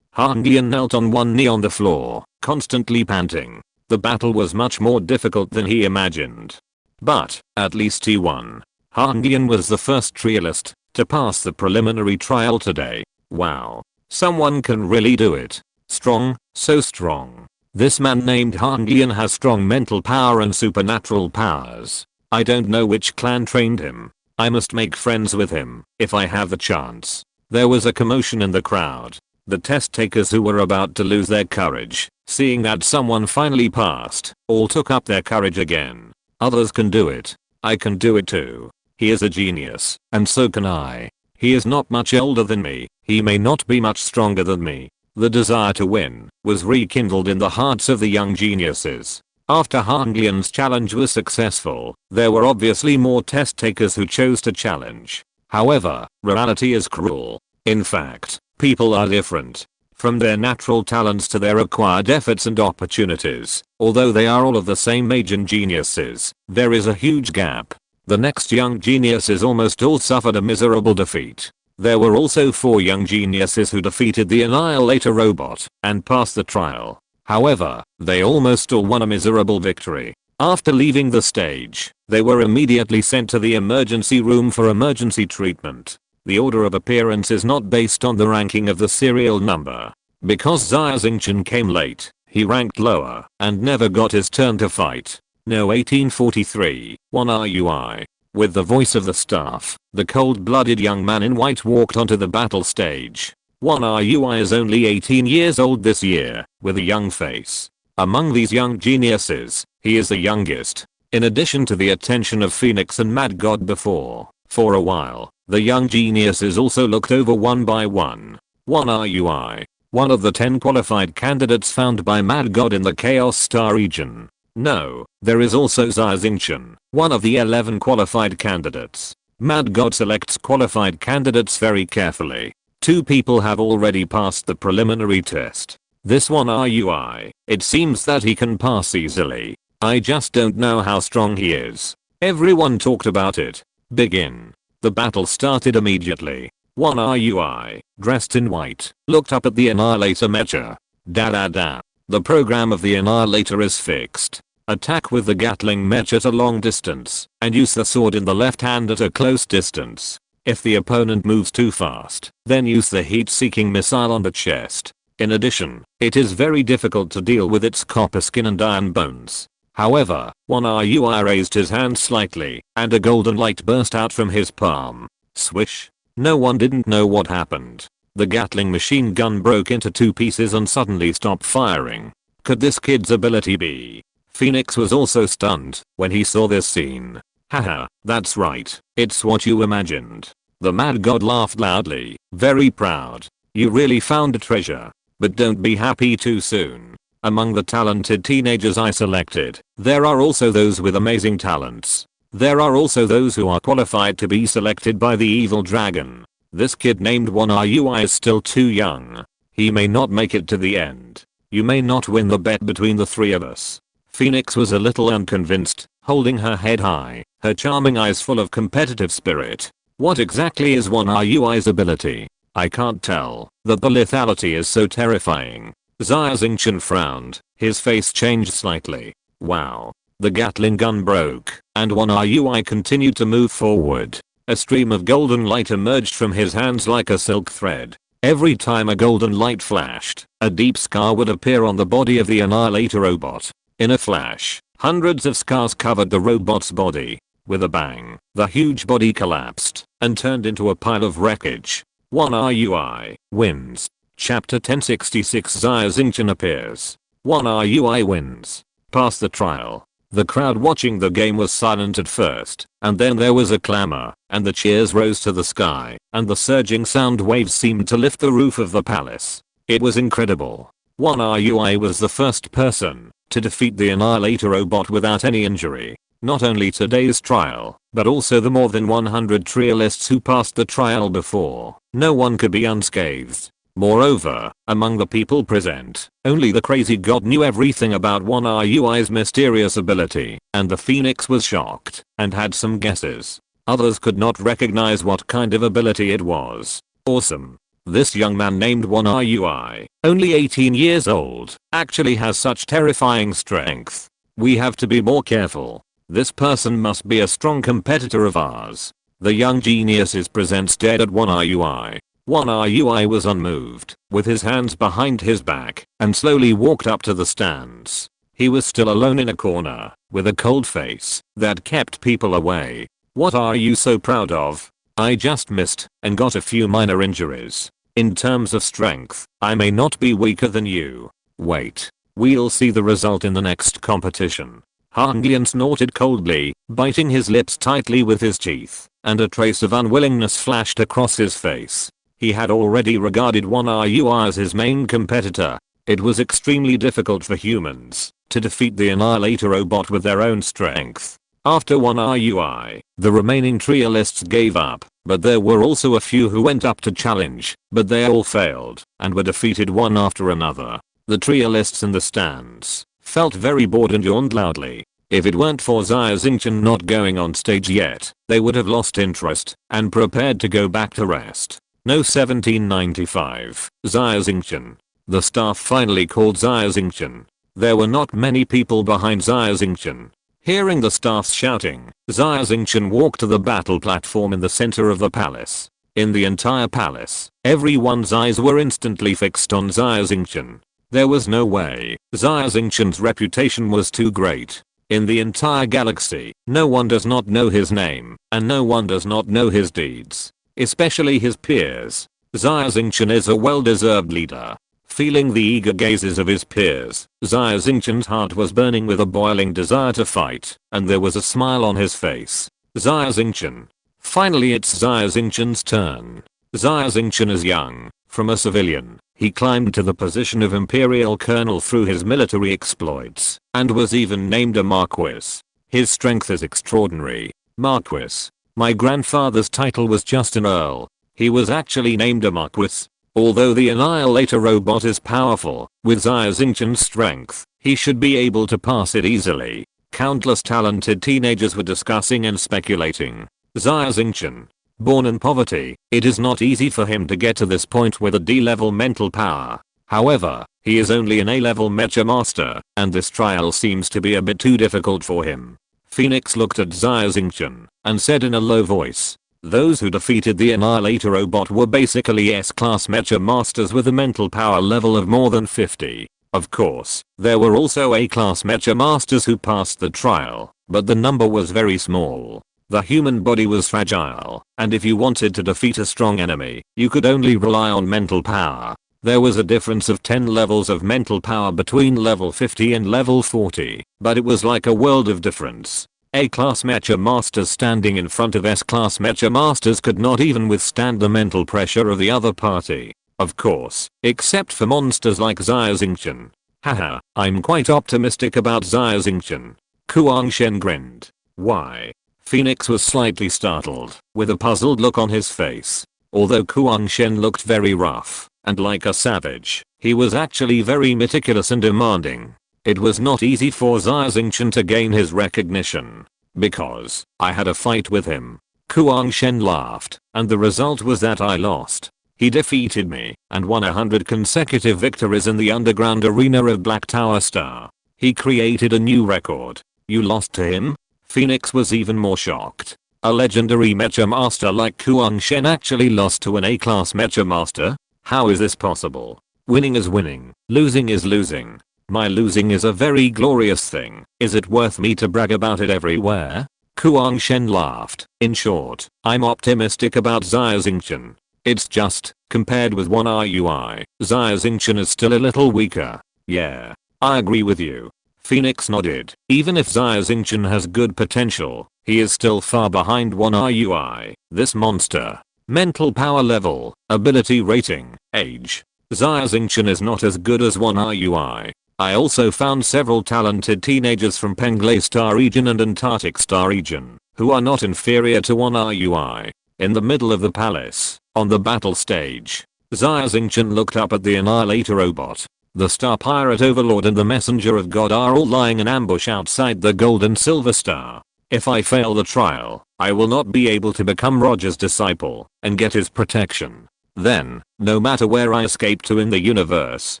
Hanglian knelt on one knee on the floor, constantly panting. The battle was much more difficult than he imagined. But, at least he won. Hanglian was the first trialist to pass the preliminary trial today. Wow. Someone can really do it. Strong, so strong. This man named Hanglian has strong mental power and supernatural powers. I don't know which clan trained him. I must make friends with him, if I have the chance. There was a commotion in the crowd. The test takers who were about to lose their courage, seeing that someone finally passed, all took up their courage again. Others can do it. I can do it too. He is a genius, and so can I. He is not much older than me. He may not be much stronger than me. The desire to win was rekindled in the hearts of the young geniuses. After Hanglian's challenge was successful, there were obviously more test takers who chose to challenge. However, reality is cruel. In fact, people are different. From their natural talents to their acquired efforts and opportunities, although they are all of the same age and geniuses, there is a huge gap. The next young geniuses almost all suffered a miserable defeat. There were also 4 young geniuses who defeated the Annihilator robot and passed the trial. However, they almost all won a miserable victory. After leaving the stage, they were immediately sent to the emergency room for emergency treatment. The order of appearance is not based on the ranking of the serial number. Because Xia Xingchen came late, he ranked lower and never got his turn to fight. No 1843, 1 RUI. With the voice of the staff, the cold-blooded young man in white walked onto the battle stage. 1 RUI is only 18 years old this year, with a young face. Among these young geniuses, He is the youngest. In addition to the attention of Phoenix and Mad God before, for a while, the young geniuses also looked over one by one. One RUI. One of the 10 qualified candidates found by Mad God in the Chaos Star region. No, there is also Xia Xingchen, one of the 11 qualified candidates. Mad God selects qualified candidates very carefully. 2 people have already passed the preliminary test. This one RUI, it seems that he can pass easily. I just don't know how strong he is. Everyone talked about it. Begin. The battle started immediately. One RUI, dressed in white, looked up at the Annihilator mecha. Da. The program of the Annihilator is fixed. Attack with the Gatling mecha at a long distance, and use the sword in the left hand at a close distance. If the opponent moves too fast, then use the heat-seeking missile on the chest. In addition, it is very difficult to deal with its copper skin and iron bones. However, one RUI raised his hand slightly, and a golden light burst out from his palm. Swish. No one didn't know what happened. The Gatling machine gun broke into 2 pieces and suddenly stopped firing. Could this kid's ability be? Phoenix was also stunned when he saw this scene. Haha, that's right, it's what you imagined. The Mad God laughed loudly, very proud. You really found a treasure. But don't be happy too soon. Among the talented teenagers I selected, there are also those with amazing talents. There are also those who are qualified to be selected by the evil dragon. This kid named 1RUI is still too young. He may not make it to the end. You may not win the bet between the 3 of us. Phoenix was a little unconvinced, holding her head high, her charming eyes full of competitive spirit. What exactly is 1RUI's ability? I can't tell. The lethality is so terrifying. Xia Xingchen frowned, his face changed slightly. Wow. The Gatling gun broke, and 1RUI continued to move forward. A stream of golden light emerged from his hands like a silk thread. Every time a golden light flashed, a deep scar would appear on the body of the Annihilator robot. In a flash, hundreds of scars covered the robot's body. With a bang, the huge body collapsed and turned into a pile of wreckage. 1RUI wins. Chapter 1066 Xia Xingchen appears. 1RUI wins. Pass the trial. The crowd watching the game was silent at first, and then there was a clamor, and the cheers rose to the sky, and the surging sound waves seemed to lift the roof of the palace. It was incredible. 1RUI was the first person to defeat the Annihilator robot without any injury. Not only today's trial, but also the more than 100 trialists who passed the trial before. No one could be unscathed. Moreover, among the people present, only the crazy god knew everything about 1RUI's mysterious ability, and the Phoenix was shocked and had some guesses. Others could not recognize what kind of ability it was. Awesome. This young man named 1RUI, only 18 years old, actually has such terrifying strength. We have to be more careful. This person must be a strong competitor of ours. The young geniuses present stared at 1RUI. 1RUI was unmoved, with his hands behind his back, and slowly walked up to the stands. He was still alone in a corner, with a cold face that kept people away. What are you so proud of? I just missed and got a few minor injuries. In terms of strength, I may not be weaker than you. Wait. We'll see the result in the next competition. Hanglian snorted coldly, biting his lips tightly with his teeth, and a trace of unwillingness flashed across his face. He had already regarded 1RUI as his main competitor. It was extremely difficult for humans to defeat the Annihilator robot with their own strength. After 1RUI, the remaining trialists gave up, but there were also a few who went up to challenge, but they all failed and were defeated one after another. The trialists in the stands felt very bored and yawned loudly. If it weren't for Xia Xingchen not going on stage yet, they would have lost interest and prepared to go back to rest. No 1795, Xia Xingchen. The staff finally called Xia Xingchen. There were not many people behind Xia Xingchen. Hearing the staff's shouting, Xia Xingchen walked to the battle platform in the center of the palace. In the entire palace, everyone's eyes were instantly fixed on Xia Xingchen. There was no way. Xia Xingchen's reputation was too great. In the entire galaxy, no one does not know his name, and no one does not know his deeds. Especially his peers. Xia Xingchen is a well-deserved leader. feeling the eager gazes of his peers, Xia Xingchen's heart was burning with a boiling desire to fight, and there was a smile on his face. Xia Xingchen. Finally it's Xia Xingchen's turn. Xia Xingchen is young. From a civilian, he climbed to the position of Imperial Colonel through his military exploits, and was even named a Marquis. His strength is extraordinary. Marquis. My grandfather's title was just an Earl. He was actually named a Marquis. Although the Annihilator robot is powerful, with Xia Xingchen's strength, he should be able to pass it easily. Countless talented teenagers were discussing and speculating. Xia Xingchen. Born in poverty, it is not easy for him to get to this point with a D-level mental power. However, he is only an A-level mecha master, and this trial seems to be a bit too difficult for him. Phoenix looked at Xia Xingchen and said in a low voice, those who defeated the Annihilator robot were basically S-class mecha masters with a mental power level of more than 50. Of course, there were also A-class mecha masters who passed the trial, but the number was very small. The human body was fragile, and if you wanted to defeat a strong enemy, you could only rely on mental power. There was a difference of 10 levels of mental power between level 50 and level 40, but it was like a world of difference. A-class mecha masters standing in front of S-class mecha masters could not even withstand the mental pressure of the other party. Of course, except for monsters like Xia Xingchen. Haha, I'm quite optimistic about Xia Xingchen. Kuang Shen grinned. Why? Phoenix was slightly startled, with a puzzled look on his face. Although Kuang Shen looked very rough, and like a savage, he was actually very meticulous and demanding. It was not easy for Xia Xingchen to gain his recognition. Because, I had a fight with him. Kuang Shen laughed, and the result was that I lost. He defeated me, and won 100 consecutive victories in the underground arena of Black Tower Star. He created a new record. You lost to him? Phoenix was even more shocked. A legendary mecha master like Kuang Shen actually lost to an A-class mecha master? How is this possible? Winning is winning, losing is losing. My losing is a very glorious thing. Is it worth me to brag about it everywhere? Kuang Shen laughed. In short, I'm optimistic about Xia Xingchen. It's just, compared with one RUI, Xia Xingchen is still a little weaker. Yeah, I agree with you. Phoenix nodded. Even if Xia Xingchen has good potential, he is still far behind one RUI. This monster. Mental power level, ability rating, age. Xia Xingchen is not as good as one RUI. I also found several talented teenagers from Penglai Star region and Antarctic Star region, who are not inferior to one RUI. In the middle of the palace, on the battle stage, Xia Xingchen looked up at the Annihilator robot. The Star Pirate Overlord and the Messenger of God are all lying in ambush outside the Gold and Silver Star. If I fail the trial, I will not be able to become Roger's disciple and get his protection. Then, no matter where I escape to in the universe,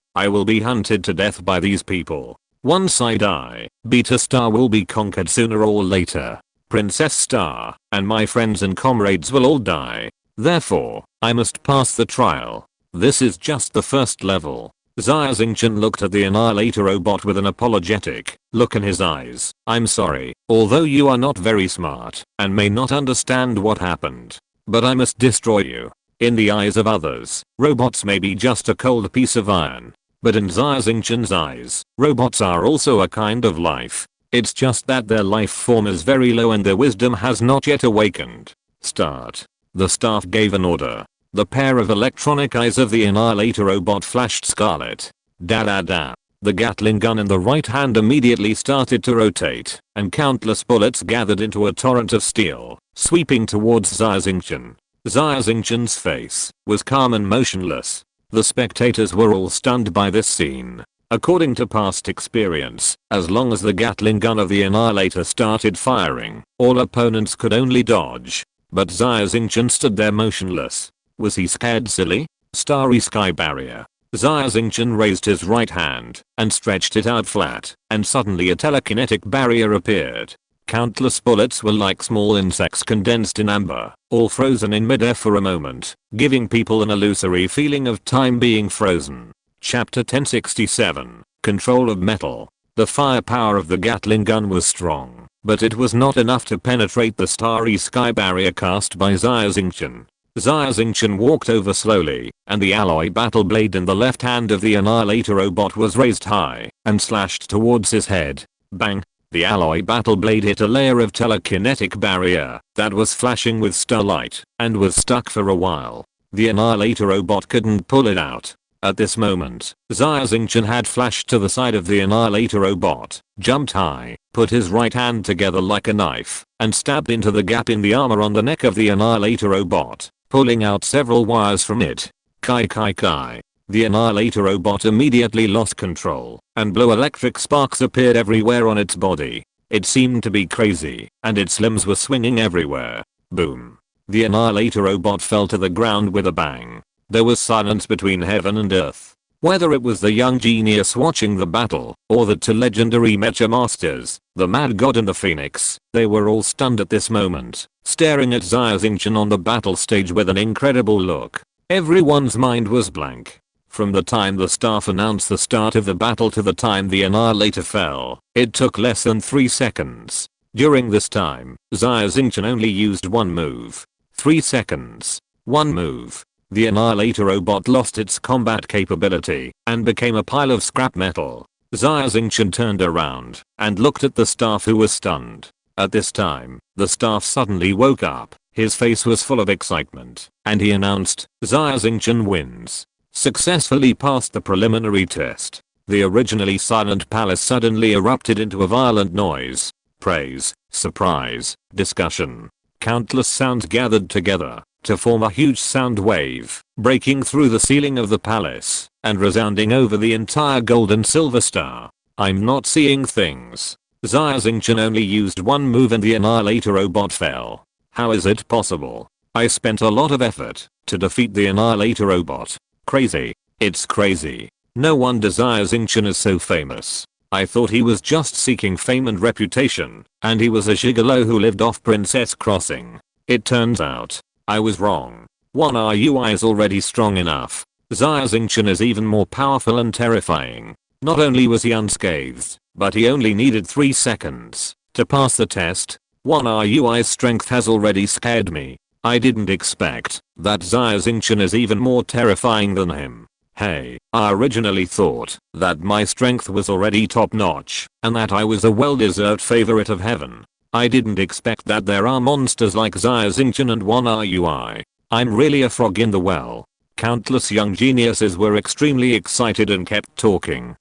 I will be hunted to death by these people. Once I die, Beta Star will be conquered sooner or later. Princess Star and my friends and comrades will all die. Therefore, I must pass the trial. This is just the first level. Xia Xingchen looked at the Annihilator robot with an apologetic look in his eyes. I'm sorry, although you are not very smart and may not understand what happened, but I must destroy you. In the eyes of others, robots may be just a cold piece of iron. But in Xia Xingchen's eyes, robots are also a kind of life. It's just that their life form is very low and their wisdom has not yet awakened. Start. The staff gave an order. The pair of electronic eyes of the Annihilator robot flashed scarlet. Da. The Gatling gun in the right hand immediately started to rotate, and countless bullets gathered into a torrent of steel, sweeping towards Xia Xingchen. Xia Xingchen's face was calm and motionless. The spectators were all stunned by this scene. According to past experience, as long as the Gatling gun of the Annihilator started firing, all opponents could only dodge. But Xia Xingchen stood there motionless. Was he scared silly? Starry sky barrier. Xia Xingchen raised his right hand and stretched it out flat, and suddenly a telekinetic barrier appeared. Countless bullets were like small insects condensed in amber, all frozen in midair for a moment, giving people an illusory feeling of time being frozen. Chapter 1067, Control of Metal. The firepower of the Gatling gun was strong, but it was not enough to penetrate the starry sky barrier cast by Xia Xingchen. Xia Xingchen walked over slowly, and the alloy battle blade in the left hand of the Annihilator robot was raised high and slashed towards his head. Bang! The alloy battle blade hit a layer of telekinetic barrier that was flashing with starlight and was stuck for a while. The Annihilator robot couldn't pull it out. At this moment, Xia Xingchen had flashed to the side of the Annihilator robot, jumped high, put his right hand together like a knife, and stabbed into the gap in the armor on the neck of the Annihilator robot, pulling out several wires from it. Kai kai kai. The Annihilator robot immediately lost control, and blue electric sparks appeared everywhere on its body. It seemed to be crazy, and its limbs were swinging everywhere. Boom. The Annihilator robot fell to the ground with a bang. There was silence between heaven and earth. Whether it was the young genius watching the battle, or the two legendary mecha masters, the Mad God and the Phoenix, they were all stunned at this moment, staring at Xia Xingchen on the battle stage with an incredible look. Everyone's mind was blank. From the time the staff announced the start of the battle to the time the Annihilator fell, it took less than 3 seconds. During this time, Xia Xingchen only used one move. 3 seconds. One move. The Annihilator robot lost its combat capability and became a pile of scrap metal. Xia Xingchen turned around and looked at the staff who was stunned. At this time, the staff suddenly woke up. His face was full of excitement, and he announced, Xia Xingchen wins. Successfully passed the preliminary test. The originally silent palace suddenly erupted into a violent noise. Praise, surprise, discussion. Countless sounds gathered together to form a huge sound wave, breaking through the ceiling of the palace and resounding over the entire gold and silver star. I'm not seeing things. Xia Xingchen only used one move and the Annihilator robot fell. How is it possible? I spent a lot of effort to defeat the Annihilator robot. Crazy. It's crazy. No wonder Xia Xingchen is so famous. I thought he was just seeking fame and reputation, and he was a gigolo who lived off Princess Crossing. It turns out I was wrong. One RUI is already strong enough. Xia Xingchen is even more powerful and terrifying. Not only was he unscathed, but he only needed 3 seconds to pass the test. One RUI's strength has already scared me. I didn't expect that Xia Xingchen is even more terrifying than him. Hey, I originally thought that my strength was already top notch and that I was a well-deserved favorite of heaven. I didn't expect that there are monsters like Xia Xingchen and one RUI. I'm really a frog in the well. Countless young geniuses were extremely excited and kept talking.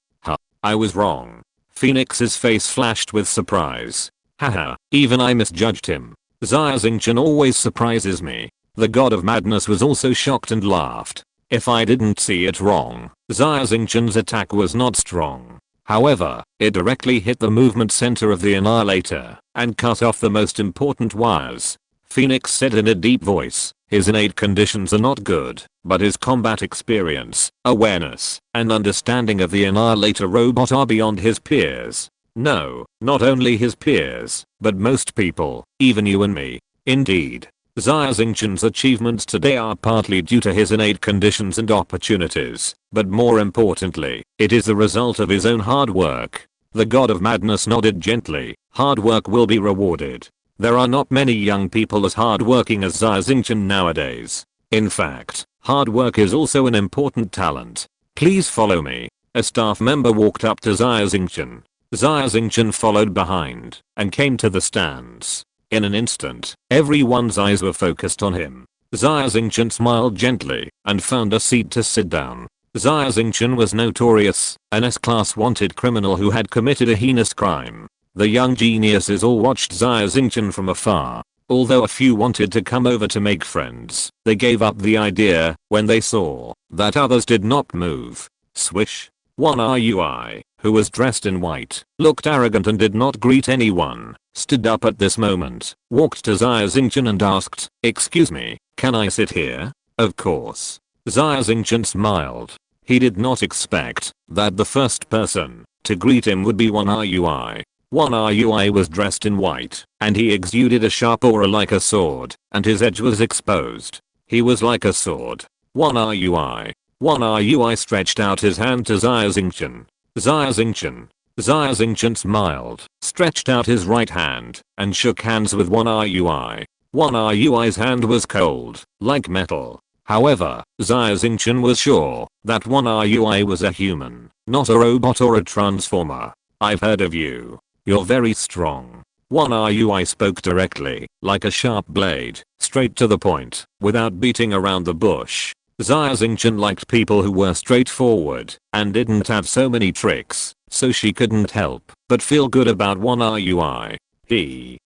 I was wrong. Phoenix's face flashed with surprise. Haha, even I misjudged him. Xia Xingchen always surprises me. The god of madness was also shocked and laughed. If I didn't see it wrong, Xia Xingchen's attack was not strong. However, it directly hit the movement center of the Annihilator and cut off the most important wires. Phoenix said in a deep voice, his innate conditions are not good, but his combat experience, awareness, and understanding of the Annihilator robot are beyond his peers. No, not only his peers, but most people, even you and me. Indeed, Xia Xingchen's achievements today are partly due to his innate conditions and opportunities, but more importantly, it is the result of his own hard work. The god of madness nodded gently. Hard work will be rewarded. There are not many young people as hardworking as Xia Xingchen nowadays. In fact, hard work is also an important talent. Please follow me. A staff member walked up to Xia Xingchen. Xia Xingchen followed behind and came to the stands. In an instant, everyone's eyes were focused on him. Xia Xingchen smiled gently and found a seat to sit down. Xia Xingchen was notorious, an S-class wanted criminal who had committed a heinous crime. The young geniuses all watched Xia Xingchen from afar. Although a few wanted to come over to make friends, they gave up the idea when they saw that others did not move. Swish. One RUI, who was dressed in white, looked arrogant and did not greet anyone, stood up at this moment, walked to Xia Xingchen and asked, "Excuse me, can I sit here?" Of course. Xia Xingchen smiled. He did not expect that the first person to greet him would be one RUI. One RUI was dressed in white, and he exuded a sharp aura like a sword, and his edge was exposed. He was like a sword. One RUI. One RUI stretched out his hand to Xia Xingchen. Xia Xingchen. Xia Xingchen smiled, stretched out his right hand, and shook hands with one RUI. One RUI's hand was cold, like metal. However, Xia Xingchen was sure that one RUI was a human, not a robot or a transformer. I've heard of you. You're very strong. One RUI spoke directly, like a sharp blade, straight to the point, without beating around the bush. Xia Xingchen liked people who were straightforward and didn't have so many tricks, so she couldn't help but feel good about one RUI.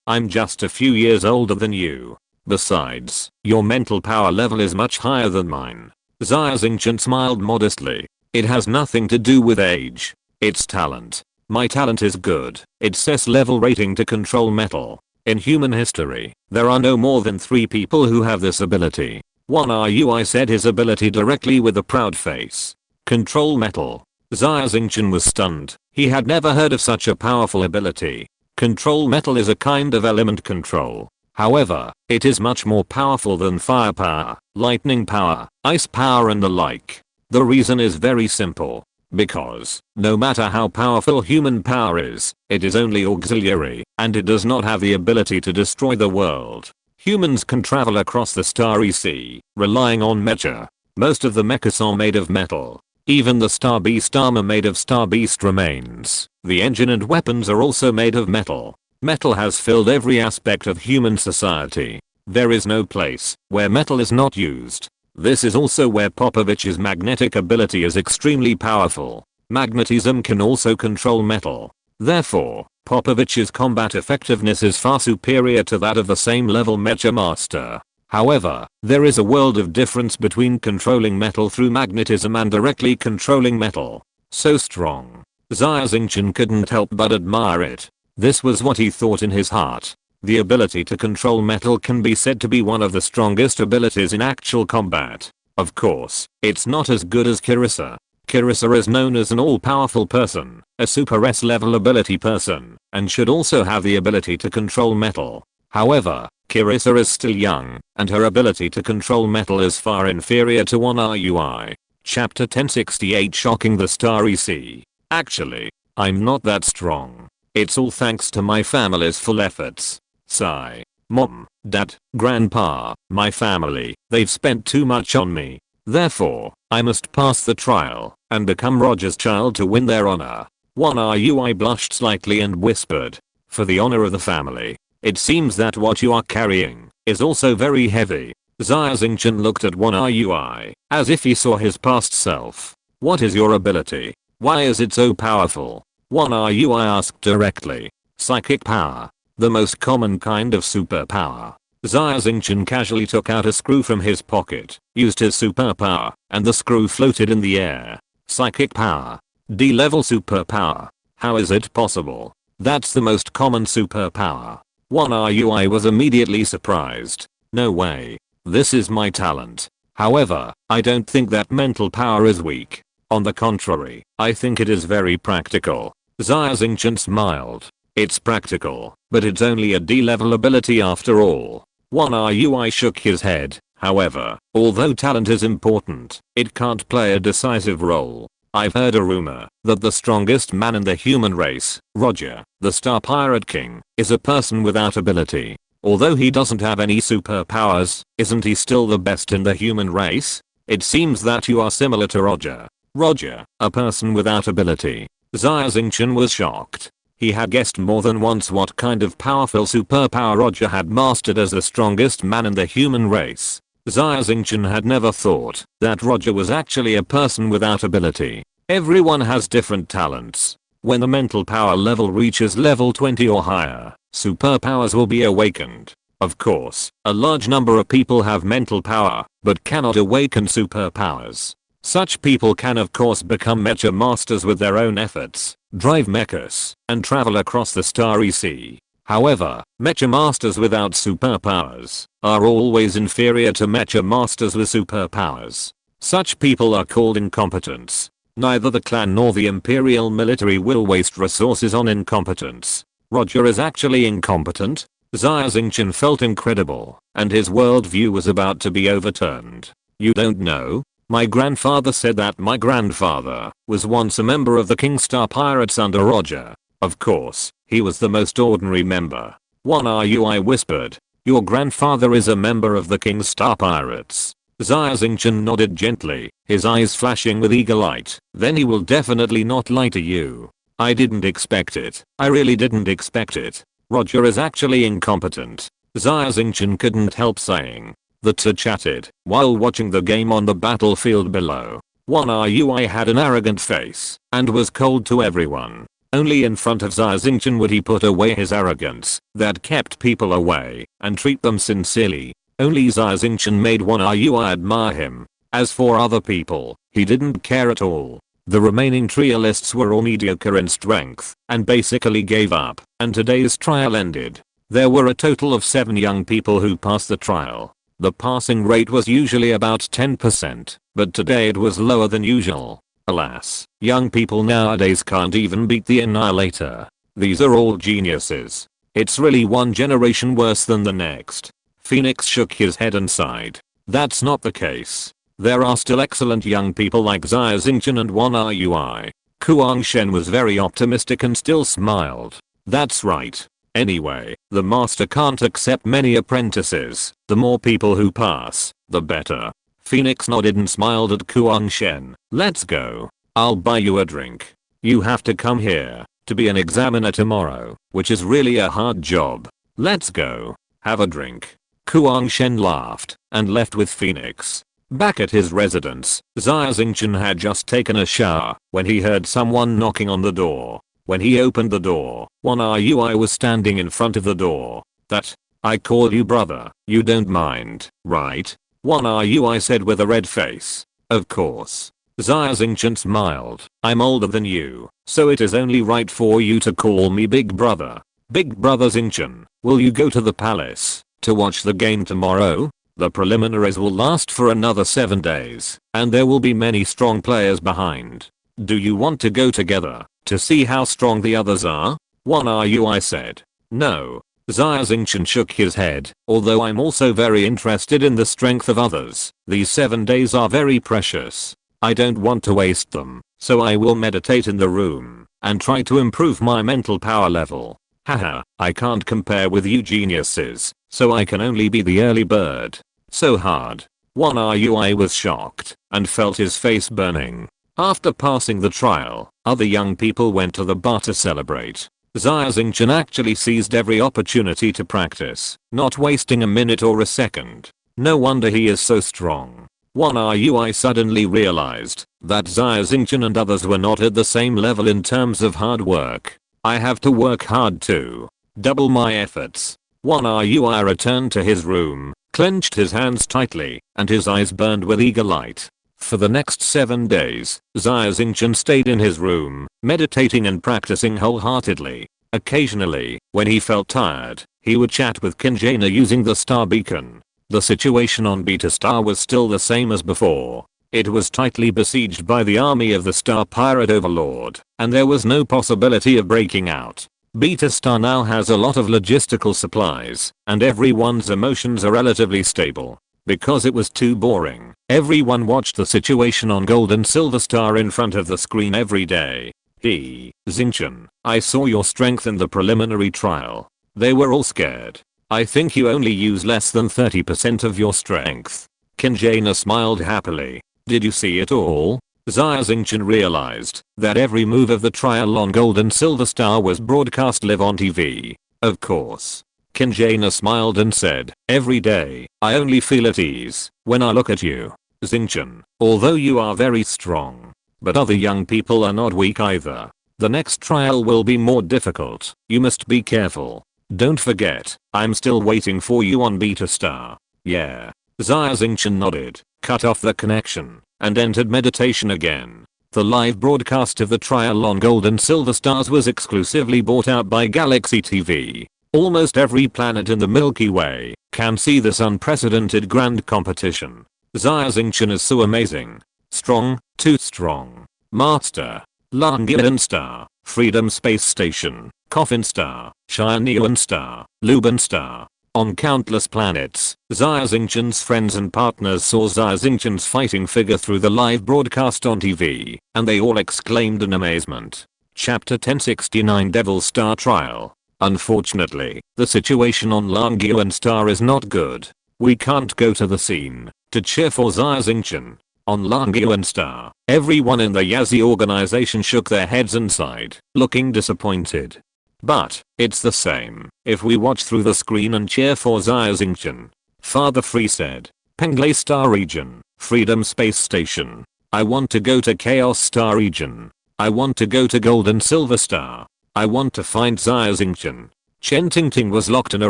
I'm just a few years older than you. Besides, your mental power level is much higher than mine. Xia Xingchen smiled modestly. It has nothing to do with age. It's talent. My talent is good. It's S level rating to control metal. In human history, there are no more than 3 people who have this ability. One RUI said his ability directly with a proud face. Control metal. Xia Xingchen was stunned. He had never heard of such a powerful ability. Control metal is a kind of element control. However, it is much more powerful than firepower, lightning power, ice power and the like. The reason is very simple. Because, no matter how powerful human power is, it is only auxiliary, and it does not have the ability to destroy the world. Humans can travel across the starry sea, relying on mecha. Most of the mechas are made of metal. Even the Star Beast armor made of Star Beast remains. The engine and weapons are also made of metal. Metal has filled every aspect of human society. There is no place where metal is not used. This is also where Popovich's magnetic ability is extremely powerful. Magnetism can also control metal. Therefore, Popovich's combat effectiveness is far superior to that of the same level Mecha Master. However, there is a world of difference between controlling metal through magnetism and directly controlling metal. So strong. Xia Xingchen couldn't help but admire it. This was what he thought in his heart. The ability to control metal can be said to be one of the strongest abilities in actual combat. Of course, it's not as good as Kirissa. Kirissa is known as an all-powerful person, a super S-level ability person, and should also have the ability to control metal. However, Kirissa is still young, and her ability to control metal is far inferior to one RUI. Chapter 1068 Shocking the Starry Sea. Actually, I'm not that strong. It's all thanks to my family's full efforts. Sigh. Mom, Dad, Grandpa, my family, they've spent too much on me. Therefore, I must pass the trial and become Roger's child to win their honor. One RUI blushed slightly and whispered, for the honor of the family. It seems that what you are carrying is also very heavy. Xia Xingchen looked at one RUI as if he saw his past self. What is your ability? Why is it so powerful? One RUI asked directly. Psychic power. The most common kind of superpower. Xia Xingchen casually took out a screw from his pocket, used his superpower, and the screw floated in the air. Psychic power. D-level superpower. How is it possible? That's the most common superpower. One RUI was immediately surprised. No way. This is my talent. However, I don't think that mental power is weak. On the contrary, I think it is very practical. Xia Xingchen smiled. It's practical, but it's only a D-level ability after all. One RUI shook his head. However, although talent is important, it can't play a decisive role. I've heard a rumor that the strongest man in the human race, Roger, the Star Pirate King, is a person without ability. Although he doesn't have any superpowers, isn't he still the best in the human race? It seems that you are similar to Roger. Roger, a person without ability. Xia Xingchen was shocked. He had guessed more than once what kind of powerful superpower Roger had mastered as the strongest man in the human race. Xia Xingchen had never thought that Roger was actually a person without ability. Everyone has different talents. When the mental power level reaches level 20 or higher, superpowers will be awakened. Of course, a large number of people have mental power, but cannot awaken superpowers. Such people can of course become mecha masters with their own efforts, drive mechas, and travel across the starry sea. However, mecha masters without superpowers are always inferior to mecha masters with superpowers. Such people are called incompetents. Neither the clan nor the imperial military will waste resources on incompetence. Roger is actually incompetent? Xia Xingchen felt incredible, and his worldview was about to be overturned. You don't know? My grandfather said that my grandfather was once a member of the King Star Pirates under Roger. Of course, he was the most ordinary member. One RUI whispered. Your grandfather is a member of the King's Star Pirates. Xia Xingchen nodded gently, his eyes flashing with eager light. Then he will definitely not lie to you. I didn't expect it. I really didn't expect it. Roger is actually incompetent. Xia Xingchen couldn't help saying. The two chatted while watching the game on the battlefield below. One RUI had an arrogant face and was cold to everyone. Only in front of Xia Xingchen would he put away his arrogance that kept people away and treat them sincerely. Only Xia Xingchen made one RUI admire him. As for other people, he didn't care at all. The remaining trialists were all mediocre in strength and basically gave up, and today's trial ended. There were a total of 7 young people who passed the trial. The passing rate was usually about 10%, but today it was lower than usual. Alas, young people nowadays can't even beat the Annihilator. These are all geniuses. It's really one generation worse than the next. Phoenix shook his head and sighed. That's not the case. There are still excellent young people like Xia Xingchen and one RUI. Kuang Shen was very optimistic and still smiled. That's right. Anyway, the master can't accept many apprentices. The more people who pass, the better. Phoenix nodded and smiled at Kuang Shen. Let's go. I'll buy you a drink. You have to come here to be an examiner tomorrow, which is really a hard job. Let's go. Have a drink. Kuang Shen laughed and left with Phoenix. Back at his residence, Xia Xingchen had just taken a shower when he heard someone knocking on the door. When he opened the door, one RUI was standing in front of the door. That, I call you brother, you don't mind, right? One RUI said with a red face. Of course. Xia Xingchen smiled. I'm older than you, so it is only right for you to call me big brother. Big brother Xingchen, will you go to the palace to watch the game tomorrow? The preliminaries will last for another 7 days, and there will be many strong players behind. Do you want to go together to see how strong the others are? One RUI said. No. Xia Xingchen shook his head. Although I'm also very interested in the strength of others, these 7 days are very precious. I don't want to waste them, so I will meditate in the room and try to improve my mental power level. Haha, I can't compare with you geniuses, so I can only be the early bird. So hard. One RUI was shocked and felt his face burning. After passing the trial, other young people went to the bar to celebrate. Xia Xingchen actually seized every opportunity to practice, not wasting a minute or a second. No wonder he is so strong. One RUI suddenly realized that Xia Xingchen and others were not at the same level in terms of hard work. I have to work hard too. Double my efforts. One RUI returned to his room, clenched his hands tightly, and his eyes burned with eager light. For the next 7 days, Xia Xingchen stayed in his room, meditating and practicing wholeheartedly. Occasionally, when he felt tired, he would chat with Kinjana using the star beacon. The situation on Beta Star was still the same as before. It was tightly besieged by the army of the Star Pirate Overlord, and there was no possibility of breaking out. Beta Star now has a lot of logistical supplies, and everyone's emotions are relatively stable. Because it was too boring, everyone watched the situation on Gold and Silver Star in front of the screen every day. Xingchen, I saw your strength in the preliminary trial. They were all scared. I think you only use less than 30% of your strength. Kinjana smiled happily. Did you see it all? Xia Xingchen realized that every move of the trial on Gold and Silver Star was broadcast live on TV. Of course. Kinjana smiled and said, every day, I only feel at ease when I look at you. Xingchen, although you are very strong, but other young people are not weak either. The next trial will be more difficult. You must be careful. Don't forget, I'm still waiting for you on Beta Star. Yeah. Xia Xingchen nodded, cut off the connection, and entered meditation again. The live broadcast of the trial on Gold and Silver Stars was exclusively bought out by Galaxy TV. Almost every planet in the Milky Way can see this unprecedented grand competition. Xia Xingchen is so amazing. Strong, too strong. Master. Langian Star, Freedom Space Station, Coffin Star, Shineon Star, Lubin Star. On countless planets, Xia Xingchen's friends and partners saw Xia Xingchen's fighting figure through the live broadcast on TV, and they all exclaimed in amazement. Chapter 1069 Devil Star Trial. Unfortunately, the situation on Langyuan Star is not good. We can't go to the scene to cheer for Xia Xingchen. On Langyuan Star, everyone in the Yazi organization shook their heads and sighed, looking disappointed. But, it's the same if we watch through the screen and cheer for Xia Xingchen. Father Free said. Penglai Star Region, Freedom Space Station. I want to go to Chaos Star Region. I want to go to Golden Silver Star. I want to find Xia Xingchen. Chen Tingting was locked in a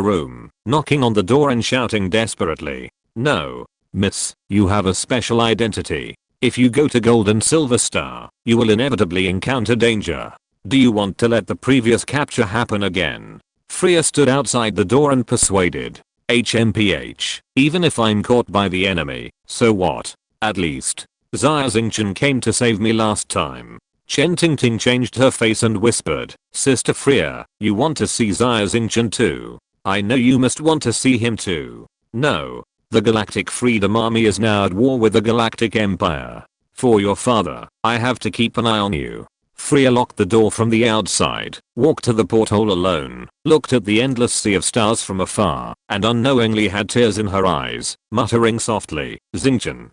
room, knocking on the door and shouting desperately. No, miss, you have a special identity. If you go to Golden Silver Star, you will inevitably encounter danger. Do you want to let the previous capture happen again? Freya stood outside the door and persuaded. HMPH, even if I'm caught by the enemy, so what? At least, Xia Xingchen came to save me last time. Chen Tingting changed her face and whispered, Sister Freya, you want to see Xia Xingchen too? I know you must want to see him too. No. The Galactic Freedom Army is now at war with the Galactic Empire. For your father, I have to keep an eye on you. Freya locked the door from the outside, walked to the porthole alone, looked at the endless sea of stars from afar, and unknowingly had tears in her eyes, muttering softly, Xingchen.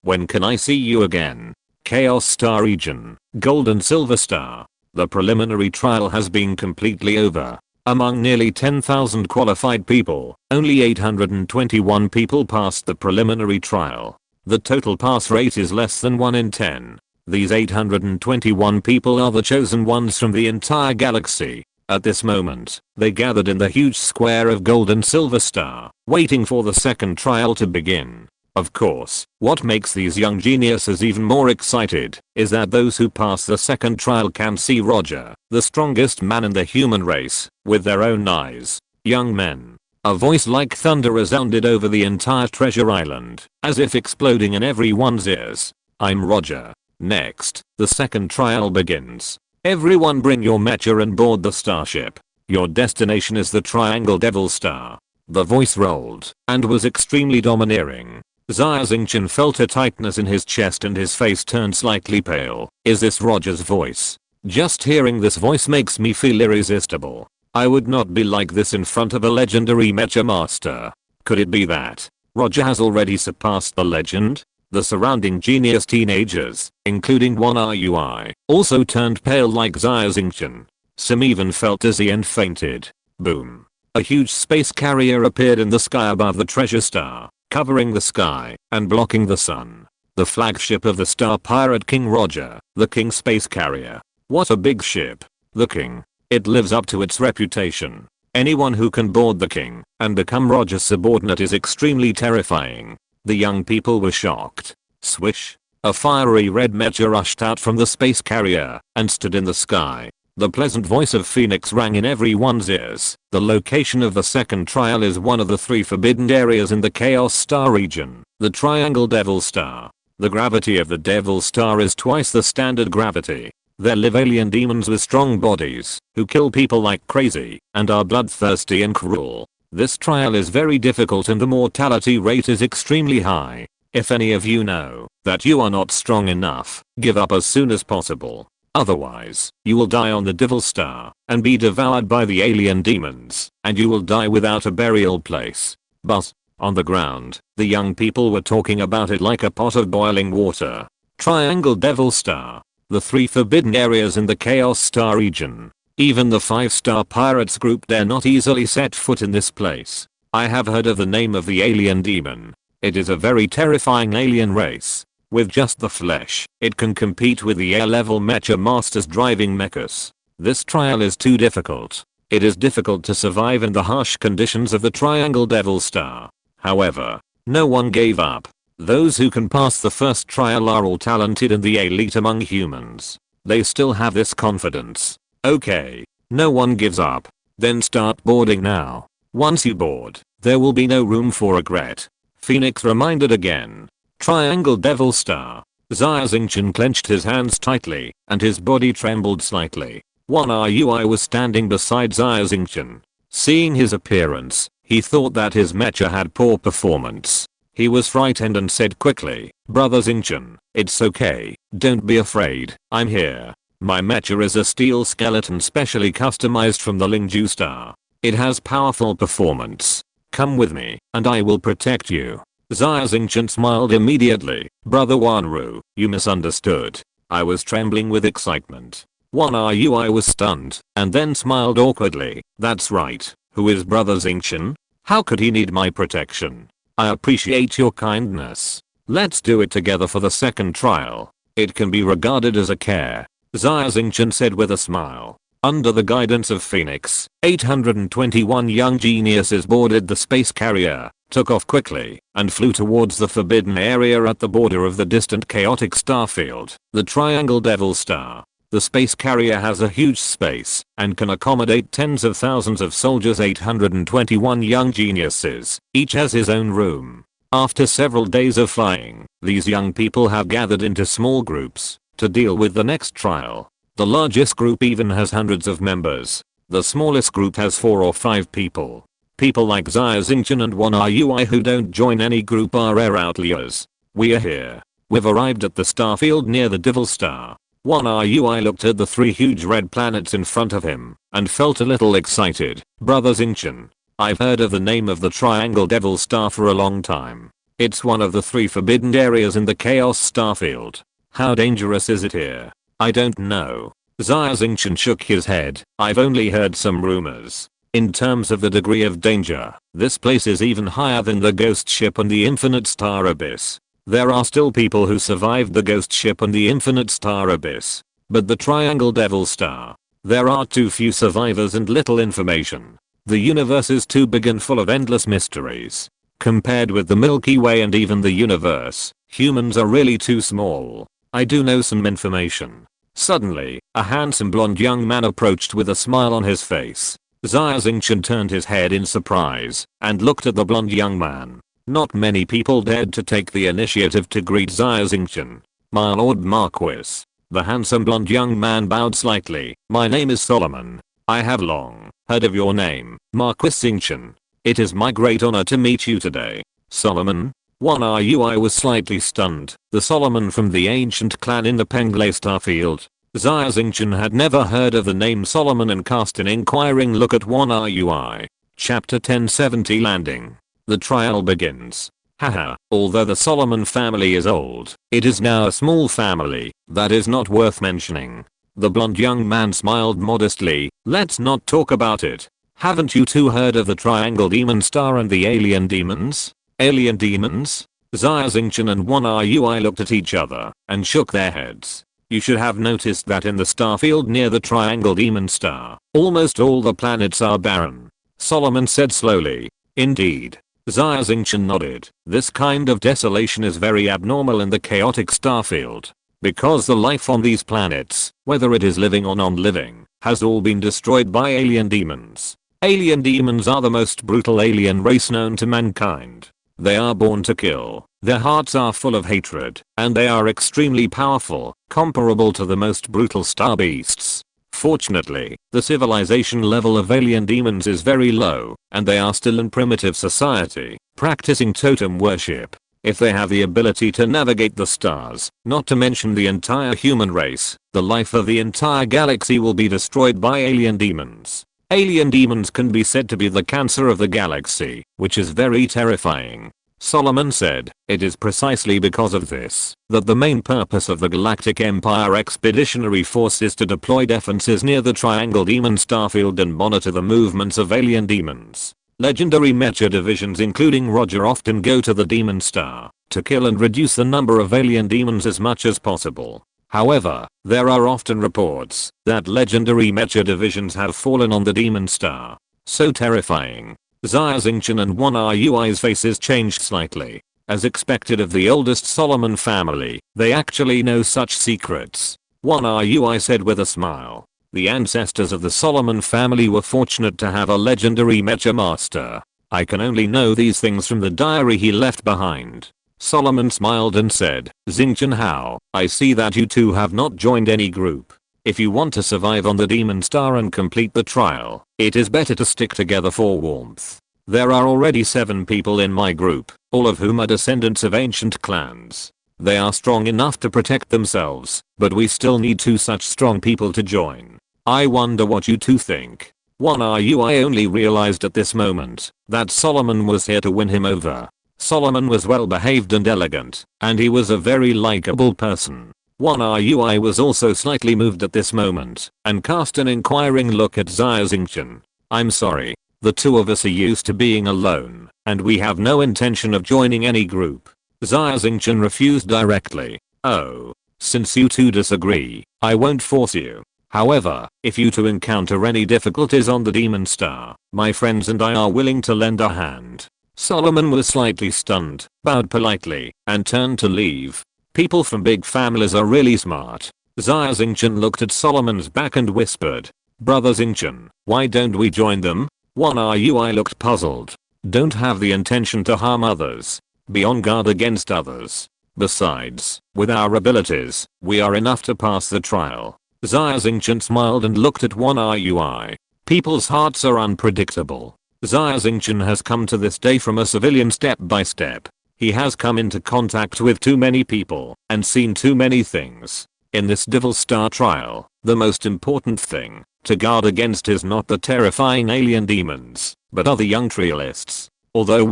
When can I see you again? Chaos Star Region, Golden Silver Star. The preliminary trial has been completely over. Among nearly 10,000 qualified people, only 821 people passed the preliminary trial. The total pass rate is less than 1 in 10. These 821 people are the chosen ones from the entire galaxy. At this moment, they gathered in the huge square of Golden Silver Star, waiting for the second trial to begin. Of course, what makes these young geniuses even more excited is that those who pass the second trial can see Roger, the strongest man in the human race, with their own eyes. Young men. A voice like thunder resounded over the entire treasure island, as if exploding in everyone's ears. I'm Roger. Next, the second trial begins. Everyone bring your mecha and board the starship. Your destination is the Triangle Devil Star. The voice rolled, and was extremely domineering. Xia Xingchen felt a tightness in his chest and his face turned slightly pale. Is this Roger's voice? Just hearing this voice makes me feel irresistible. I would not be like this in front of a legendary mecha master. Could it be that Roger has already surpassed the legend? The surrounding genius teenagers, including one RUI, also turned pale like Xia Xingchen. Some even felt dizzy and fainted. Boom. A huge space carrier appeared in the sky above the treasure star, covering the sky and blocking the sun. The flagship of the Star Pirate King Roger, the King Space Carrier. What a big ship. The King. It lives up to its reputation. Anyone who can board the King and become Roger's subordinate is extremely terrifying. The young people were shocked. Swish. A fiery red mecha rushed out from the space carrier and stood in the sky. The pleasant voice of Phoenix rang in everyone's ears. The location of the second trial is one of the 3 forbidden areas in the Chaos Star region, the Triangle Devil Star. The gravity of the Devil Star is twice the standard gravity. There live alien demons with strong bodies, who kill people like crazy, and are bloodthirsty and cruel. This trial is very difficult and the mortality rate is extremely high. If any of you know that you are not strong enough, give up as soon as possible. Otherwise, you will die on the Devil Star and be devoured by the alien demons, and you will die without a burial place. But, on the ground, the young people were talking about it like a pot of boiling water. Triangle Devil Star. The 3 forbidden areas in the Chaos Star region. Even the 5-star pirates group dare not easily set foot in this place. I have heard of the name of the alien demon. It is a very terrifying alien race. With just the flesh, it can compete with the air-level mecha masters driving Mechas. This trial is too difficult. It is difficult to survive in the harsh conditions of the Triangle Devil Star. However, no one gave up. Those who can pass the first trial are all talented and the elite among humans. They still have this confidence. Okay, no one gives up. Then start boarding now. Once you board, there will be no room for regret. Phoenix reminded again. Triangle Devil Star. Xia Xingchen clenched his hands tightly, and his body trembled slightly. One RUI was standing beside Xia Xingchen. Seeing his appearance, he thought that his mecha had poor performance. He was frightened and said quickly, Brother Xingchen, it's okay, don't be afraid, I'm here. My mecha is a steel skeleton specially customized from the Lingju star. It has powerful performance. Come with me, and I will protect you. Xia Xingchen smiled immediately. Brother Wanru, you misunderstood. I was trembling with excitement. I was stunned, and then smiled awkwardly. That's right. Who is Brother Xingchen? How could he need my protection? I appreciate your kindness. Let's do it together for the second trial. It can be regarded as a care. Xia Xingchen said with a smile. Under the guidance of Phoenix, 821 young geniuses boarded the space carrier, took off quickly, and flew towards the forbidden area at the border of the distant chaotic starfield, the Triangle Devil Star. The space carrier has a huge space and can accommodate tens of thousands of soldiers. 821 young geniuses, each has his own room. After several days of flying, these young people have gathered into small groups to deal with the next trial. The largest group even has hundreds of members. The smallest group has 4 or 5 people. People like Xia Xingchen and Wanru who don't join any group are rare outliers. We are here. We've arrived at the starfield near the Devil Star. Wanru looked at the 3 huge red planets in front of him and felt a little excited. Brother Xingchen, I've heard of the name of the Triangle Devil Star for a long time. It's one of the 3 forbidden areas in the Chaos Starfield. How dangerous is it here? I don't know. Xia Xingchen shook his head. I've only heard some rumors. In terms of the degree of danger, this place is even higher than the ghost ship and the infinite star abyss. There are still people who survived the ghost ship and the infinite star abyss. But the Triangle Devil Star, there are too few survivors and little information. The universe is too big and full of endless mysteries. Compared with the Milky Way and even the universe, humans are really too small. I do know some information. Suddenly, a handsome blonde young man approached with a smile on his face. Xia Xingchen turned his head in surprise and looked at the blonde young man. Not many people dared to take the initiative to greet Xia Xingchen. My Lord Marquis. The handsome blonde young man bowed slightly. My name is Solomon. I have long heard of your name, Marquis Xingchen. It is my great honor to meet you today. Solomon? Wanru was slightly stunned. The Solomon from the ancient clan in the Penglay Starfield. Xia Xingchen had never heard of the name Solomon and cast an inquiring look at Wanru. Chapter 1070 Landing. The trial begins. Haha, although the Solomon family is old, it is now a small family that is not worth mentioning. The blonde young man smiled modestly. Let's not talk about it. Haven't you two heard of the Triangle Demon Star and the alien demons? Alien demons? Xia Xingchen and Wanru looked at each other and shook their heads. You should have noticed that in the starfield near the Triangle Demon Star, almost all the planets are barren. Solomon said slowly. Indeed. Xia Xingchen nodded. This kind of desolation is very abnormal in the chaotic starfield. Because the life on these planets, whether it is living or non-living, has all been destroyed by alien demons. Alien demons are the most brutal alien race known to mankind. They are born to kill. Their hearts are full of hatred, and they are extremely powerful, comparable to the most brutal star beasts. Fortunately, the civilization level of alien demons is very low, and they are still in primitive society, practicing totem worship. If they have the ability to navigate the stars, not to mention the entire human race, the life of the entire galaxy will be destroyed by alien demons. Alien demons can be said to be the cancer of the galaxy, which is very terrifying. Solomon said, it is precisely because of this that the main purpose of the Galactic Empire Expeditionary Force is to deploy defenses near the Triangle Demon Starfield and monitor the movements of alien demons. Legendary mecha divisions including Roger often go to the Demon Star to kill and reduce the number of alien demons as much as possible. However, there are often reports that legendary mecha divisions have fallen on the Demon Star. So terrifying. Xia Xingchen and Wanru's faces changed slightly. As expected of the oldest Solomon family, they actually know such secrets. Wanru said with a smile. The ancestors of the Solomon family were fortunate to have a legendary mecha master. I can only know these things from the diary he left behind. Solomon smiled and said, Xingchen Hao, I see that you two have not joined any group. If you want to survive on the Demon Star and complete the trial, it is better to stick together for warmth. There are already 7 people in my group, all of whom are descendants of ancient clans. They are strong enough to protect themselves, but we still need 2 such strong people to join. I wonder what you two think. I only realized at this moment that Solomon was here to win him over. Solomon was well behaved and elegant, and he was a very likable person. I was also slightly moved at this moment and cast an inquiring look at Xia Xingchen. I'm sorry. The 2 of us are used to being alone, and we have no intention of joining any group. Xia Xingchen refused directly. Oh. Since you two disagree, I won't force you. However, if you two encounter any difficulties on the Demon Star, my friends and I are willing to lend a hand. Solomon was slightly stunned, bowed politely, and turned to leave. People from big families are really smart. Xia Xingchen looked at Solomon's back and whispered, Brother Xingchen, why don't we join them? I looked puzzled. Don't have the intention to harm others. Be on guard against others. Besides, with our abilities, we are enough to pass the trial. Xia Xingchen smiled and looked at I. People's hearts are unpredictable. Xia Xingchen has come to this day from a civilian step by step. He has come into contact with too many people and seen too many things. In this Devil Star trial, the most important thing to guard against is not the terrifying alien demons, but other young trialists. Although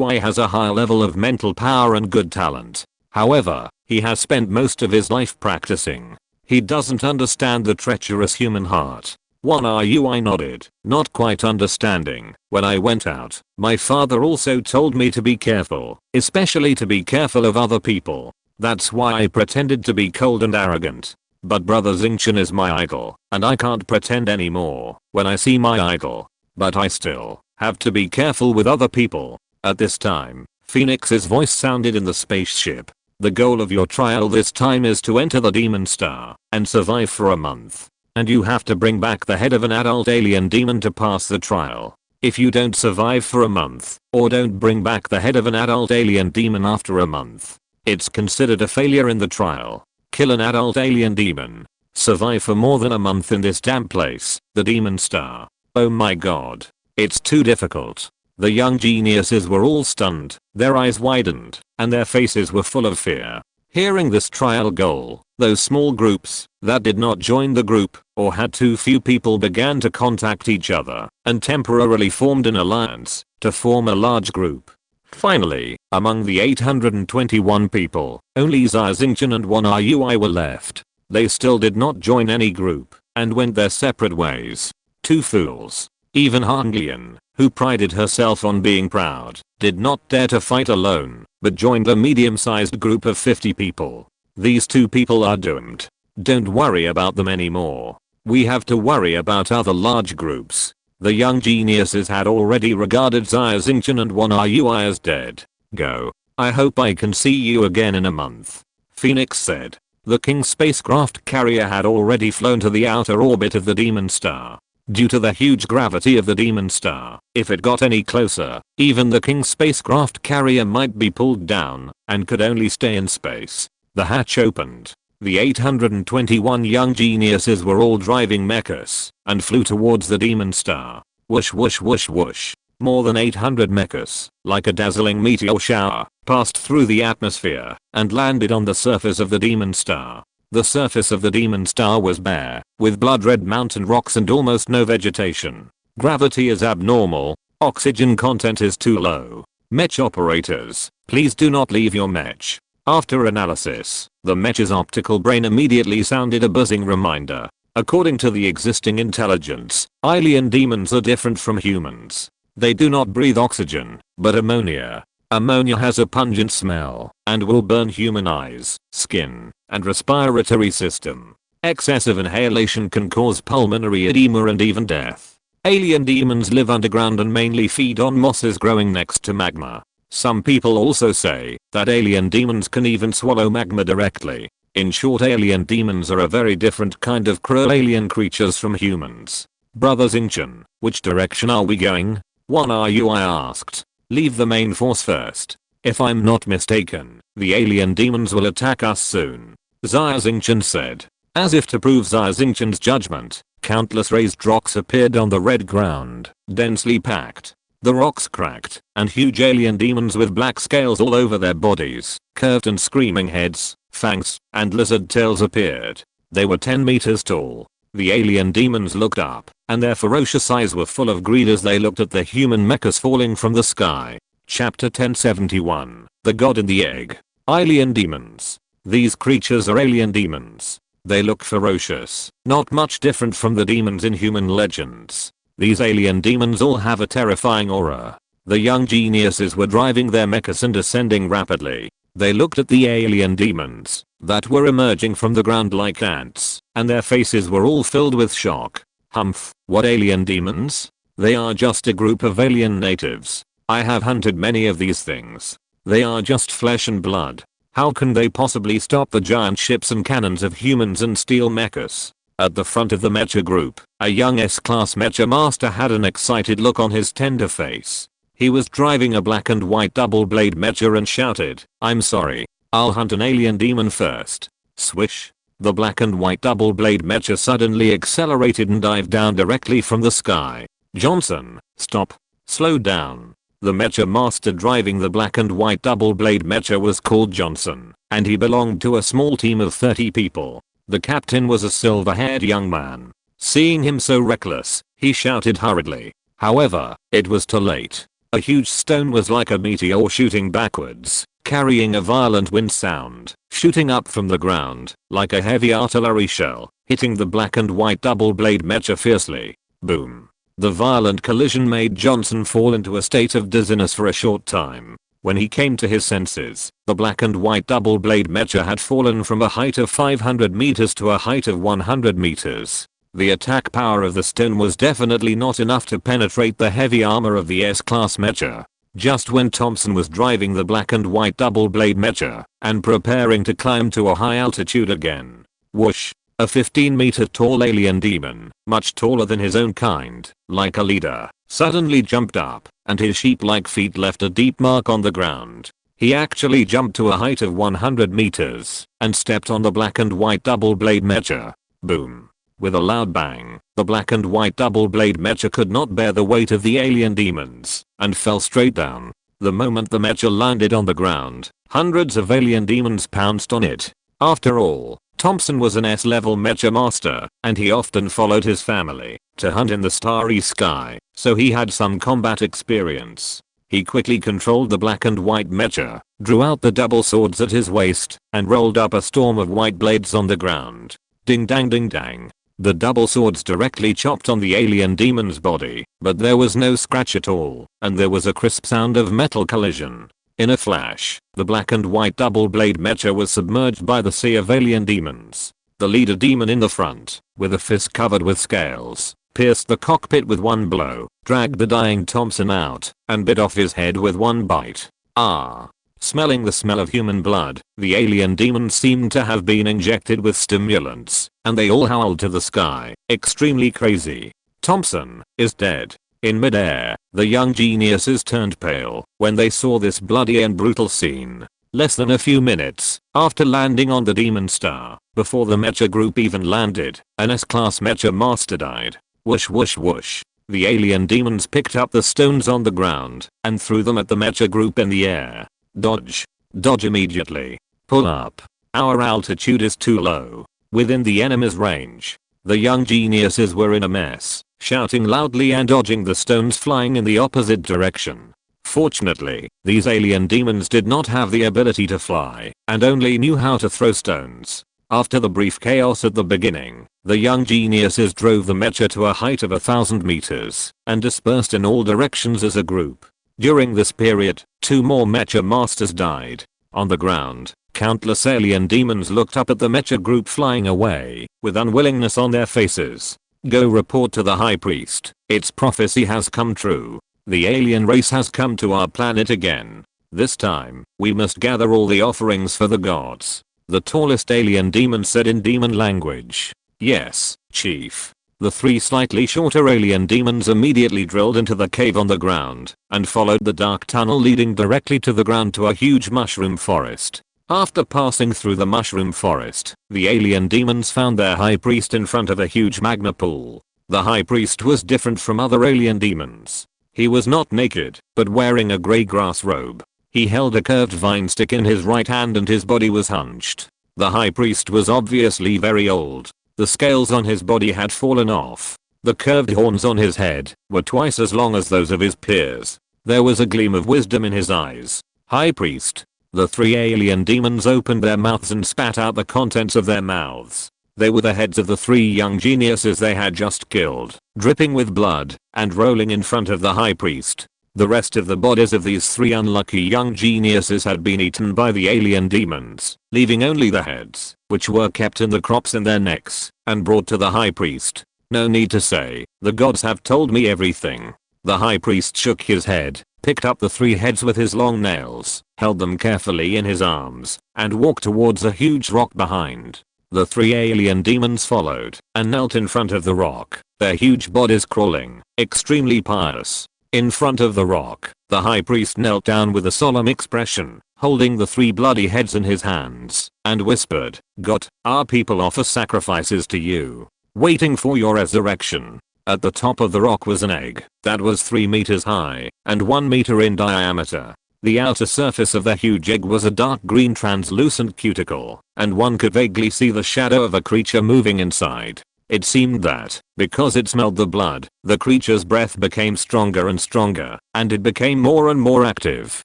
I has a high level of mental power and good talent, however, he has spent most of his life practicing. He doesn't understand the treacherous human heart. I nodded, not quite understanding. When I went out, my father also told me to be careful, especially to be careful of other people. That's why I pretended to be cold and arrogant. But Brother Xingchen is my idol, and I can't pretend anymore when I see my idol. But I still have to be careful with other people. At this time, Phoenix's voice sounded in the spaceship. The goal of your trial this time is to enter the Demon Star and survive for a month. And you have to bring back the head of an adult alien demon to pass the trial. If you don't survive for a month, or don't bring back the head of an adult alien demon after a month, it's considered a failure in the trial. Kill an adult alien demon. Survive for more than a month in this damn place, the Demon Star. Oh my god. It's too difficult. The young geniuses were all stunned, their eyes widened, and their faces were full of fear. Hearing this trial goal, those small groups that did not join the group or had too few people began to contact each other and temporarily formed an alliance to form a large group. Finally, among the 821 people, only Xia Xingchen and I were left. They still did not join any group and went their separate ways. 2 fools. Even Han Lian, who prided herself on being proud, did not dare to fight alone, but joined a medium-sized group of 50 people. These 2 people are doomed. Don't worry about them anymore. We have to worry about other large groups. The young geniuses had already regarded Xia Xingchen and I as dead. Go. I hope I can see you again in a month. Phoenix said. The King's spacecraft carrier had already flown to the outer orbit of the Demon Star. Due to the huge gravity of the Demon Star, if it got any closer, even the King's spacecraft carrier might be pulled down and could only stay in space. The hatch opened. The 821 young geniuses were all driving Mechas and flew towards the Demon Star. Whoosh whoosh whoosh whoosh. More than 800 Mechas, like a dazzling meteor shower, passed through the atmosphere and landed on the surface of the Demon Star. The surface of the Demon Star was bare, with blood-red mountain rocks and almost no vegetation. Gravity is abnormal. Oxygen content is too low. Mech operators, please do not leave your mech. After analysis, the mech's optical brain immediately sounded a buzzing reminder. According to the existing intelligence, alien demons are different from humans. They do not breathe oxygen, but ammonia. Ammonia has a pungent smell and will burn human eyes, skin, and respiratory system. Excessive inhalation can cause pulmonary edema and even death. Alien demons live underground and mainly feed on mosses growing next to magma. Some people also say that alien demons can even swallow magma directly. In short, alien demons are a very different kind of cruel alien creatures from humans. Brother Xingchen, which direction are we going? I asked. Leave the main force first. If I'm not mistaken, the alien demons will attack us soon. Xia Xingchen said. As if to prove Xia Xingchen's judgment, countless raised rocks appeared on the red ground, densely packed. The rocks cracked, and huge alien demons with black scales all over their bodies, curved and screaming heads, fangs, and lizard tails appeared. They were 10 meters tall. The alien demons looked up, and their ferocious eyes were full of greed as they looked at the human mechas falling from the sky. Chapter 1071. The God in the Egg. Alien demons. These creatures are alien demons. They look ferocious, not much different from the demons in human legends. These alien demons all have a terrifying aura. The young geniuses were driving their mechas and ascending rapidly. They looked at the alien demons that were emerging from the ground like ants, and their faces were all filled with shock. Humph, what alien demons? They are just a group of alien natives. I have hunted many of these things. They are just flesh and blood. How can they possibly stop the giant ships and cannons of humans and steel mechas? At the front of the mecha group, a young S-class mecha master had an excited look on his tender face. He was driving a black and white double-blade mecha and shouted, "I'm sorry. I'll hunt an alien demon first." Swish. The black and white double-blade mecha suddenly accelerated and dived down directly from the sky. "Johnson, stop. Slow down." The mecha master driving the black and white double-blade mecha was called Johnson, and he belonged to a small team of 30 people. The captain was a silver-haired young man. Seeing him so reckless, he shouted hurriedly. However, it was too late. A huge stone was like a meteor shooting backwards, carrying a violent wind sound, shooting up from the ground, like a heavy artillery shell, hitting the black and white double-blade mecha fiercely. Boom. The violent collision made Johnson fall into a state of dizziness for a short time. When he came to his senses, the black and white double-blade mecha had fallen from a height of 500 meters to a height of 100 meters. The attack power of the stone was definitely not enough to penetrate the heavy armor of the S-class mecha. Just when Thompson was driving the black and white double-blade mecha and preparing to climb to a high altitude again. Whoosh. A 15-meter tall alien demon, much taller than his own kind, like a leader, suddenly jumped up, and his sheep-like feet left a deep mark on the ground. He actually jumped to a height of 100 meters and stepped on the black and white double-blade mecha. Boom. With a loud bang, the black and white double-blade mecha could not bear the weight of the alien demons and fell straight down. The moment the mecha landed on the ground, hundreds of alien demons pounced on it. After all, Thompson was an S-level mecha master, and he often followed his family to hunt in the starry sky, so he had some combat experience. He quickly controlled the black and white mecha, drew out the double swords at his waist, and rolled up a storm of white blades on the ground. Ding dang ding dang. The double swords directly chopped on the alien demon's body, but there was no scratch at all, and there was a crisp sound of metal collision. In a flash, the black and white double-blade mecha was submerged by the sea of alien demons. The leader demon in the front, with a fist covered with scales, pierced the cockpit with one blow, dragged the dying Thompson out, and bit off his head with one bite. Ah! Smelling the smell of human blood, the alien demons seemed to have been injected with stimulants, and they all howled to the sky, extremely crazy. Thompson is dead. In midair, the young geniuses turned pale when they saw this bloody and brutal scene. Less than a few minutes after landing on the Demon Star, before the mecha group even landed, an S-class mecha master died. Whoosh whoosh whoosh. The alien demons picked up the stones on the ground and threw them at the mecha group in the air. Dodge. Dodge immediately. Pull up. Our altitude is too low. Within the enemy's range. The young geniuses were in a mess, shouting loudly and dodging the stones flying in the opposite direction. Fortunately, these alien demons did not have the ability to fly, and only knew how to throw stones. After the brief chaos at the beginning, the young geniuses drove the mecha to a height of 1,000 meters, and dispersed in all directions as a group. During this period, 2 more mecha masters died. On the ground, countless alien demons looked up at the mecha group flying away, with unwillingness on their faces. Go report to the High Priest. Its prophecy has come true. The alien race has come to our planet again. This time, we must gather all the offerings for the gods. The tallest alien demon said in demon language. Yes, Chief. The 3 slightly shorter alien demons immediately drilled into the cave on the ground and followed the dark tunnel leading directly to the ground to a huge mushroom forest. After passing through the mushroom forest, the alien demons found their high priest in front of a huge magma pool. The high priest was different from other alien demons. He was not naked, but wearing a grey grass robe. He held a curved vine stick in his right hand and his body was hunched. The high priest was obviously very old. The scales on his body had fallen off. The curved horns on his head were twice as long as those of his peers. There was a gleam of wisdom in his eyes. High priest. The 3 alien demons opened their mouths and spat out the contents of their mouths. They were the heads of the 3 young geniuses they had just killed, dripping with blood, and rolling in front of the high priest. The rest of the bodies of these 3 unlucky young geniuses had been eaten by the alien demons, leaving only the heads, which were kept in the crops in their necks, and brought to the high priest. No need to say, the gods have told me everything. The high priest shook his head, picked up the 3 heads with his long nails, held them carefully in his arms, and walked towards a huge rock behind. The 3 alien demons followed, and knelt in front of the rock, their huge bodies crawling, extremely pious. In front of the rock, the high priest knelt down with a solemn expression, holding the 3 bloody heads in his hands, and whispered, "God, our people offer sacrifices to you, waiting for your resurrection." At the top of the rock was an egg that was 3 meters high and 1 meter in diameter. The outer surface of the huge egg was a dark green translucent cuticle, and one could vaguely see the shadow of a creature moving inside. It seemed that, because it smelled the blood, the creature's breath became stronger and stronger, and it became more and more active.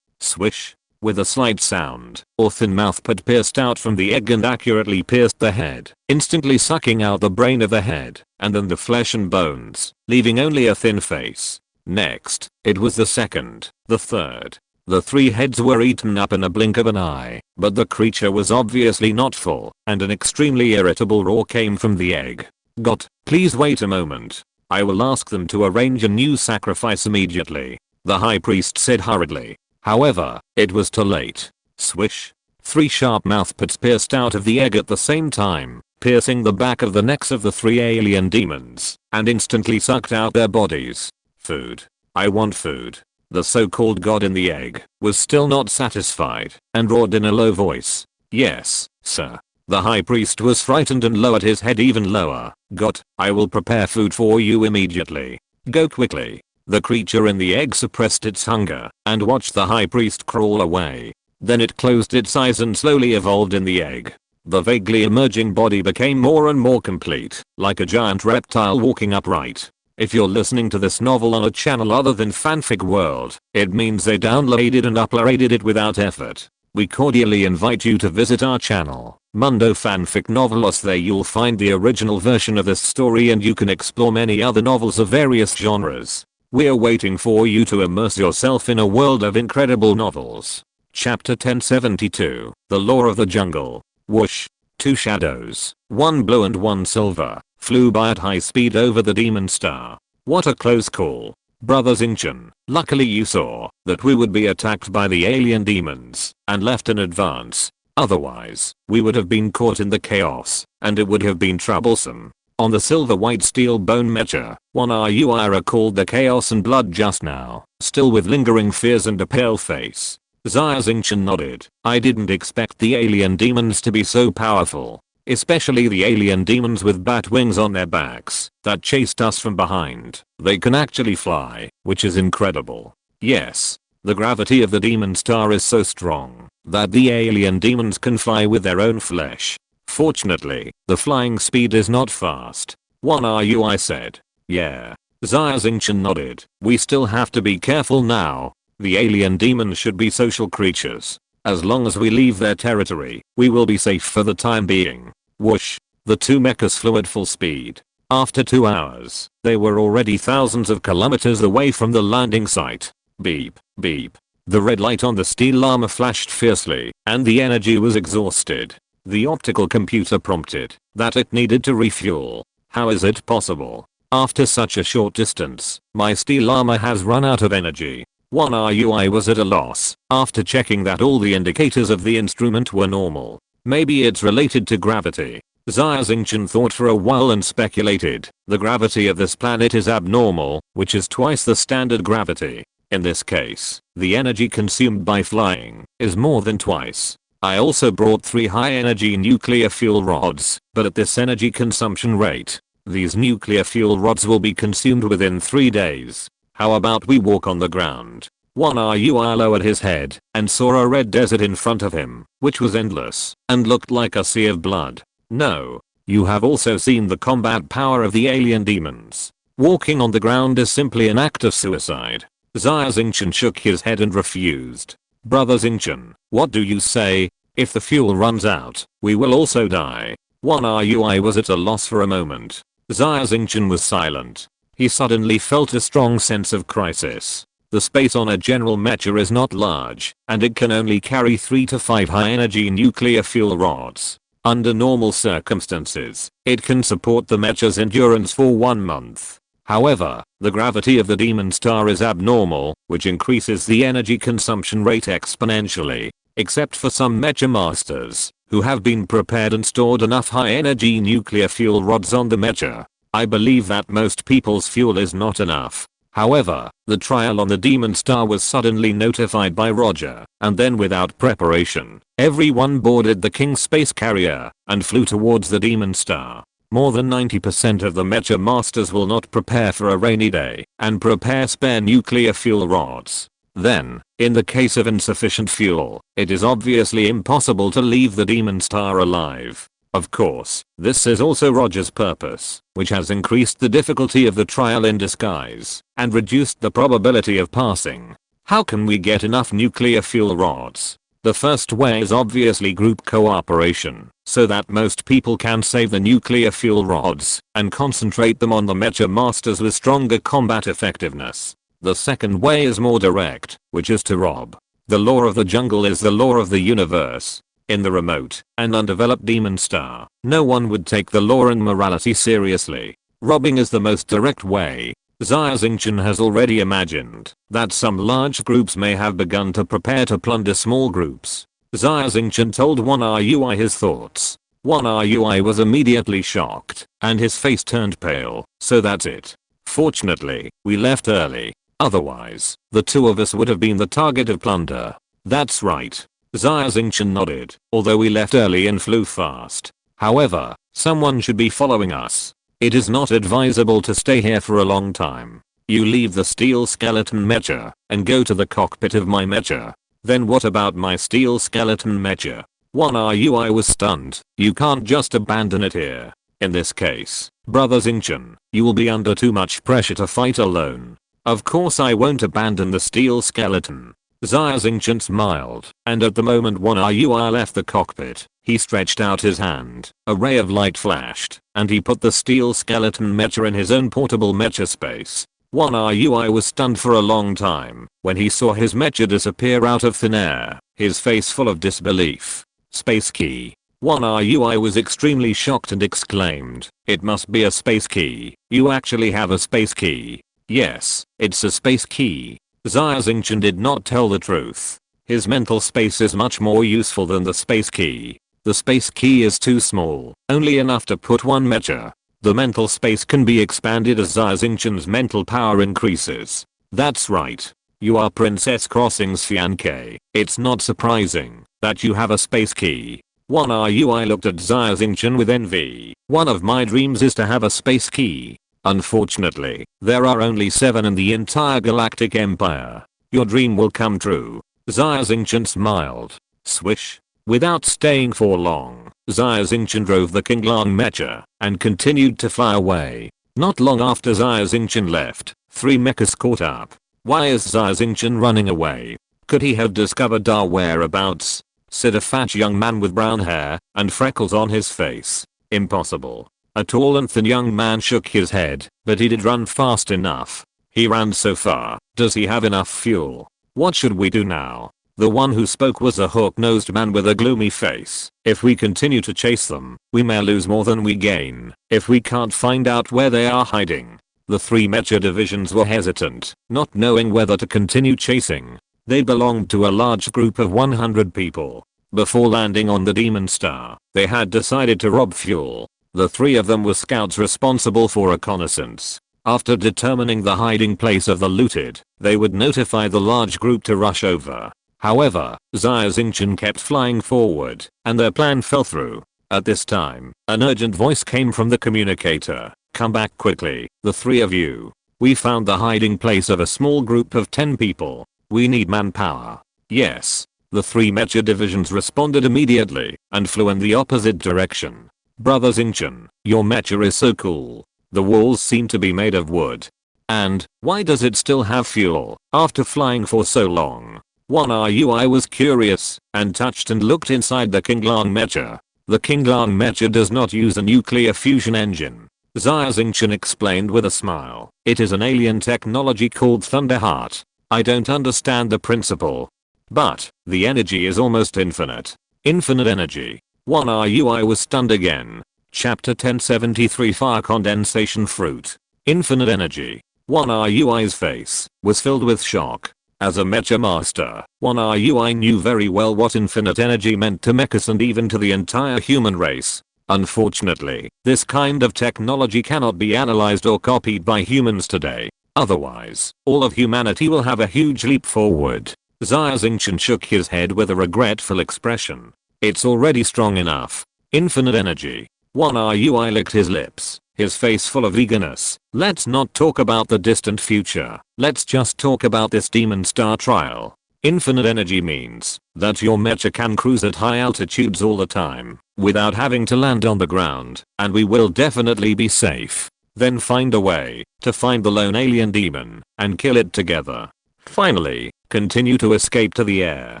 Swish. With a slight sound, a thin mouthpad pierced out from the egg and accurately pierced the head, instantly sucking out the brain of the head, and then the flesh and bones, leaving only a thin face. Next, it was the second, the third. The 3 heads were eaten up in a blink of an eye, but the creature was obviously not full, and an extremely irritable roar came from the egg. "God, please wait a moment. I will ask them to arrange a new sacrifice immediately," the high priest said hurriedly. However, it was too late. Swish. 3 sharp mouthpads pierced out of the egg at the same time, piercing the back of the necks of the 3 alien demons, and instantly sucked out their bodies. Food. I want food. The so-called god in the egg was still not satisfied, and roared in a low voice, "Yes, sir." The high priest was frightened and lowered his head even lower. "God, I will prepare food for you immediately. Go quickly." The creature in the egg suppressed its hunger, and watched the high priest crawl away. Then it closed its eyes and slowly evolved in the egg. The vaguely emerging body became more and more complete, like a giant reptile walking upright. If you're listening to this novel on a channel other than Fanfic World, it means they downloaded and uploaded it without effort. We cordially invite you to visit our channel, Mundo Fanfic Novelos. There you'll find the original version of this story and you can explore many other novels of various genres. We're waiting for you to immerse yourself in a world of incredible novels. Chapter 1072, The Law of the Jungle. Whoosh. 2 shadows, one blue and one silver, flew by at high speed over the demon star. What a close call. Brother Xingchen, luckily you saw that we would be attacked by the alien demons and left in advance. Otherwise, we would have been caught in the chaos, and it would have been troublesome. On the silver white steel bone mecha, one RUI recalled the chaos and blood just now, still with lingering fears and a pale face. Xia Xingchen nodded. I didn't expect the alien demons to be so powerful. Especially the alien demons with bat wings on their backs that chased us from behind. They can actually fly, which is incredible. Yes, the gravity of the demon star is so strong that the alien demons can fly with their own flesh. Fortunately, the flying speed is not fast. One RUI said. Yeah. Xia Xingchen nodded. We still have to be careful now. The alien demons should be social creatures. As long as we leave their territory, we will be safe for the time being. Whoosh. The 2 mechas flew at full speed. After 2 hours, they were already thousands of kilometers away from the landing site. Beep, beep. The red light on the steel armor flashed fiercely, and the energy was exhausted. The optical computer prompted that it needed to refuel. How is it possible? After such a short distance, my steel armor has run out of energy. One RUI was at a loss after checking that all the indicators of the instrument were normal. Maybe it's related to gravity. Xia Xingchen thought for a while and speculated. The gravity of this planet is abnormal, which is twice the standard gravity. In this case, the energy consumed by flying is more than twice. I also brought 3 high energy nuclear fuel rods, but at this energy consumption rate, these nuclear fuel rods will be consumed within 3 days. How about we walk on the ground? One RUI lowered his head and saw a red desert in front of him, which was endless and looked like a sea of blood. No. You have also seen the combat power of the alien demons. Walking on the ground is simply an act of suicide. Xia Xingchen shook his head and refused. Brother Xingchen, what do you say? If the fuel runs out, we will also die. One RUI was at a loss for a moment. Xia Xingchen was silent. He suddenly felt a strong sense of crisis. The space on a general mecha is not large, and it can only carry 3 to 5 high energy nuclear fuel rods. Under normal circumstances, it can support the mecha's endurance for 1 month. However, the gravity of the demon star is abnormal, which increases the energy consumption rate exponentially, except for some mecha masters, who have been prepared and stored enough high energy nuclear fuel rods on the mecha. I believe that most people's fuel is not enough. However, the trial on the demon star was suddenly notified by Roger, and then without preparation, everyone boarded the King space carrier and flew towards the demon star. More than 90% of the mecha masters will not prepare for a rainy day and prepare spare nuclear fuel rods. Then, in the case of insufficient fuel, it is obviously impossible to leave the demon star alive. Of course, this is also Roger's purpose, which has increased the difficulty of the trial in disguise and reduced the probability of passing. How can we get enough nuclear fuel rods? The first way is obviously group cooperation, so that most people can save the nuclear fuel rods and concentrate them on the mecha masters with stronger combat effectiveness. The second way is more direct, which is to rob. The law of the jungle is the law of the universe. In the remote and undeveloped demon star, no one would take the law and morality seriously. Robbing is the most direct way. Xia Xingchen has already imagined that some large groups may have begun to prepare to plunder small groups. Xia Xingchen told one RUI his thoughts. One RUI was immediately shocked, and his face turned pale, so that's it. Fortunately, we left early. Otherwise, the two of us would have been the target of plunder. That's right. Xia Xingchen nodded, although we left early and flew fast. However, someone should be following us. It is not advisable to stay here for a long time. You leave the steel skeleton mecha and go to the cockpit of my mecha. Then what about my steel skeleton mecha? One RUI was stunned. You can't just abandon it here. In this case, Brother Xingchen, you will be under too much pressure to fight alone. Of course I won't abandon the steel skeleton. Xia Xingchen smiled, and at the moment one RUI left the cockpit, he stretched out his hand, a ray of light flashed, and he put the steel skeleton mecha in his own portable mecha space. One RUI was stunned for a long time when he saw his mecha disappear out of thin air, his face full of disbelief. Space key. One RUI was extremely shocked and exclaimed, "It must be a space key. You actually have a space key." Yes, it's a space key. Xia Xingchen did not tell the truth. His mental space is much more useful than the space key. The space key is too small, only enough to put one mecha. The mental space can be expanded as Xia Xingchen's mental power increases. That's right. You are Princess Crossing's fiancé. It's not surprising that you have a space key. One RUI looked at Xia Xingchen with envy. One of my dreams is to have a space key. Unfortunately, there are only 7 in the entire galactic empire. Your dream will come true. Xia Xingchen smiled. Swish. Without staying for long, Xia Xingchen drove the Qinglang mecha and continued to fly away. Not long after Xia Xingchen left, 3 mechas caught up. Why is Xia Xingchen running away? Could he have discovered our whereabouts? Said a fat young man with brown hair and freckles on his face. Impossible. A tall and thin young man shook his head, but he did run fast enough. He ran so far. Does he have enough fuel? What should we do now? The one who spoke was a hook-nosed man with a gloomy face. If we continue to chase them, we may lose more than we gain if we can't find out where they are hiding. The 3 mecha divisions were hesitant, not knowing whether to continue chasing. They belonged to a large group of 100 people. Before landing on the demon star, they had decided to rob fuel. The 3 of them were scouts responsible for reconnaissance. After determining the hiding place of the looted, they would notify the large group to rush over. However, Xia Xingchen kept flying forward, and their plan fell through. At this time, an urgent voice came from the communicator. Come back quickly, the 3 of you. We found the hiding place of a small group of 10 people. We need manpower. Yes. The 3 mecha divisions responded immediately and flew in the opposite direction. Brother Xingchen, your mecha is so cool. The walls seem to be made of wood. And, why does it still have fuel after flying for so long? I was curious and touched and looked inside the Qinglang mecha. The Qinglang mecha does not use a nuclear fusion engine. Xia Xingchen explained with a smile. It is an alien technology called Thunderheart. I don't understand the principle. But, the energy is almost infinite. Infinite energy. I was stunned again. Chapter 1073 Fire Condensation Fruit. Infinite energy. I's face was filled with shock. As a mecha master, I knew very well what infinite energy meant to mechas and even to the entire human race. Unfortunately, this kind of technology cannot be analyzed or copied by humans today. Otherwise, all of humanity will have a huge leap forward. Xia Xingchen shook his head with a regretful expression. It's already strong enough. Infinite energy. I licked his lips, his face full of eagerness. Let's not talk about the distant future. Let's just talk about this demon star trial. Infinite energy means that your mecha can cruise at high altitudes all the time without having to land on the ground, and we will definitely be safe. Then find a way to find the lone alien demon and kill it together. Finally, continue to escape to the air,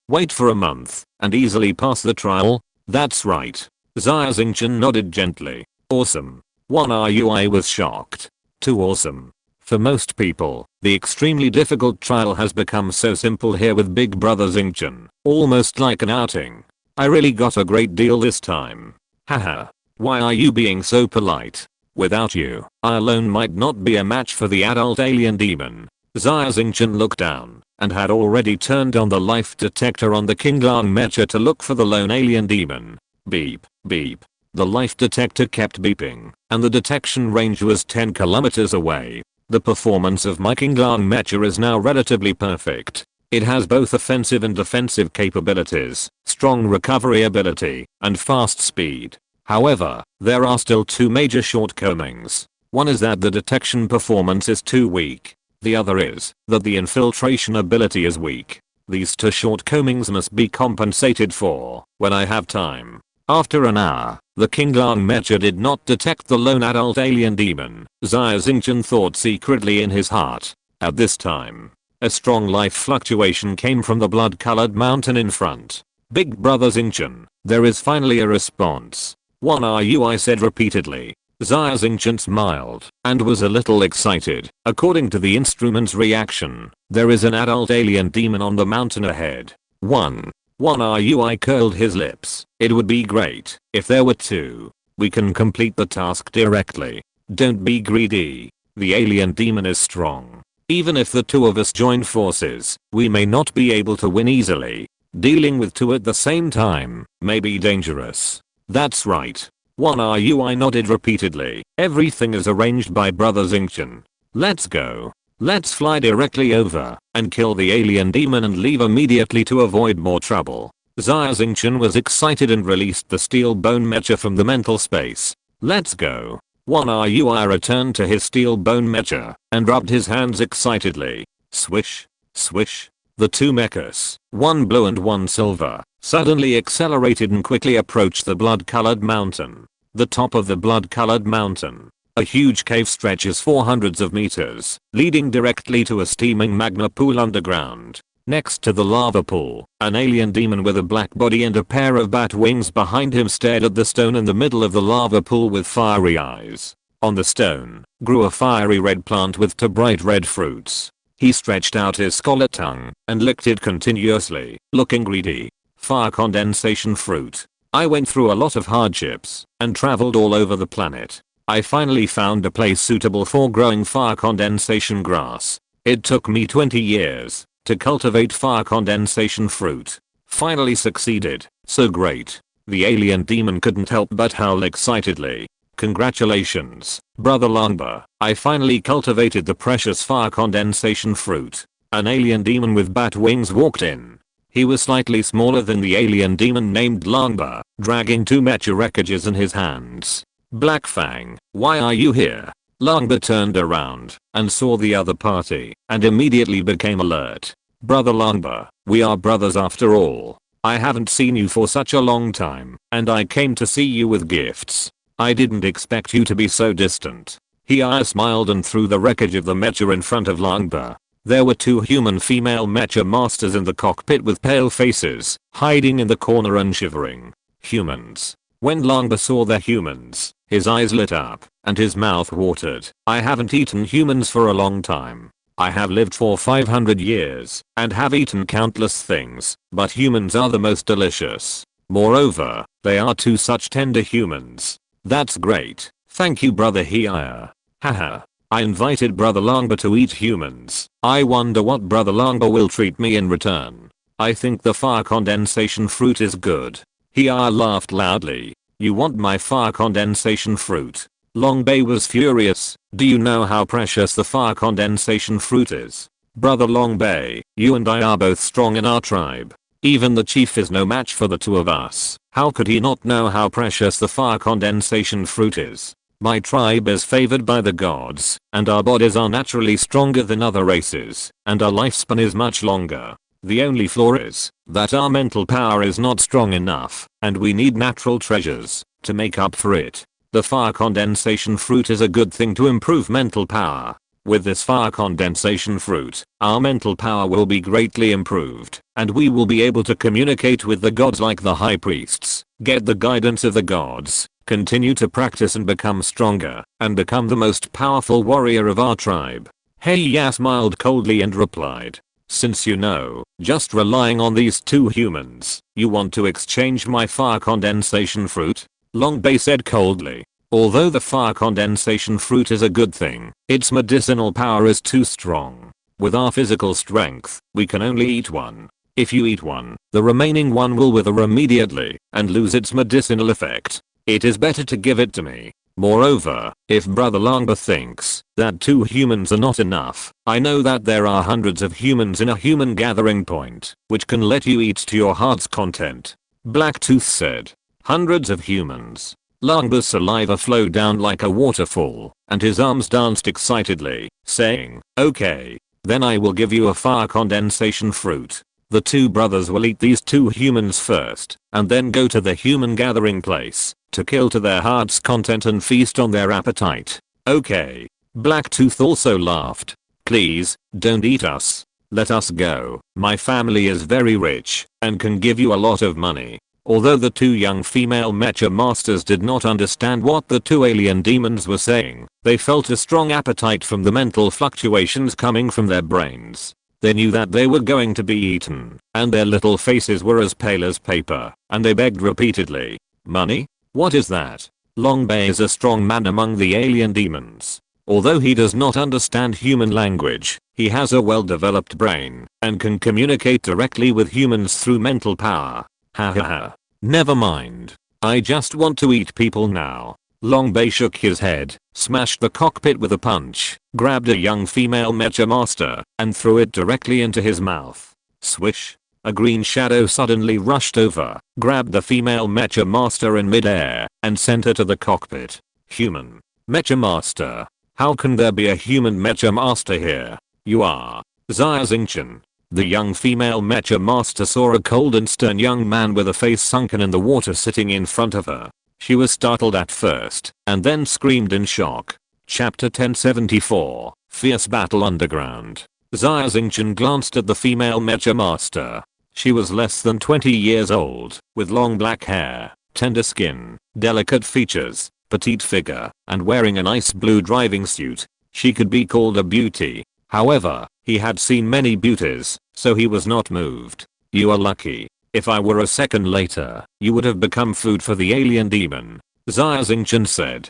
wait for a month, and easily pass the trial. That's right. Xia Xingchen nodded gently. Awesome. I was shocked. Too awesome. For most people, the extremely difficult trial has become so simple here with Big Brother Xingchen, almost like an outing. I really got a great deal this time. Haha. Why are you being so polite? Without you, I alone might not be a match for the adult alien demon. Xia Xingchen looked down and had already turned on the life detector on the Qinglang mecha to look for the lone alien demon. Beep, beep. The life detector kept beeping, and the detection range was 10 kilometers away. The performance of my Qinglang mecha is now relatively perfect. It has both offensive and defensive capabilities, strong recovery ability, and fast speed. However, there are still 2 major shortcomings. One is that the detection performance is too weak. The other is that the infiltration ability is weak. These 2 shortcomings must be compensated for when I have time. After an hour, the Qinglang mecha did not detect the lone adult alien demon. Xia Xingchen thought secretly in his heart. At this time, a strong life fluctuation came from the blood-colored mountain in front. Big Brother Xingchen, there is finally a response. I said repeatedly. Xia Xingchen smiled and was a little excited. According to the instrument's reaction, there is an adult alien demon on the mountain ahead. I curled his lips. It would be great if there were 2. We can complete the task directly. Don't be greedy. The alien demon is strong. Even if the 2 of us join forces, we may not be able to win easily. Dealing with 2 at the same time may be dangerous. That's right. I nodded repeatedly. Everything is arranged by Brother Xingchen. Let's go. Let's fly directly over and kill the alien demon and leave immediately to avoid more trouble. Xia Xingchen was excited and released the steel bone mecha from the mental space. Let's go. I returned to his steel bone mecha and rubbed his hands excitedly. Swish, swish. The 2 mechas, one blue and one silver, suddenly accelerated and quickly approached the blood-colored mountain. The top of the blood-colored mountain. A huge cave stretches for hundreds of meters, leading directly to a steaming magma pool underground. Next to the lava pool, an alien demon with a black body and a pair of bat wings behind him stared at the stone in the middle of the lava pool with fiery eyes. On the stone, grew a fiery red plant with 2 bright red fruits. He stretched out his scarlet tongue and licked it continuously, looking greedy. Fire condensation fruit. I went through a lot of hardships and traveled all over the planet. I finally found a place suitable for growing fire condensation grass. It took me 20 years to cultivate fire condensation fruit. Finally succeeded. So great. The alien demon couldn't help but howl excitedly. Congratulations, Brother Longba. I finally cultivated the precious fire condensation fruit. An alien demon with bat wings walked in. He was slightly smaller than the alien demon named Longba, dragging 2 mecha wreckages in his hands. Black Fang, why are you here? Langba turned around and saw the other party and immediately became alert. Brother Langba, we are brothers after all. I haven't seen you for such a long time and I came to see you with gifts. I didn't expect you to be so distant. Xia smiled and threw the wreckage of the mecha in front of Langba. There were two human female mecha masters in the cockpit with pale faces, hiding in the corner and shivering. Humans. When Langba saw the humans, his eyes lit up and his mouth watered. I haven't eaten humans for a long time. I have lived for 500 years and have eaten countless things, but humans are the most delicious. Moreover, they are two such tender humans. That's great. Thank you brother Xia. Haha. I invited brother Langba to eat humans. I wonder what brother Langba will treat me in return. I think the fire condensation fruit is good. Xia laughed loudly. You want my fire condensation fruit? Longbei was furious. Do you know how precious the fire condensation fruit is? Brother Longbei, you and I are both strong in our tribe. Even the chief is no match for the two of us. How could he not know how precious the fire condensation fruit is? My tribe is favored by the gods, and our bodies are naturally stronger than other races, and our lifespan is much longer. The only flaw is that our mental power is not strong enough, and we need natural treasures to make up for it. The fire condensation fruit is a good thing to improve mental power. With this fire condensation fruit, our mental power will be greatly improved, and we will be able to communicate with the gods like the high priests, get the guidance of the gods, continue to practice and become stronger, and become the most powerful warrior of our tribe. Xia smiled coldly and replied, since you know, just relying on these two humans, you want to exchange my fire condensation fruit? Longbei said coldly. Although the fire condensation fruit is a good thing, its medicinal power is too strong. With our physical strength, we can only eat one. If you eat one, the remaining one will wither immediately and lose its medicinal effect. It is better to give it to me. Moreover, if brother Langba thinks that two humans are not enough, I know that there are hundreds of humans in a human gathering point, which can let you eat to your heart's content. Blacktooth said. Hundreds of humans. Langba's saliva flowed down like a waterfall, and his arms danced excitedly, saying, okay, then I will give you a fire condensation fruit. The two brothers will eat these two humans first, and then go to the human gathering place, to kill to their heart's content and feast on their appetite. Okay. Blacktooth also laughed. Please, don't eat us. Let us go. My family is very rich, and can give you a lot of money. Although the two young female mecha masters did not understand what the two alien demons were saying, they felt a strong appetite from the mental fluctuations coming from their brains. They knew that they were going to be eaten, and their little faces were as pale as paper, and they begged repeatedly. Money? What is that? Longbei is a strong man among the alien demons. Although he does not understand human language, he has a well-developed brain, and can communicate directly with humans through mental power. Ha ha ha. Never mind. I just want to eat people now. Longbei shook his head, smashed the cockpit with a punch, grabbed a young female mecha master, and threw it directly into his mouth. Swish. A green shadow suddenly rushed over, grabbed the female mecha master in midair, and sent her to the cockpit. Human. Mecha master. How can there be a human mecha master here? You are. Xia Xingchen. The young female mecha master saw a cold and stern young man with a face sunken in the water sitting in front of her. She was startled at first, and then screamed in shock. Chapter 1074, Fierce Battle Underground. Xia Xingchen glanced at the female mecha master. She was less than 20 years old, with long black hair, tender skin, delicate features, petite figure, and wearing an ice blue driving suit. She could be called a beauty. However, he had seen many beauties, so he was not moved. You are lucky. If I were a second later, you would have become food for the alien demon. Xia Xingchen said.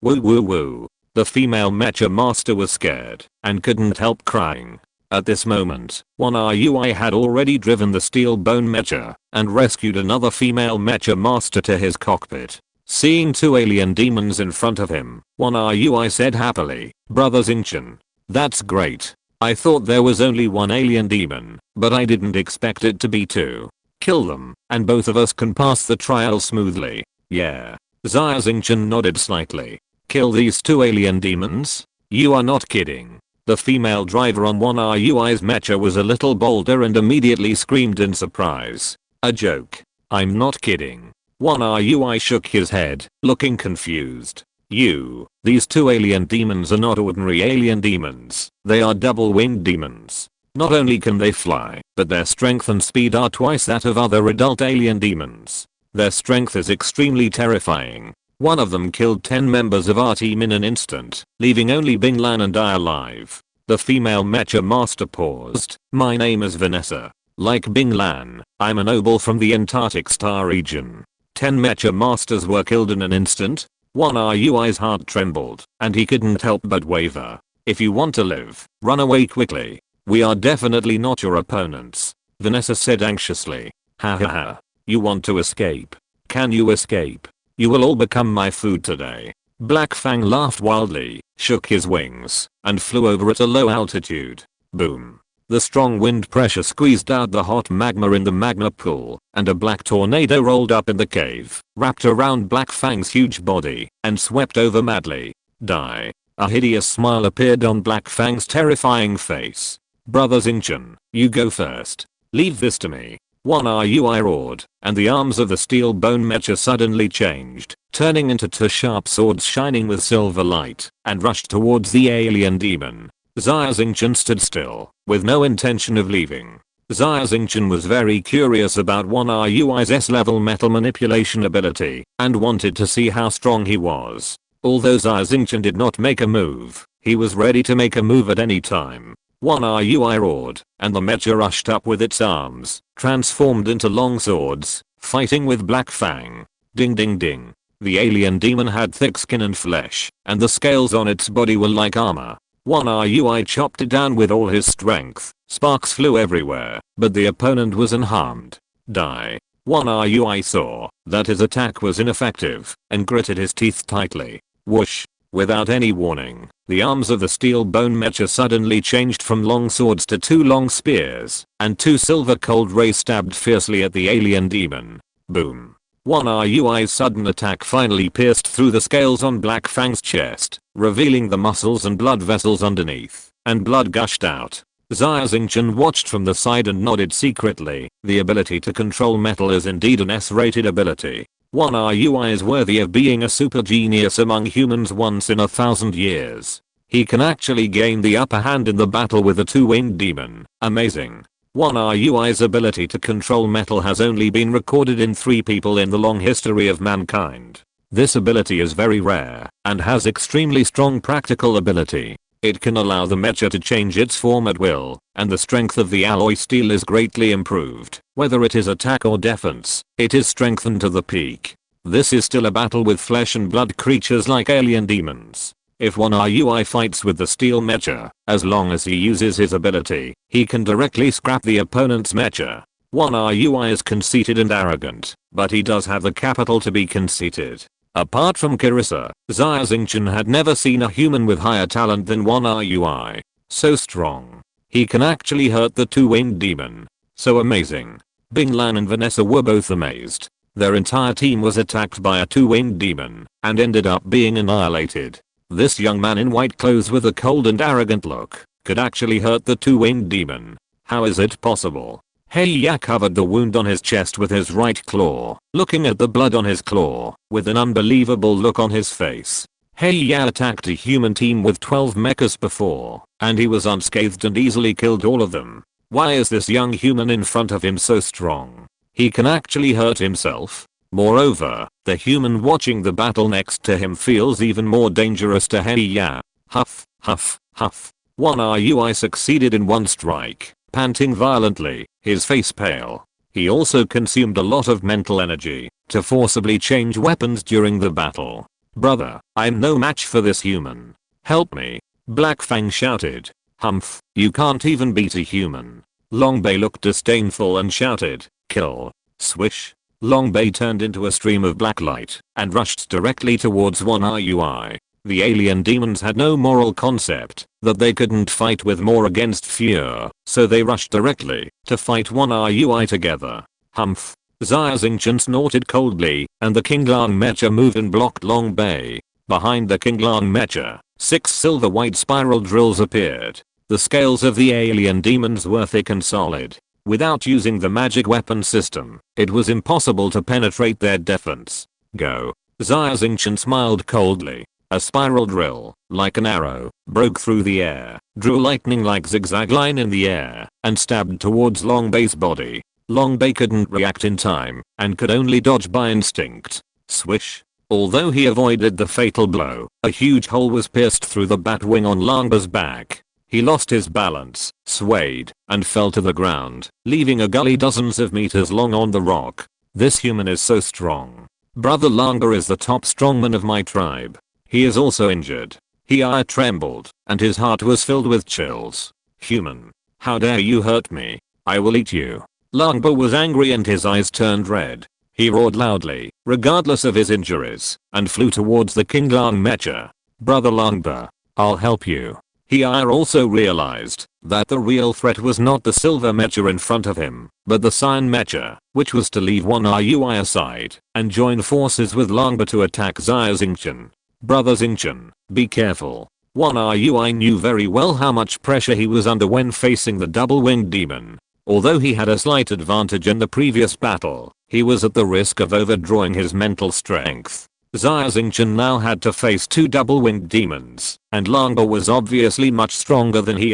Woo woo woo. The female mecha master was scared, and couldn't help crying. At this moment, one RUI had already driven the steel bone mecha, and rescued another female mecha master to his cockpit. Seeing two alien demons in front of him, one RUI said happily, Brother Xingchen. That's great. I thought there was only one alien demon, but I didn't expect it to be two. Kill them, and both of us can pass the trial smoothly. Yeah. Xia Xingchen nodded slightly. Kill these two alien demons? You are not kidding. The female driver on one RUI's mecha was a little bolder and immediately screamed in surprise. A joke. I'm not kidding. One RUI shook his head, looking confused. These two alien demons are not ordinary alien demons. They are double-winged demons. Not only can they fly, but their strength and speed are twice that of other adult alien demons. Their strength is extremely terrifying. One of them killed 10 members of our team in an instant, leaving only Bing Lan and I alive. The female mecha master paused. My name is Vanessa. Like Bing Lan, I'm a noble from the Antarctic Star region. 10 mecha masters were killed in an instant. One RUI's heart trembled, and he couldn't help but waver. If you want to live, run away quickly. We are definitely not your opponents, Vanessa said anxiously. Ha ha ha. You want to escape? Can you escape? You will all become my food today. Black Fang laughed wildly, shook his wings, and flew over at a low altitude. Boom. The strong wind pressure squeezed out the hot magma in the magma pool, and a black tornado rolled up in the cave, wrapped around Black Fang's huge body, and swept over madly. Die. A hideous smile appeared on Black Fang's terrifying face. Brother Xingchen, you go first. Leave this to me. One RUI roared, and the arms of the steel bone mecha suddenly changed, turning into two sharp swords shining with silver light, and rushed towards the alien demon. Xia Xingchen stood still, with no intention of leaving. Xia Xingchen was very curious about one RUI's S-level metal manipulation ability, and wanted to see how strong he was. Although Xia Xingchen did not make a move, he was ready to make a move at any time. One RUI roared, and the mecha rushed up with its arms, transformed into long swords, fighting with Black Fang. Ding ding ding. The alien demon had thick skin and flesh, and the scales on its body were like armor. One RUI chopped it down with all his strength. Sparks flew everywhere, but the opponent was unharmed. Die. One RUI saw that his attack was ineffective, and gritted his teeth tightly. Whoosh. Without any warning, the arms of the steel bone mecha suddenly changed from long swords to two long spears, and two silver cold rays stabbed fiercely at the alien demon. Boom. One RUI's sudden attack finally pierced through the scales on Black Fang's chest, revealing the muscles and blood vessels underneath, and blood gushed out. Xia Xingchen watched from the side and nodded secretly. The ability to control metal is indeed an S-rated ability. One RUI is worthy of being a super genius among humans once in 1,000 years. He can actually gain the upper hand in the battle with a two-winged demon. Amazing. One RUI's ability to control metal has only been recorded in 3 people in the long history of mankind. This ability is very rare, and has extremely strong practical ability. It can allow the mecha to change its form at will, and the strength of the alloy steel is greatly improved. Whether it is attack or defense, it is strengthened to the peak. This is still a battle with flesh and blood creatures like alien demons. If one RUI fights with the steel mecha, as long as he uses his ability, he can directly scrap the opponent's mecha. One RUI is conceited and arrogant, but he does have the capital to be conceited. Apart from Carissa, Xia Xingchen had never seen a human with higher talent than one RUI. So strong. He can actually hurt the two-winged demon. So amazing. Bing Lan and Vanessa were both amazed. Their entire team was attacked by a two-winged demon, and ended up being annihilated. This young man in white clothes with a cold and arrogant look, could actually hurt the two-winged demon. How is it possible? Xia covered the wound on his chest with his right claw, looking at the blood on his claw, with an unbelievable look on his face. Xia attacked a human team with 12 mechas before, and he was unscathed and easily killed all of them. Why is this young human in front of him so strong? He can actually hurt himself. Moreover, the human watching the battle next to him feels even more dangerous to Xia. Huff, huff, huff. One RUI succeeded in one strike, panting violently, his face pale. He also consumed a lot of mental energy to forcibly change weapons during the battle. Brother, I'm no match for this human. Help me. Black Fang shouted. Humph, you can't even beat a human. Long Bei looked disdainful and shouted, kill. Swish. Long Bei turned into a stream of black light and rushed directly towards one RUI. The alien demons had no moral concept that they couldn't fight with more against fear, so they rushed directly to fight one RUI together. Humph. Xia Xingchen snorted coldly, and the King Lang mecha moved and blocked Long Bei. Behind the King Long mecha, 6 silver-white spiral drills appeared. The scales of the alien demons were thick and solid. Without using the magic weapon system, it was impossible to penetrate their defense. Go. Xia Xingchen smiled coldly. A spiral drill, like an arrow, broke through the air, drew a lightning-like zigzag line in the air, and stabbed towards Long Bei's body. Long Bei couldn't react in time, and could only dodge by instinct. Swish. Although he avoided the fatal blow, a huge hole was pierced through the bat wing on Long Bei's back. He lost his balance, swayed, and fell to the ground, leaving a gully dozens of meters long on the rock. This human is so strong. Brother Longa is the top strongman of my tribe. He is also injured. He trembled, and his heart was filled with chills. Human. How dare you hurt me? I will eat you. Longa was angry and his eyes turned red. He roared loudly, regardless of his injuries, and flew towards the King Long mecha. Brother Longa, I'll help you. He also realized that the real threat was not the silver mecha in front of him, but the cyan mecha, which was to leave one Rui aside and join forces with Longa to attack Xia Xingchen. Brother Xingchen, be careful. One Rui knew very well how much pressure he was under when facing the double-winged demon. Although he had a slight advantage in the previous battle, he was at the risk of overdrawing his mental strength. Xia Xingchen now had to face 2 double-winged demons, and Longa was obviously much stronger than he.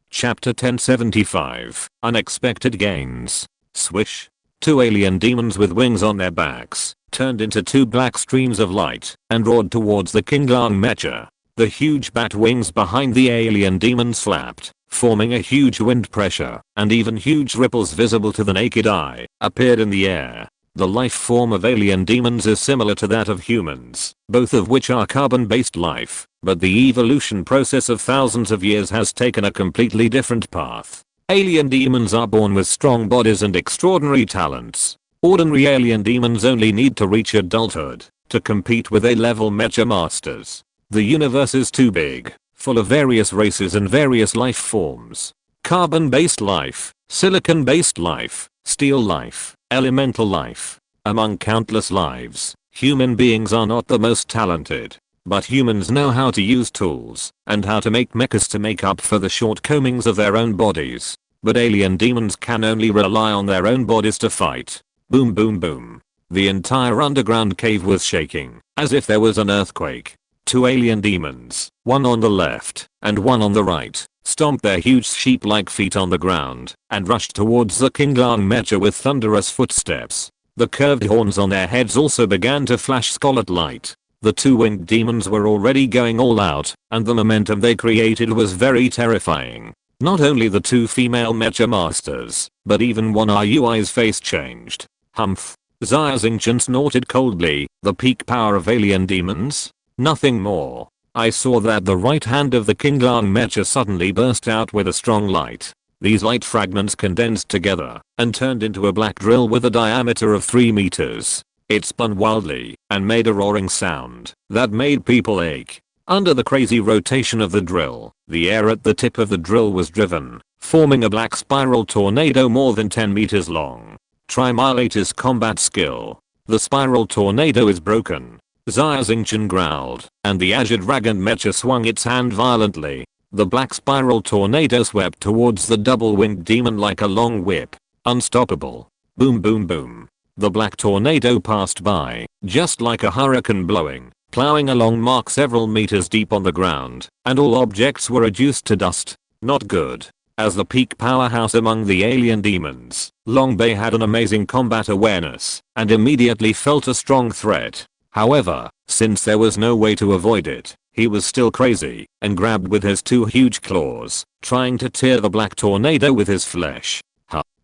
Chapter 1075, Unexpected Gains. Swish. 2 alien demons with wings on their backs turned into 2 black streams of light and roared towards the King Long mecha. The huge bat wings behind the alien demons flapped, forming a huge wind pressure, and even huge ripples visible to the naked eye appeared in the air. The life form of alien demons is similar to that of humans, both of which are carbon-based life, but the evolution process of thousands of years has taken a completely different path. Alien demons are born with strong bodies and extraordinary talents. Ordinary alien demons only need to reach adulthood to compete with A-level mecha masters. The universe is too big, full of various races and various life forms. Carbon-based life, silicon-based life, steel life, elemental life. Among countless lives, human beings are not the most talented, but humans know how to use tools and how to make mechas to make up for the shortcomings of their own bodies. But alien demons can only rely on their own bodies to fight. Boom boom boom. The entire underground cave was shaking, as if there was an earthquake. 2 alien demons, one on the left and one on the right, stomped their huge sheep-like feet on the ground and rushed towards the King Long mecha with thunderous footsteps. The curved horns on their heads also began to flash scarlet light. The 2 winged demons were already going all out, and the momentum they created was very terrifying. Not only the 2 female mecha masters, but even one Rui's face changed. Humph. Xia Xingchen snorted coldly. The peak power of alien demons? Nothing more. I saw that the right hand of the King Long mecha suddenly burst out with a strong light. These light fragments condensed together and turned into a black drill with a diameter of 3 meters. It spun wildly and made a roaring sound that made people ache. Under the crazy rotation of the drill, the air at the tip of the drill was driven, forming a black spiral tornado more than 10 meters long. Try my latest combat skill. The spiral tornado is broken. Xia Xingchen growled, and the Azure Dragon mecha swung its hand violently. The black spiral tornado swept towards the double-winged demon like a long whip. Unstoppable. Boom boom boom. The black tornado passed by, just like a hurricane blowing, plowing along mark several meters deep on the ground, and all objects were reduced to dust. Not good. As the peak powerhouse among the alien demons, Long Bei had an amazing combat awareness, and immediately felt a strong threat. However, since there was no way to avoid it, he was still crazy and grabbed with his 2 huge claws, trying to tear the black tornado with his flesh.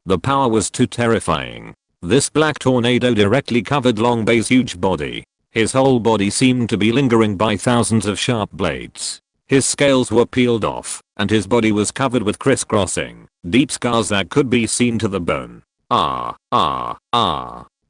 The power was too terrifying. This black tornado directly covered Long Bei's huge body. His whole body seemed to be lingering by thousands of sharp blades. His scales were peeled off, and his body was covered with crisscrossing, deep scars that could be seen to the bone.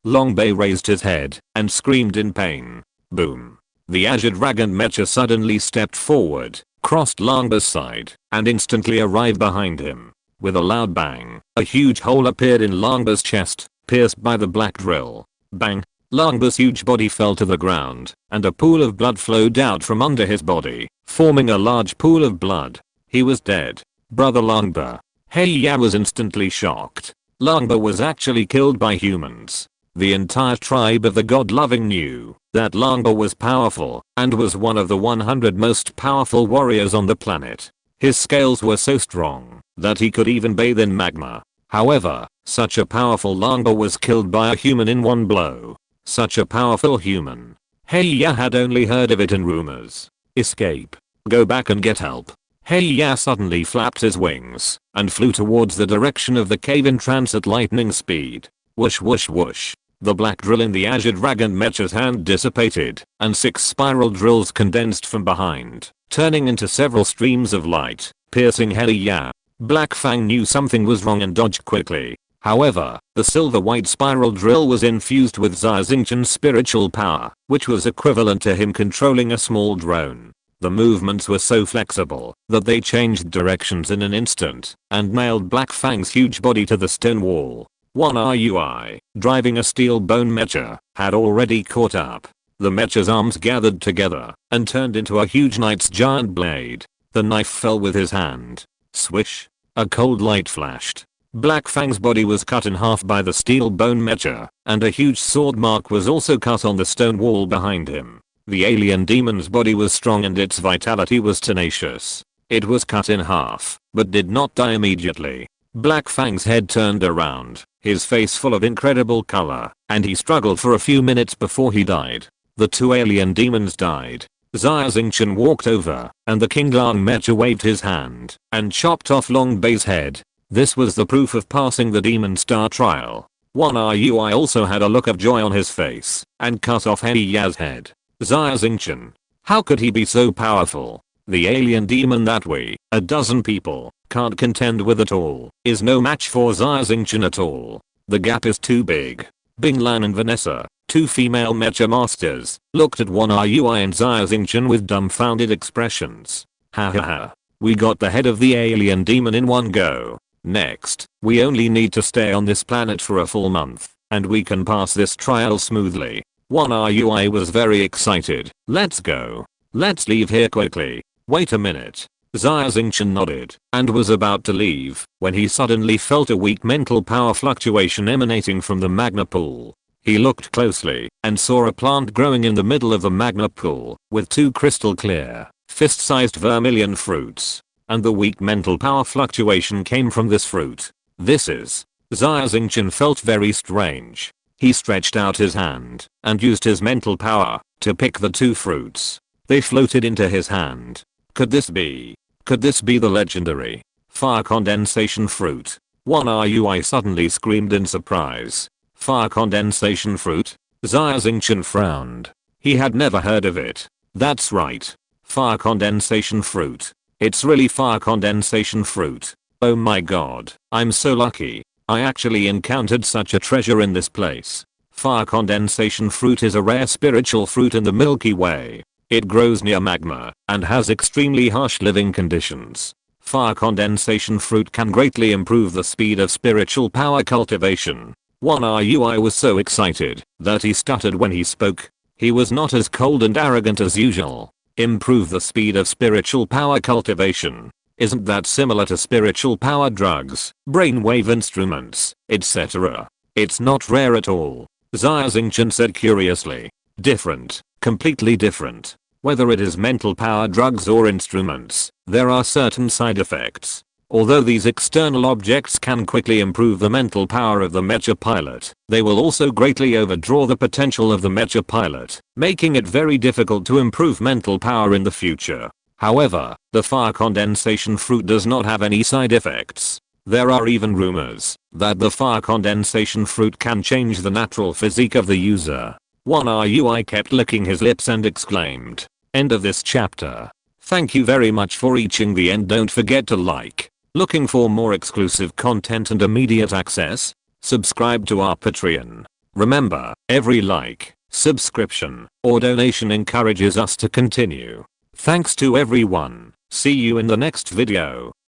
Long Bei raised his head and screamed in pain. Boom. The Azure Dragon mecha suddenly stepped forward, crossed Long Bei's side, and instantly arrived behind him. With a loud bang, a huge hole appeared in Long Bei's chest, pierced by the black drill. Bang. Langba's huge body fell to the ground, and a pool of blood flowed out from under his body, forming a large pool of blood. He was dead. Brother Langba. Xia was instantly shocked. Langba was actually killed by humans. The entire tribe of the god-loving knew that Langba was powerful and was one of the 100 most powerful warriors on the planet. His scales were so strong that he could even bathe in magma. However, such a powerful Langba was killed by a human in one blow. Such a powerful human. Xia had only heard of it in rumors. Escape. Go back and get help. Xia suddenly flapped his wings and flew towards the direction of the cave in trance at lightning speed. Whoosh whoosh whoosh. The black drill in the Azure Dragon Mecha's hand dissipated, and 6 spiral drills condensed from behind, turning into several streams of light, piercing Xia. Black Fang knew something was wrong and dodged quickly. However, the silver-white spiral drill was infused with Xia Xingchen's spiritual power, which was equivalent to him controlling a small drone. The movements were so flexible that they changed directions in an instant and nailed Black Fang's huge body to the stone wall. One RUI, driving a steel bone mecha, had already caught up. The mecha's arms gathered together and turned into a huge knight's giant blade. The knife fell with his hand. Swish. A cold light flashed. Black Fang's body was cut in half by the steel bone mecha, and a huge sword mark was also cut on the stone wall behind him. The alien demon's body was strong and its vitality was tenacious. It was cut in half, but did not die immediately. Black Fang's head turned around, his face full of incredible color, and he struggled for a few minutes before he died. The 2 alien demons died. Xia Xingchen walked over, and the King Lang Mecha waved his hand and chopped off Long Bei's head. This was the proof of passing the Demon Star trial. One RUI also had a look of joy on his face and cut off Xia's head. Xia Xingchen. How could he be so powerful? The alien demon that we, a dozen people, can't contend with at all, is no match for Xia Xingchen at all. The gap is too big. Bing Lan and Vanessa, 2 female mecha masters, looked at one RUI and Xia Xingchen with dumbfounded expressions. Ha ha ha. We got the head of the alien demon in one go. Next, we only need to stay on this planet for a full month, and we can pass this trial smoothly. One RUI was very excited. Let's go. Let's leave here quickly. Wait a minute. Xia Xingchen nodded and was about to leave when he suddenly felt a weak mental power fluctuation emanating from the magma pool. He looked closely and saw a plant growing in the middle of the magma pool with 2 crystal clear, fist-sized vermilion fruits. And the weak mental power fluctuation came from this fruit. This is. Xia Xingchen felt very strange. He stretched out his hand and used his mental power to pick the 2 fruits. They floated into his hand. Could this be? Could this be the legendary fire condensation fruit? One RUI suddenly screamed in surprise. Fire condensation fruit? Xia Xingchen frowned. He had never heard of it. That's right. Fire condensation fruit. It's really fire condensation fruit. Oh my god, I'm so lucky. I actually encountered such a treasure in this place. Fire condensation fruit is a rare spiritual fruit in the Milky Way. It grows near magma and has extremely harsh living conditions. Fire condensation fruit can greatly improve the speed of spiritual power cultivation. One RUI was so excited that he stuttered when he spoke. He was not as cold and arrogant as usual. Improve the speed of spiritual power cultivation. Isn't that similar to spiritual power drugs, brainwave instruments, etc.? It's not rare at all. Xia Xingchen said curiously. Different. Completely different. Whether it is mental power drugs or instruments, there are certain side effects. Although these external objects can quickly improve the mental power of the mecha pilot, they will also greatly overdraw the potential of the mecha pilot, making it very difficult to improve mental power in the future. However, the fire condensation fruit does not have any side effects. There are even rumors that the fire condensation fruit can change the natural physique of the user. One RUI kept licking his lips and exclaimed, "End of this chapter. Thank you very much for reaching the end. Don't forget to like. Looking for more exclusive content and immediate access? Subscribe to our Patreon. Remember, every like, subscription, or donation encourages us to continue. Thanks to everyone. See you in the next video."